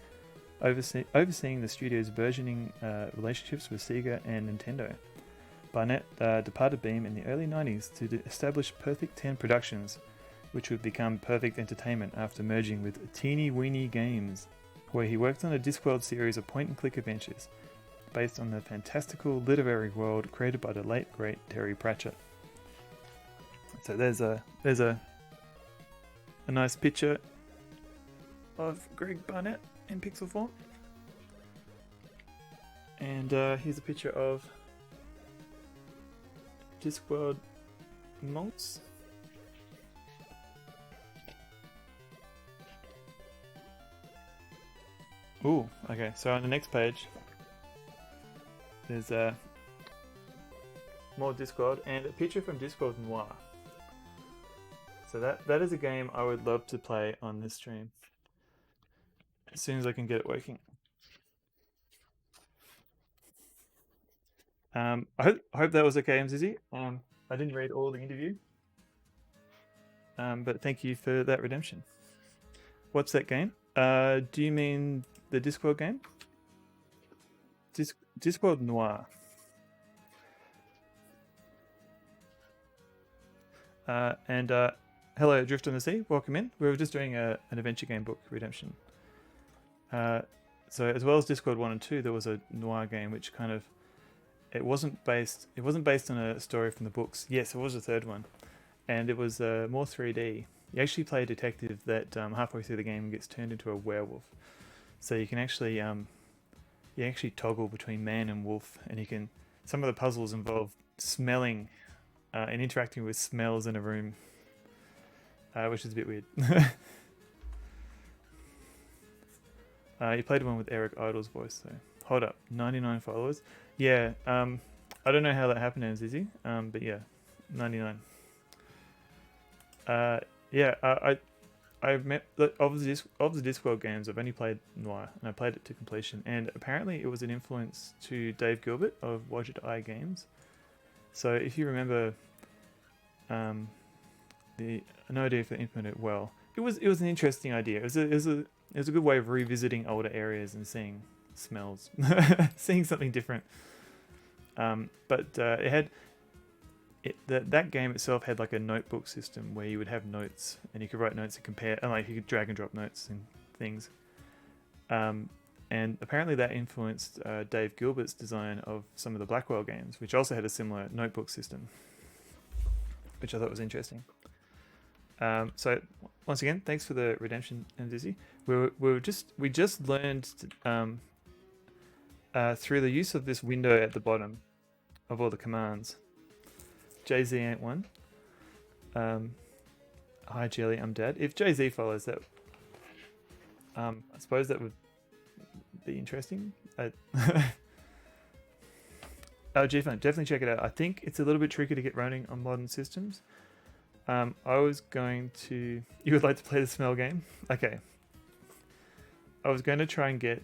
overseeing the studio's burgeoning relationships with Sega and Nintendo. Barnett departed Beam in the early 90s to establish Perfect 10 Productions, which would become Perfect Entertainment after merging with Teeny Weeny Games, where he worked on a Discworld series of point-and-click adventures based on the fantastical literary world created by the late great Terry Pratchett. So there's a nice picture of Greg Barnett in pixel form, and here's a picture of Discworld monks. Ooh, okay. So on the next page, there's more Discord and a picture from Discord Noir. So that is a game I would love to play on this stream as soon as I can get it working. I hope that was okay, Mzizzy. I didn't read all the interview, but thank you for that redemption. What's that game? Do you mean the Discord game? Discord Noir. And hello, Drift on the Sea. Welcome in. We were just doing an adventure game book redemption. So as well as Discord 1 and 2, there was a noir game which kind of it wasn't based on a story from the books. Yes, it was a third one, and it was more 3D. You actually play a detective that halfway through the game gets turned into a werewolf. So you can actually toggle between man and wolf, and some of the puzzles involve smelling and interacting with smells in a room, which is a bit weird. You played one with Eric Idle's voice, though. Hold up, 99 followers. Yeah, I don't know how that happened, Zizzy, but yeah, 99. I've met of the Discworld games. I've only played Noir, and I played it to completion. And apparently, it was an influence to Dave Gilbert of Wadget Eye Games. So if you remember, no idea if they implemented it well. It was an interesting idea. It was a good way of revisiting older areas and seeing smells, seeing something different. But that game itself had like a notebook system where you would have notes and you could write notes and compare, and like you could drag and drop notes and things. And apparently that influenced Dave Gilbert's design of some of the Blackwell games, which also had a similar notebook system, which I thought was interesting. So once again, thanks for the redemption, Dizzy. We just learned through the use of this window at the bottom of all the commands. JZ ain't one. Hi Jelly, I'm Dad. If JZ follows that, I suppose that would be interesting. G-Fun, definitely check it out. I think it's a little bit tricky to get running on modern systems. I was going to... You would like to play the smell game? Okay. I was going to try and get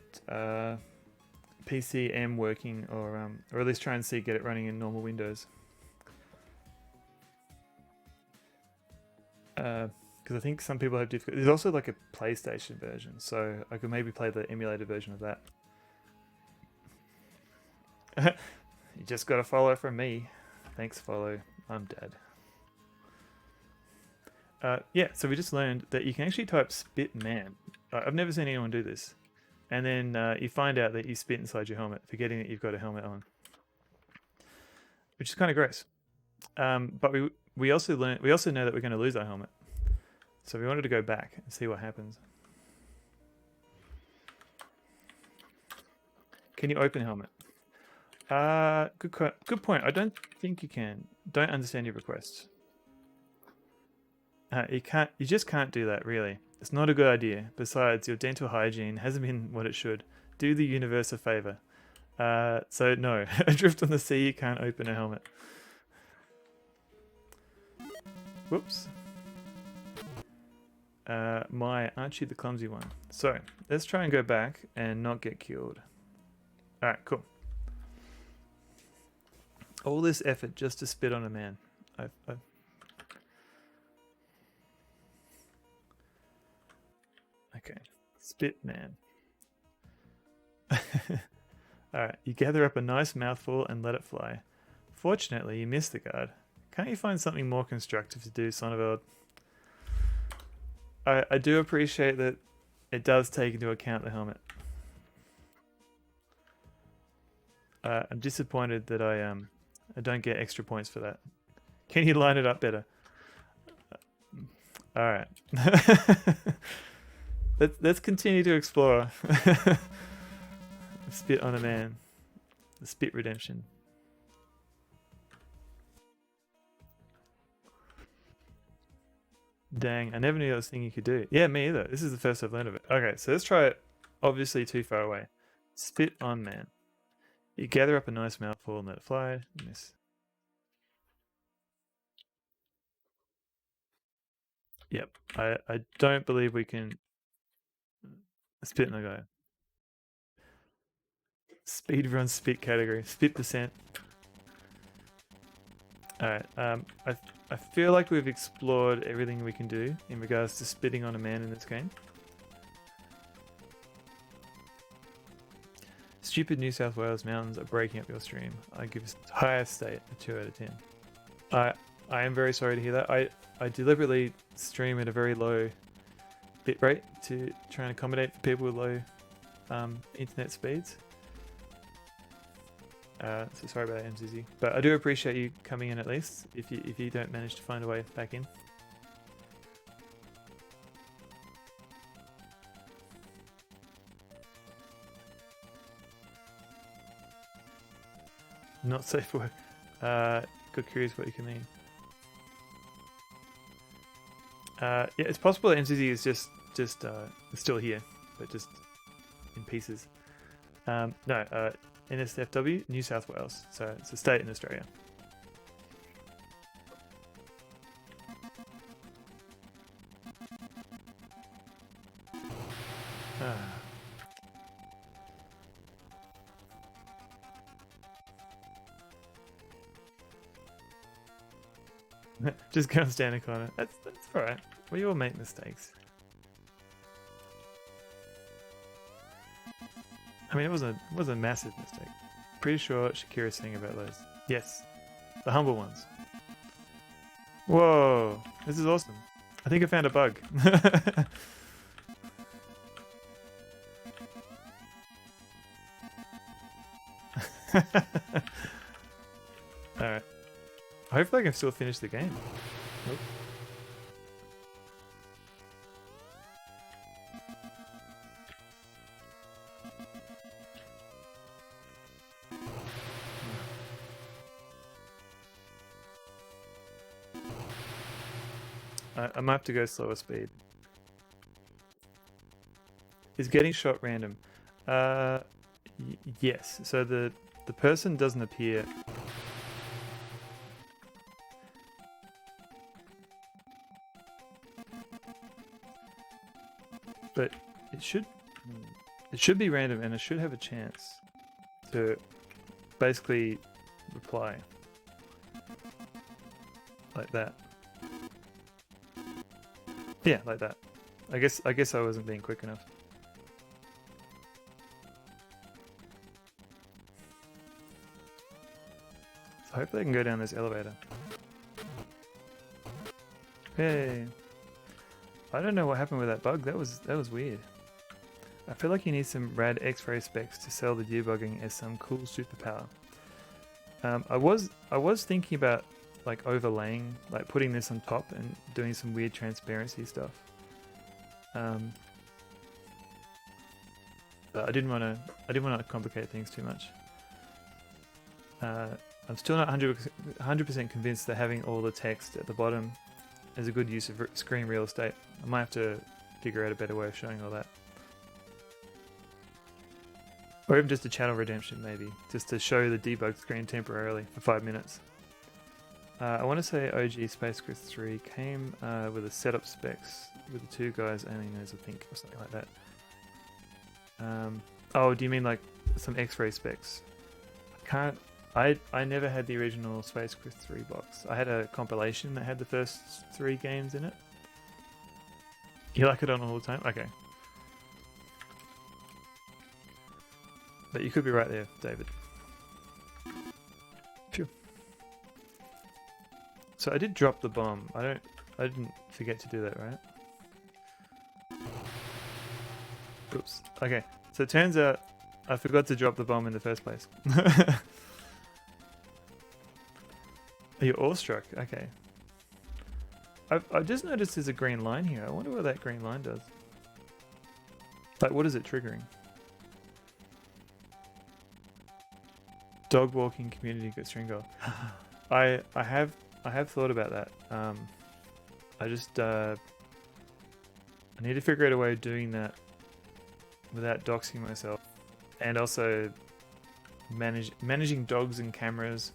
PCM working, or at least try and get it running in normal Windows. Because I think some people have difficulty. There's also like a PlayStation version, so I could maybe play the emulated version of that. You just got to follow from me. Thanks, follow. I'm Dad. Yeah, so we just learned that you can actually type spit man. I've never seen anyone do this. And then you find out that you spit inside your helmet, forgetting that you've got a helmet on. Which is kind of gross. But we also know that we're going to lose our helmet. So we wanted to go back and see what happens. Can you open a helmet? Good point. I don't think you can. Don't understand your request. You just can't do that, really. It's not a good idea. Besides, your dental hygiene hasn't been what it should. Do the universe a favor. So no, Adrift on the Sea, you can't open a helmet. Whoops. Aren't you the clumsy one? So, let's try and go back and not get killed. Alright, cool. All this effort just to spit on a man. Okay, spit man. Alright, you gather up a nice mouthful and let it fly. Fortunately, you missed the guard. Can't you find something more constructive to do, Sonneveld? I do appreciate that it does take into account the helmet. I'm disappointed that I don't get extra points for that. Can you line it up better? Alright. Let's continue to explore. Spit on a man. The spit redemption. Dang, I never knew that was a thing you could do. Yeah, me either. This is the first I've learned of it. Okay, so let's try it obviously too far away. Spit on man. You gather up a nice mouthful and let it fly. Miss. Yep. I don't believe we can spit in the guy. Speedrun spit category. Spit percent. Alright. I feel like we've explored everything we can do in regards to spitting on a man in this game. Stupid New South Wales mountains are breaking up your stream. I give highest state a 2 out of 10. I am very sorry to hear that. I deliberately stream at a very low bit rate to try and accommodate for people with low internet speeds. So sorry about that, MZZ. But I do appreciate you coming in at least, if you don't manage to find a way back in. Not safe for work. Got curious what you can mean. Yeah, it's possible that MCZ is just still here, but just in pieces. No, NSFW, New South Wales. So it's a state in Australia. Just go and stand in a corner. That's alright. We all make mistakes. I mean, it was a massive mistake. Pretty sure Shakira's saying about those. Yes, the humble ones. Whoa, this is awesome. I think I found a bug. Alright. Hopefully I can still finish the game. Nope. I might have to go slower speed. Is getting shot random? Yes. So the person doesn't appear. But it should be random, and it should have a chance to basically reply like that. Yeah, like that. I guess I wasn't being quick enough. So hopefully I can go down this elevator. Hey. I don't know what happened with that bug. That was weird. I feel like you need some rad X-ray specs to sell the debugging as some cool superpower. I was thinking about like overlaying, like putting this on top and doing some weird transparency stuff. But I didn't want to complicate things too much. I'm still not 100% convinced that having all the text at the bottom is a good use of screen real estate. I might have to figure out a better way of showing all that. Or even just a channel redemption, maybe, just to show the debug screen temporarily for 5 minutes. I want to say OG Space Quest 3 came with a setup specs with the 2 guys aiming those, I think, or something like that. Oh, do you mean like some X-ray specs? I never had the original Space Quest 3 box. I had a compilation that had the first 3 games in it. You like it on all the time? Okay. But you could be right there, David. Phew. So I did drop the bomb. I didn't forget to do that, right? Oops. Okay. So it turns out I forgot to drop the bomb in the first place. You're awestruck. Okay. I've just noticed there's a green line here. I wonder what that green line does. Like, what is it triggering? Dog walking community good string goal. I have thought about that. I need to figure out a way of doing that without doxing myself, and also managing dogs and cameras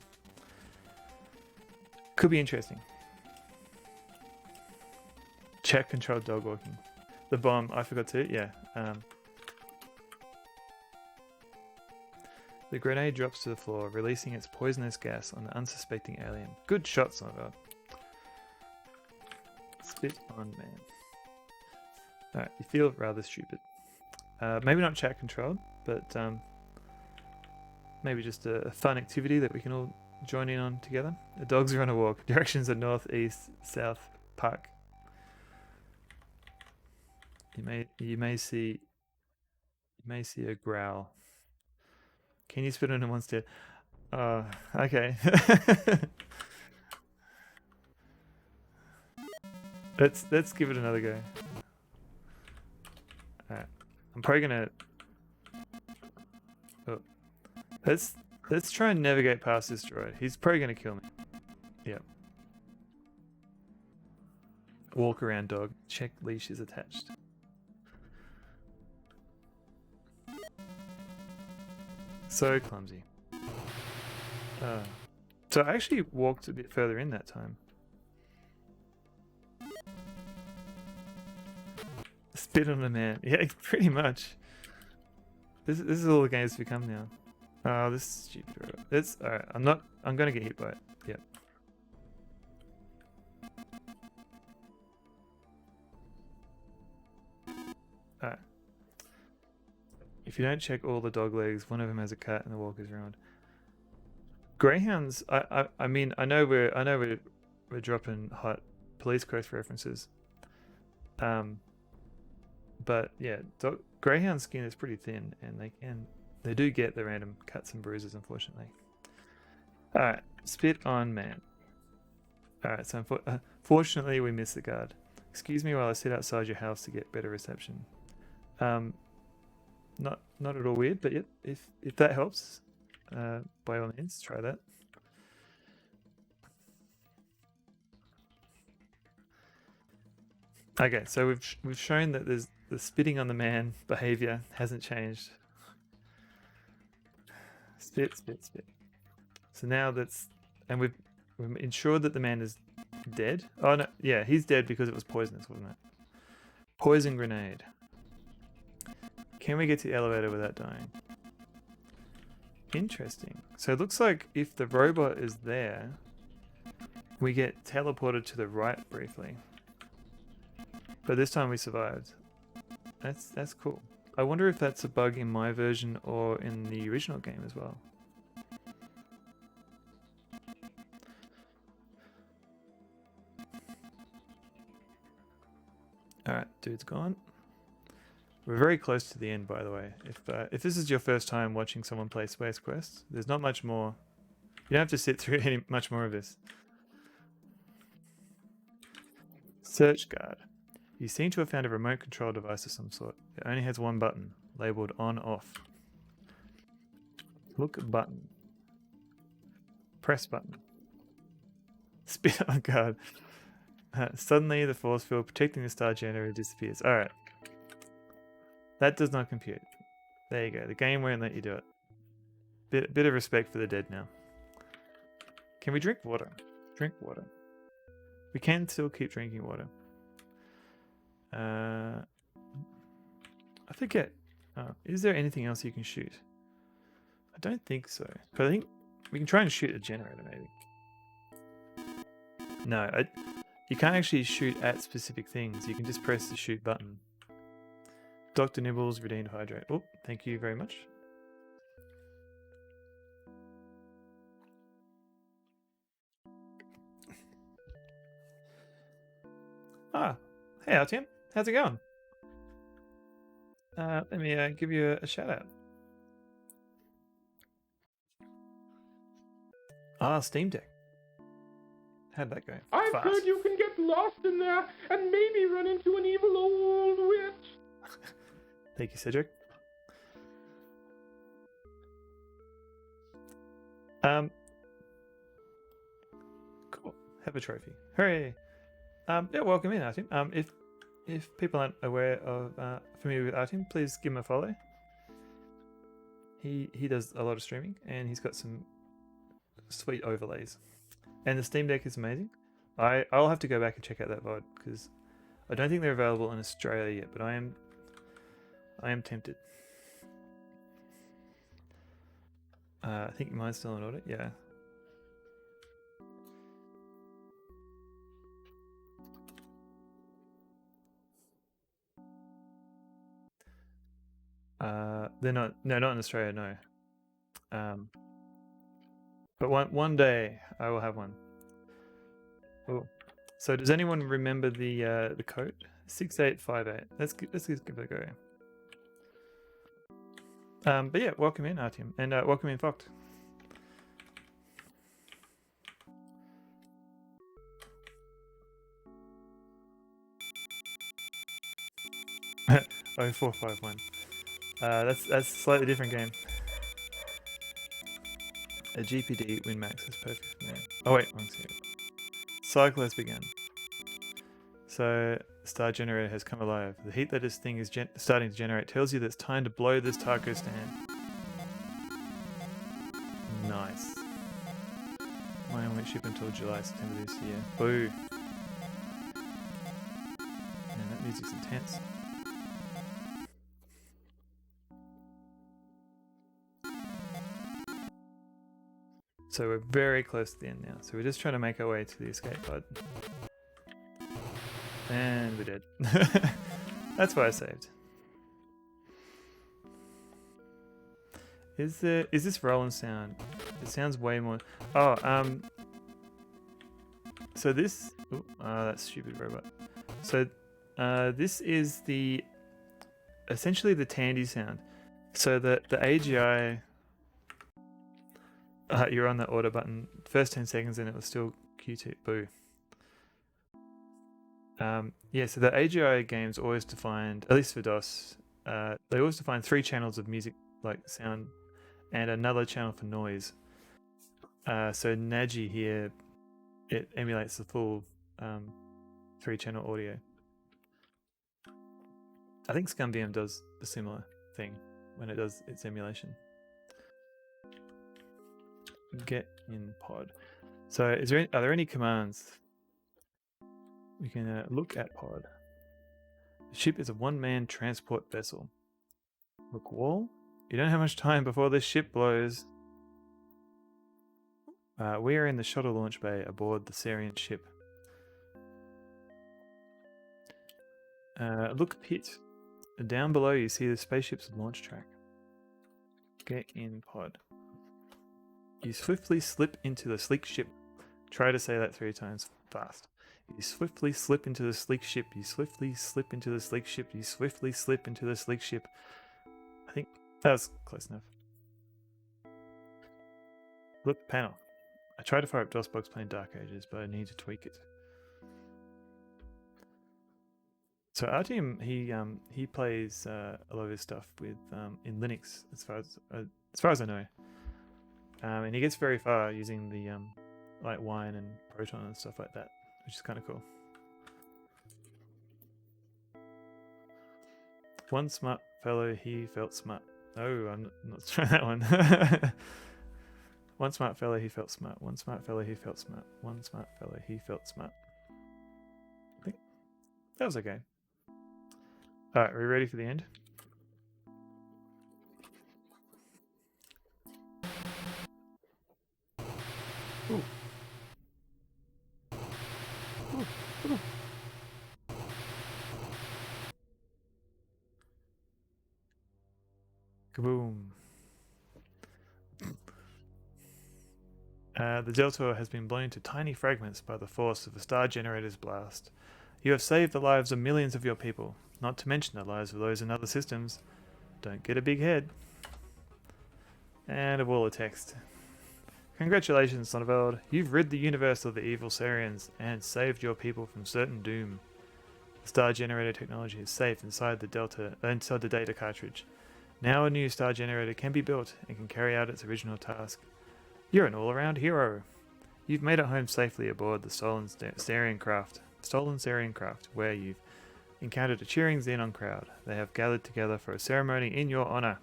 could be interesting. Chat controlled dog walking. The bomb, I forgot to, yeah. The grenade drops to the floor, releasing its poisonous gas on the unsuspecting alien. Good shot, Sonova. Spit on man. Alright, you feel rather stupid. Maybe not chat controlled, but maybe just a fun activity that we can all join in on together. The dogs are on a walk. Directions are north, east, south, park. You may see a growl. Can you spit on a monster? Okay. let's give it another go. Alright. I'm probably gonna let's try and navigate past this droid. He's probably gonna kill me. Yep. Walk around dog. Check leash is attached. So clumsy. So I actually walked a bit further in that time. Spit on a man. Yeah, pretty much. This is all the game's become now. Oh, this is stupid. It's alright. I'm gonna get hit by it. Yep. Alright. If you don't check all the dog legs, one of them has a cat and the walk is around. Greyhounds. I mean, I know we're dropping hot police quest references. But yeah, greyhound skin is pretty thin, and they do get the random cuts and bruises, unfortunately. All right, spit on man. All right, so fortunately we missed the guard. Excuse me while I sit outside your house to get better reception. Not at all weird, but yep, if that helps, by all means, try that. Okay, so we've shown that the spitting on the man behavior hasn't changed. Spit. So now and we've ensured that the man is dead. Oh no, yeah, he's dead because it was poisonous, wasn't it? Poison grenade. Can we get to the elevator without dying? Interesting. So it looks like if the robot is there, we get teleported to the right briefly. But this time we survived. That's cool. I wonder if that's a bug in my version or in the original game as well. Alright, dude's gone. We're very close to the end, by the way. If this is your first time watching someone play Space Quest, there's not much more. You don't have to sit through much more of this. Search guard. You seem to have found a remote control device of some sort. It only has one button, labeled on/off. Look button. Press button. Spit on guard. Suddenly, the force field protecting the star generator disappears. Alright. That does not compute. There you go. The game won't let you do it. Bit of respect for the dead now. Can we drink water? Drink water. We can still keep drinking water. I forget. Is there anything else you can shoot? I don't think so. But I think we can try and shoot a generator, maybe. No, you can't actually shoot at specific things. You can just press the shoot button. Dr. Nibbles, redeemed hydrate. Oh, thank you very much. Hey Altium, how's it going? Let me give you a shout out. Steam Deck. How'd that go? I've heard you can get lost in there and maybe run into an evil old witch. Thank you, Cedric. Cool. Have a trophy. Hooray! Yeah, welcome in, Artem. if people aren't aware of familiar with Artyom, please give him a follow. He does a lot of streaming and he's got some sweet overlays. And the Steam Deck is amazing. I'll have to go back and check out that VOD because I don't think they're available in Australia yet, but I am tempted. I think mine's still in order. Yeah. They're not. No, not in Australia. No. But one day I will have one. Oh. So does anyone remember the code? 6858. Let's give it a go. But yeah, welcome in Artyom and welcome in Foct. Oh 451. That's a slightly different game. A GPD win max is perfect for me. Oh wait, wrong series. Cycle has begun. So star generator has come alive. The heat that this thing is starting to generate tells you that it's time to blow this taco stand. Nice. Mine won't ship until July, September this year. Boo. Man, that music's intense. So we're very close to the end now. So we're just trying to make our way to the escape pod. And we're dead. That's why I saved. Is this Roland sound? It sounds way more. Oh, so this. Oh, that stupid robot. So, this is essentially the Tandy sound. So the AGI. You're on the order button. First 10 seconds and it was still Q2. Boo. Yeah, so the AGI games always defined, at least for DOS, they always defined 3 channels of music, like sound, and another channel for noise. So NAGI here, it emulates the full 3-channel audio. I think ScumVM does a similar thing when it does its emulation. Get in pod. So are there any commands? We can look at pod. The ship is a one-man transport vessel. Look wall. You don't have much time before this ship blows. We are in the shuttle launch bay aboard the Sarian ship. Look pit. Down below you see the spaceship's launch track. Get in pod. You swiftly slip into the sleek ship. Try to say that 3 times fast. You swiftly slip into the sleek ship. You swiftly slip into the sleek ship. You swiftly slip into the sleek ship. I think that was close enough. Look, panel. I tried to fire up DOSBox playing Dark Ages, but I need to tweak it. So Artyom, he plays a lot of his stuff with in Linux, as far as I know. And he gets very far using the like Wine and Proton and stuff like that, which is kind of cool. One smart fellow, he felt smart. Oh, I'm not trying that one. One smart fellow, he felt smart. One smart fellow, he felt smart. One smart fellow, he felt smart. I think that was okay. Alright, are we ready for the end? Ooh. Ooh. Kaboom. The Delta has been blown to tiny fragments by the force of a star generator's blast. You have saved the lives of millions of your people, not to mention the lives of those in other systems. Don't get a big head. And a wall of text. Congratulations, Sonneveld. You've rid the universe of the evil Sarians and saved your people from certain doom. The star generator technology is safe inside the data cartridge. Now a new star generator can be built and can carry out its original task. You're an all-around hero. You've made it home safely aboard the stolen Sarian craft, where you've encountered a cheering Xenon crowd. They have gathered together for a ceremony in your honor.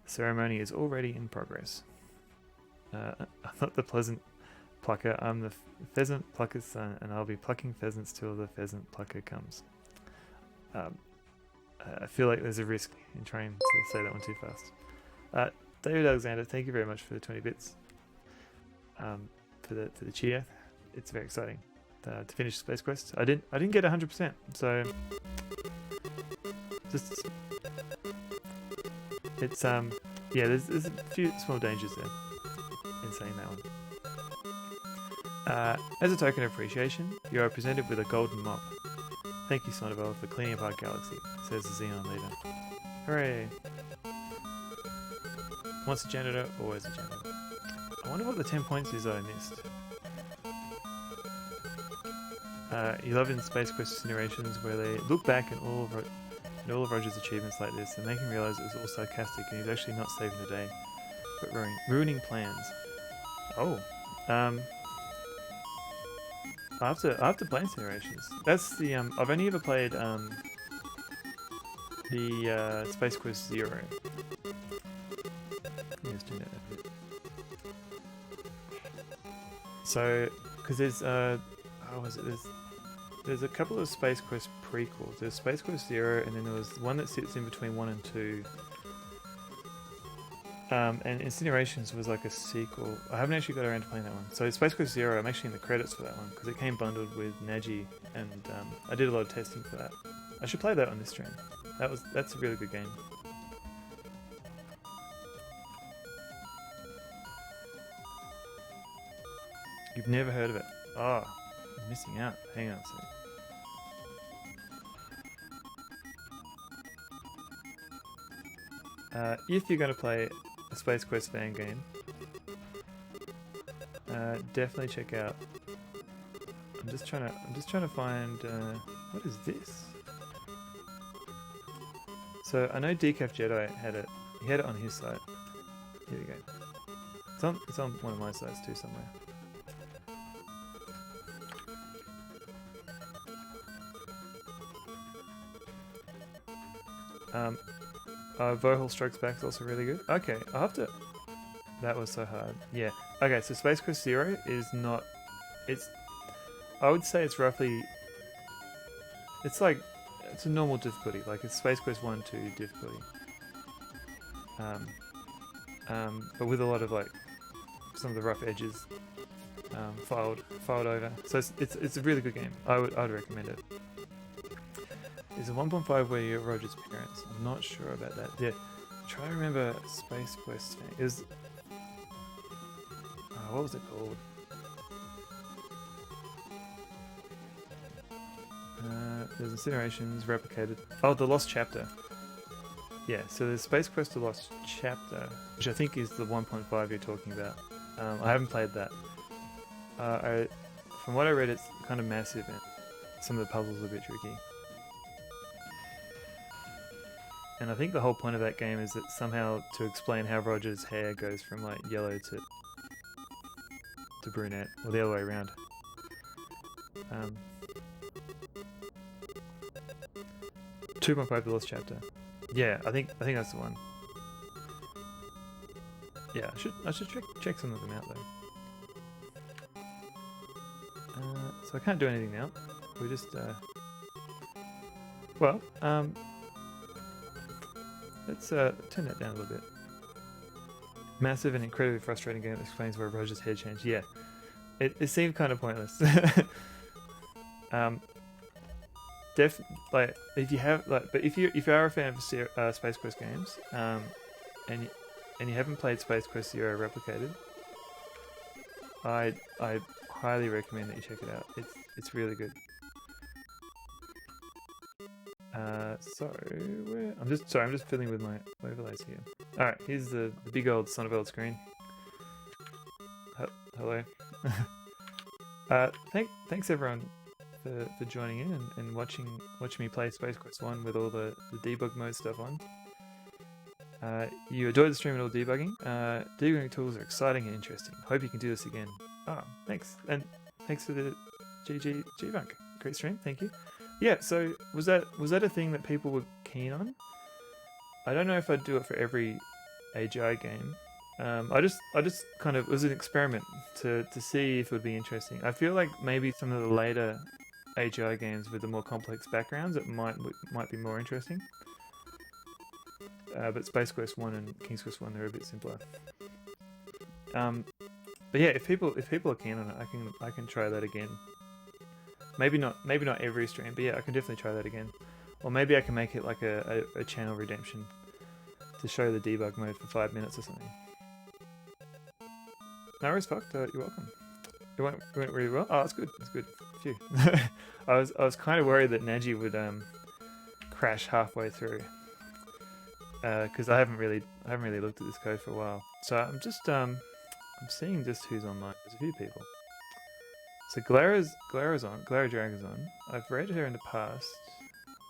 The ceremony is already in progress. I'm not the pleasant plucker, I'm the pheasant plucker's son, and I'll be plucking pheasants till the pheasant plucker comes. I feel like there's a risk in trying to say that one too fast. David Alexander, thank you very much for the 20 bits. For the cheer. It's very exciting to finish Space Quest. I didn't get 100%, so just it's yeah. There's a few small dangers there in saying that one. As a token of appreciation, you are presented with a golden mop. Thank you, Sonnevel, for cleaning up our galaxy, says the Xenon leader. Hooray! Once a janitor, always a janitor. I wonder what the 10 points is I missed. You love in Space Quest generations where they look back at all of Roger's achievements like this and make him realise it was all sarcastic and he's actually not saving the day, but ruining plans. Oh, I have to play Incinerations. That's the I've only ever played the Space Quest 0. Let's do that a bit. So, because there's how was it? There's a couple of Space Quest prequels. There's Space Quest 0, and then there was one that sits in between 1 and 2. And Incinerations was like a sequel. I haven't actually got around to playing that one. So Space Quest 0, I'm actually in the credits for that one because it came bundled with NAGI, and I did a lot of testing for that. I should play that on this stream. That's a really good game. You've never heard of it? Oh, I'm missing out. Hang on a second. If you're going to play a Space Quest fan game, definitely check out. I'm just trying to find what is this? So I know Decaf Jedi had it. He had it on his site. Here we go. It's on one of my sites too somewhere. Vohal Strokes Back is also really good. Okay, I'll have to... That was so hard. Yeah. Okay, so Space Quest 0 is not... It's... I would say it's roughly... It's like... It's a normal difficulty. Like, it's Space Quest 1, 2 difficulty. But with a lot of, like... Some of the rough edges filed over. So it's a really good game. I'd recommend it. Is a 1.5 where you're Roger's parents? I'm not sure about that. Yeah, try to remember Space Quest. It was... what was it called? There's Incinerations, Replicated. Oh, The Lost Chapter. Yeah, so there's Space Quest The Lost Chapter, which I think is the 1.5 you're talking about. I haven't played that. From what I read, it's kind of massive and some of the puzzles are a bit tricky. And I think the whole point of that game is that somehow to explain how Roger's hair goes from like yellow to brunette, or the other way around. 2.5 The Lost Chapter. Yeah, I think that's the one. Yeah, I should check some of them out though. So I can't do anything now. We just let's turn that down a little bit. Massive and incredibly frustrating game that explains why Roger's head changed. Yeah, it seemed kind of pointless. Like if you have but if you are a fan of Space Quest games, and you haven't played Space Quest 0 Replicated, I highly recommend that you check it out. It's really good. I'm just fiddling with my overlays here. Alright, here's the big old Sonnevel screen. Hello. Thanks everyone for joining in and watching me play Space Quest 1 with all the debug mode stuff on. You enjoyed the stream and all debugging. Debugging tools are exciting and interesting. Hope you can do this again. Oh, thanks. And thanks for the GG G-Bunk. Great stream, thank you. Yeah, so was that a thing that people were keen on? I don't know if I'd do it for every AGI game. I just kind of, it was an experiment to see if it would be interesting. I feel like maybe some of the later AGI games with the more complex backgrounds, it might be more interesting. But Space Quest 1 and King's Quest 1, they're a bit simpler. But yeah, if people are keen on it, I can try that again. Maybe not every stream, but yeah, I can definitely try that again. Or maybe I can make it like a channel redemption to show the debug mode for 5 minutes or something. No worries, fucked. You're welcome. It went really well. Oh, that's good. That's good. Phew. I was kind of worried that NAGI would crash halfway through because I haven't really looked at this code for a while. So I'm just I'm seeing just who's online. There's a few people. So Glara's on. Glara Dragon's on. I've rated her in the past,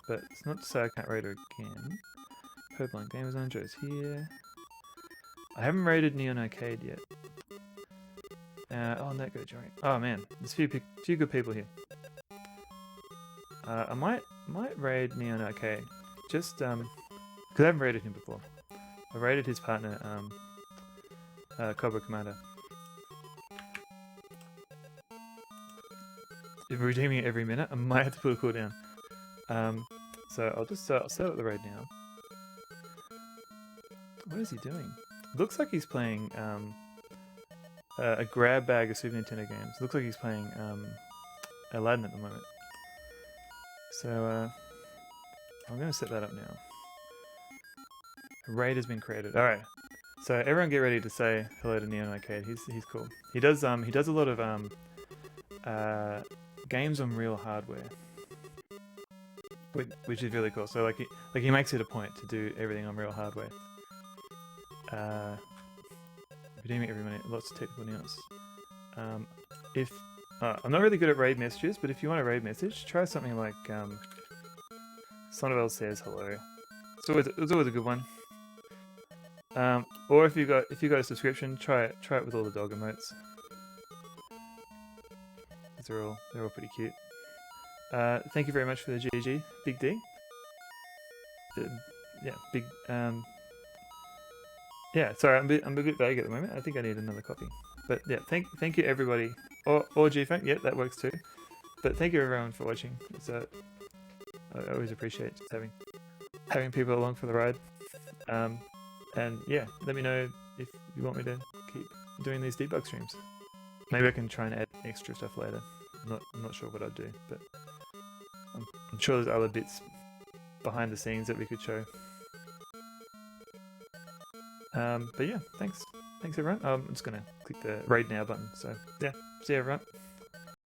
but it's not to say I can't rate her again. Purblind Gamers on. Joe's here. I haven't rated Neon Arcade yet. Oh, NetGo joint. Oh man, there's a few good people here. I might raid Neon Arcade, just because I haven't raided him before. I raided his partner, Cobra Commander. If we're redeeming it every minute, I might have to put a cooldown. So I'll just I'll set up the raid now. What is he doing? Looks like he's playing a grab bag of Super Nintendo games. Looks like he's playing Aladdin at the moment. So I'm going to set that up now. A raid has been created. All right. So everyone get ready to say hello to Neon Arcade. He's cool. He does a lot of games on real hardware, which is really cool. So like he makes it a point to do everything on real hardware. Redeeming every minute, lots of technical nuance. I'm not really good at raid messages, but if you want a raid message, try something like Sonovel says hello. It's always a good one. Or if you got a subscription, try it with all the dog emotes. They're all pretty cute. Thank you very much for the GG, Big D. Yeah, big. Yeah, sorry, I'm a bit vague at the moment. I think I need another copy. But yeah, thank you everybody. Or GFunk, yeah, that works too. But thank you everyone for watching. I always appreciate just having people along for the ride. And yeah, let me know if you want me to keep doing these debug streams. Maybe I can try and add extra stuff later. I'm not sure what I'd do, but I'm sure there's other bits behind the scenes that we could show. But yeah, thanks everyone. I'm just gonna click the raid now button. So yeah, see you everyone.